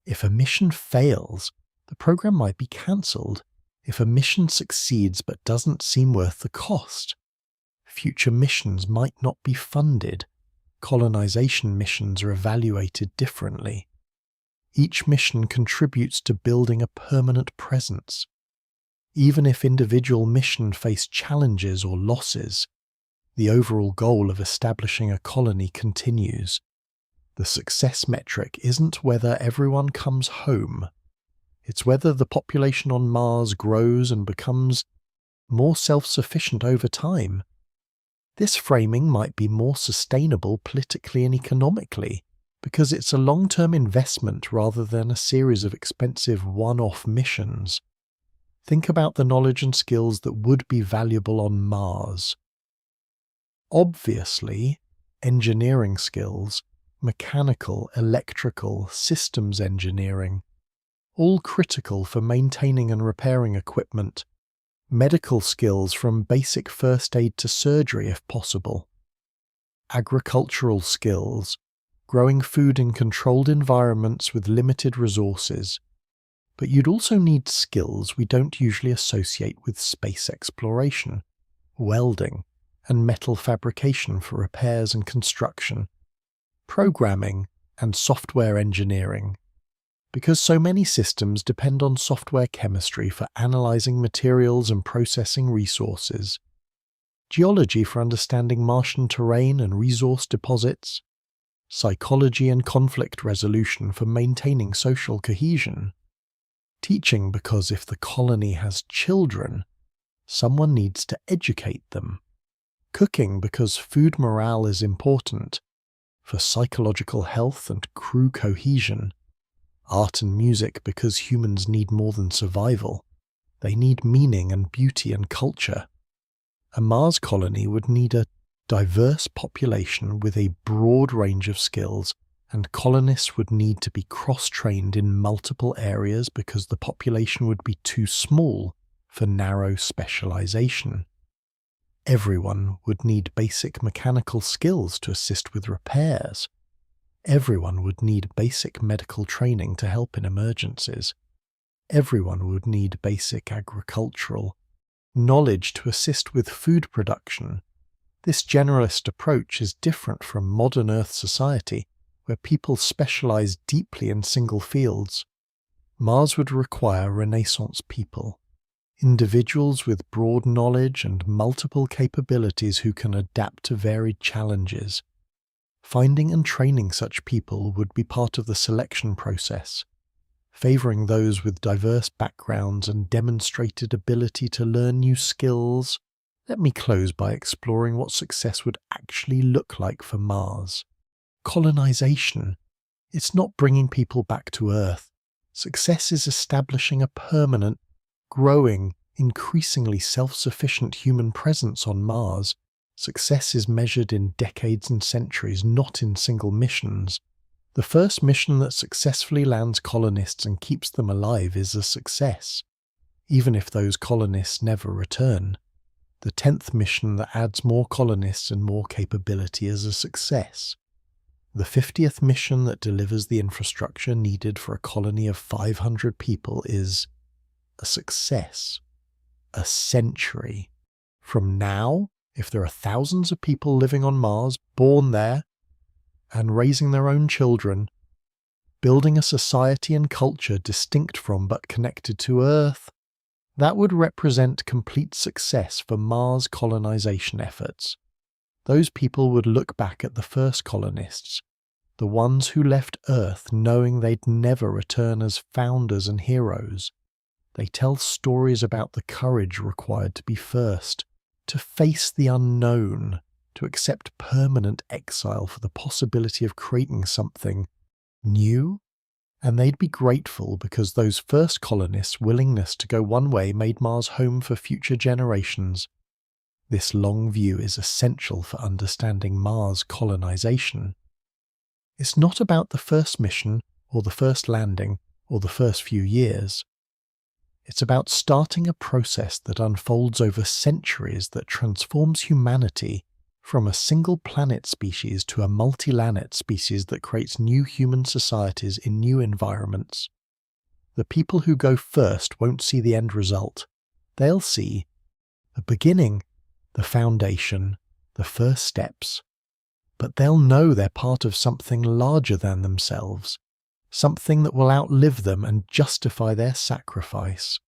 If a mission fails, the program might be cancelled. If a mission succeeds but doesn't seem worth the cost, future missions might not be funded. Colonization missions are evaluated differently. Each mission contributes to building a permanent presence. Even if individual missions face challenges or losses, the overall goal of establishing a colony continues. The success metric isn't whether everyone comes home. It's whether the population on Mars grows and becomes more self-sufficient over time. This framing might be more sustainable politically and economically, because it's a long-term investment rather than a series of expensive one-off missions. Think about the knowledge and skills that would be valuable on Mars. Obviously, engineering skills, mechanical, electrical, systems engineering, all critical for maintaining and repairing equipment, medical skills from basic first aid to surgery if possible, agricultural skills, growing food in controlled environments with limited resources. But you'd also need skills we don't usually associate with space exploration, welding, and metal fabrication for repairs and construction, programming and software engineering, because so many systems depend on software chemistry for analyzing materials and processing resources, geology for understanding Martian terrain and resource deposits, psychology and conflict resolution for maintaining social cohesion, teaching because if the colony has children, someone needs to educate them, cooking because food morale is important for psychological health and crew cohesion, art and music because humans need more than survival. They need meaning and beauty and culture. A Mars colony would need a diverse population with a broad range of skills, and colonists would need to be cross-trained in multiple areas because the population would be too small for narrow specialization. Everyone would need basic mechanical skills to assist with repairs. Everyone would need basic medical training to help in emergencies. Everyone would need basic agricultural knowledge to assist with food production. This generalist approach is different from modern Earth society, where people specialize deeply in single fields. Mars would require Renaissance people, individuals with broad knowledge and multiple capabilities who can adapt to varied challenges. Finding and training such people would be part of the selection process, favoring those with diverse backgrounds and demonstrated ability to learn new skills. Let me close by exploring what success would actually look like for Mars. Colonization. It's not bringing people back to Earth. Success is establishing a permanent, growing, increasingly self-sufficient human presence on Mars Success is measured in decades and centuries, not in single missions. The first mission that successfully lands colonists and keeps them alive is a success, even if those colonists never return. The 10th mission that adds more colonists and more capability is a success. The 50th mission that delivers the infrastructure needed for a colony of 500 people is a success. A century. From now, if there are thousands of people living on Mars, born there, and raising their own children, building a society and culture distinct from but connected to Earth, that would represent complete success for Mars colonization efforts. Those people would look back at the first colonists, the ones who left Earth knowing they'd never return as founders and heroes. They tell stories about the courage required to be first, to face the unknown, to accept permanent exile for the possibility of creating something new. And they'd be grateful because those first colonists' willingness to go one way made Mars home for future generations. This long view is essential for understanding Mars colonization. It's not about the first mission, or the first landing, or the first few years. It's about starting a process that unfolds over centuries that transforms humanity from a single planet species to a multi-planet species that creates new human societies in new environments. The people who go first won't see the end result. They'll see the beginning, the foundation, the first steps. But they'll know they're part of something larger than themselves, something that will outlive them and justify their sacrifice.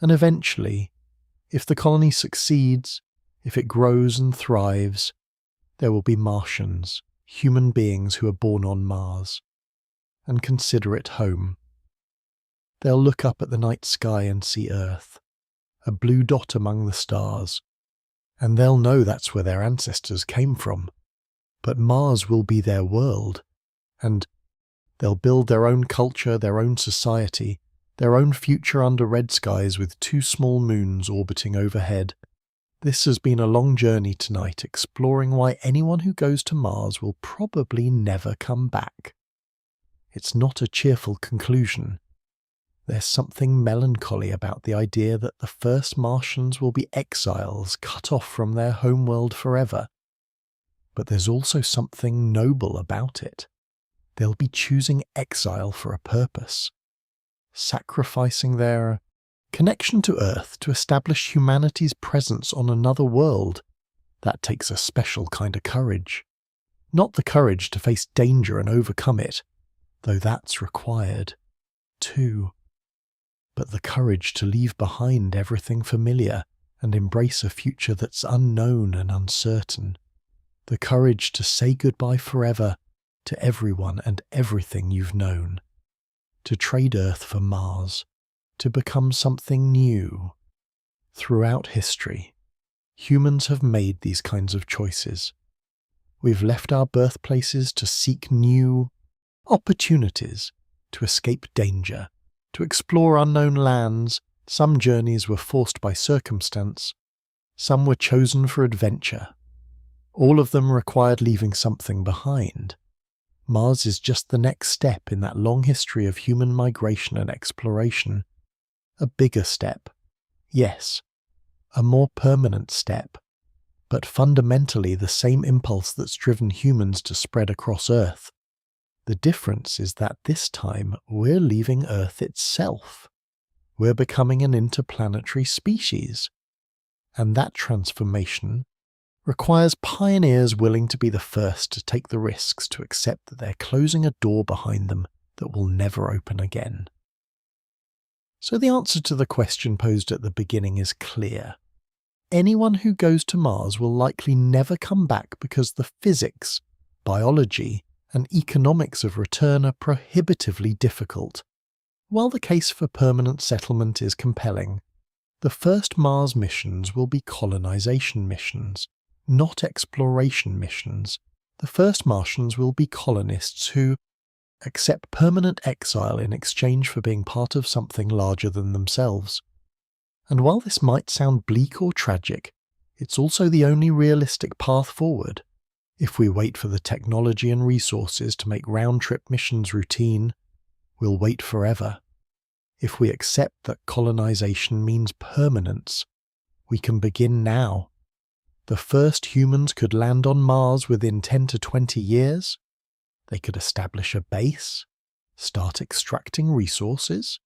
And eventually, if the colony succeeds, if it grows and thrives, there will be Martians, human beings who are born on Mars, and consider it home. They'll look up at the night sky and see Earth, a blue dot among the stars, and they'll know that's where their ancestors came from. But Mars will be their world, and they'll build their own culture, their own society, their own future under red skies with 2 small moons orbiting overhead. This has been a long journey tonight, exploring why anyone who goes to Mars will probably never come back. It's not a cheerful conclusion. There's something melancholy about the idea that the first Martians will be exiles cut off from their homeworld forever. But there's also something noble about it. They'll be choosing exile for a purpose, sacrificing their connection to Earth to establish humanity's presence on another world. That takes a special kind of courage. Not the courage to face danger and overcome it, though that's required, too. But the courage to leave behind everything familiar and embrace a future that's unknown and uncertain. The courage to say goodbye forever to everyone and everything you've known. To trade Earth for Mars. To become something new. Throughout history, humans have made these kinds of choices. We've left our birthplaces to seek new opportunities, to escape danger, to explore unknown lands. Some journeys were forced by circumstance, some were chosen for adventure. All of them required leaving something behind. Mars is just the next step in that long history of human migration and exploration. A bigger step, yes, a more permanent step, but fundamentally the same impulse that's driven humans to spread across Earth. The difference is that this time we're leaving Earth itself. We're becoming an interplanetary species. And that transformation requires pioneers willing to be the first to take the risks, to accept that they're closing a door behind them that will never open again. So the answer to the question posed at the beginning is clear. Anyone who goes to Mars will likely never come back because the physics, biology, and economics of return are prohibitively difficult. While the case for permanent settlement is compelling, the first Mars missions will be colonization missions, not exploration missions. The first Martians will be colonists who accept permanent exile in exchange for being part of something larger than themselves. And while this might sound bleak or tragic, it's also the only realistic path forward. If we wait for the technology and resources to make round-trip missions routine, we'll wait forever. If we accept that colonization means permanence, we can begin now. The first humans could land on Mars within 10 to 20 years. They could establish a base, start extracting resources,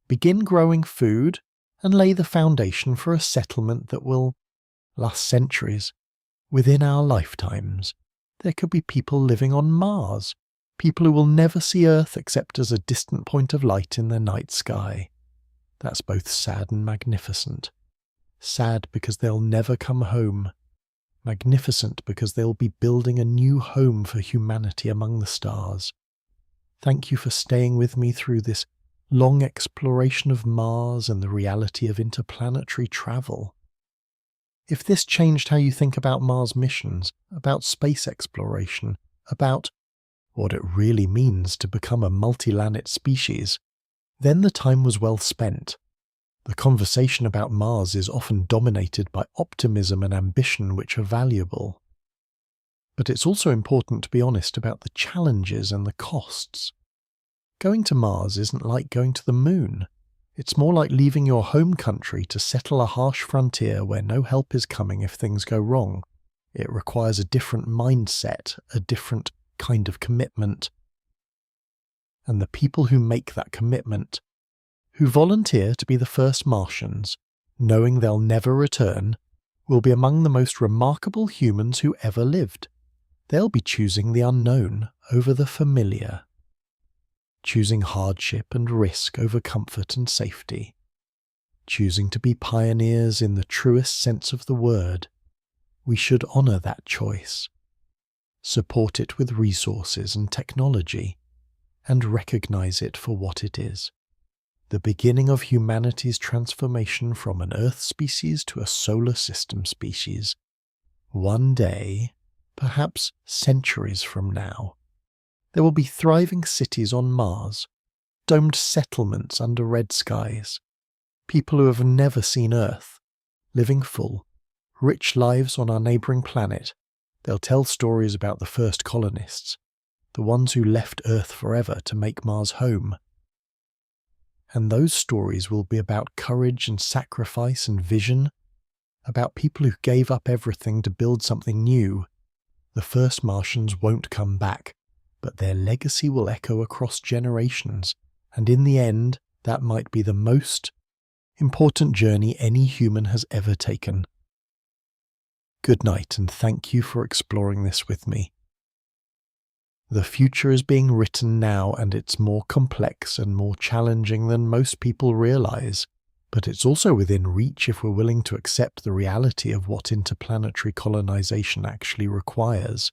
begin growing food, and lay the foundation for a settlement that will last centuries. Within our lifetimes, there could be people living on Mars, people who will never see Earth except as a distant point of light in the night sky. That's both sad and magnificent. Sad because they'll never come home. Magnificent because they'll be building a new home for humanity among the stars. Thank you for staying with me through this long exploration of Mars and the reality of interplanetary travel. If this changed how you think about Mars missions, about space exploration, about what it really means to become a multi-planet species, then the time was well spent. The conversation about Mars is often dominated by optimism and ambition, which are valuable. But it's also important to be honest about the challenges and the costs. Going to Mars isn't like going to the moon. It's more like leaving your home country to settle a harsh frontier where no help is coming if things go wrong. It requires a different mindset, a different kind of commitment. And the people who make that commitment, who volunteer to be the first Martians, knowing they'll never return, will be among the most remarkable humans who ever lived. They'll be choosing the unknown over the familiar, choosing hardship and risk over comfort and safety, choosing to be pioneers in the truest sense of the word. We should honour that choice, support it with resources and technology, and recognise it for what it is. The beginning of humanity's transformation from an Earth species to a solar system species. One day, perhaps centuries from now, there will be thriving cities on Mars, domed settlements under red skies, people who have never seen Earth, living full, rich lives on our neighbouring planet. They'll tell stories about the first colonists, the ones who left Earth forever to make Mars home. And those stories will be about courage and sacrifice and vision, about people who gave up everything to build something new. The first Martians won't come back, but their legacy will echo across generations, and in the end, that might be the most important journey any human has ever taken. Good night, and thank you for exploring this with me. The future is being written now, and it's more complex and more challenging than most people realize, but it's also within reach if we're willing to accept the reality of what interplanetary colonization actually requires.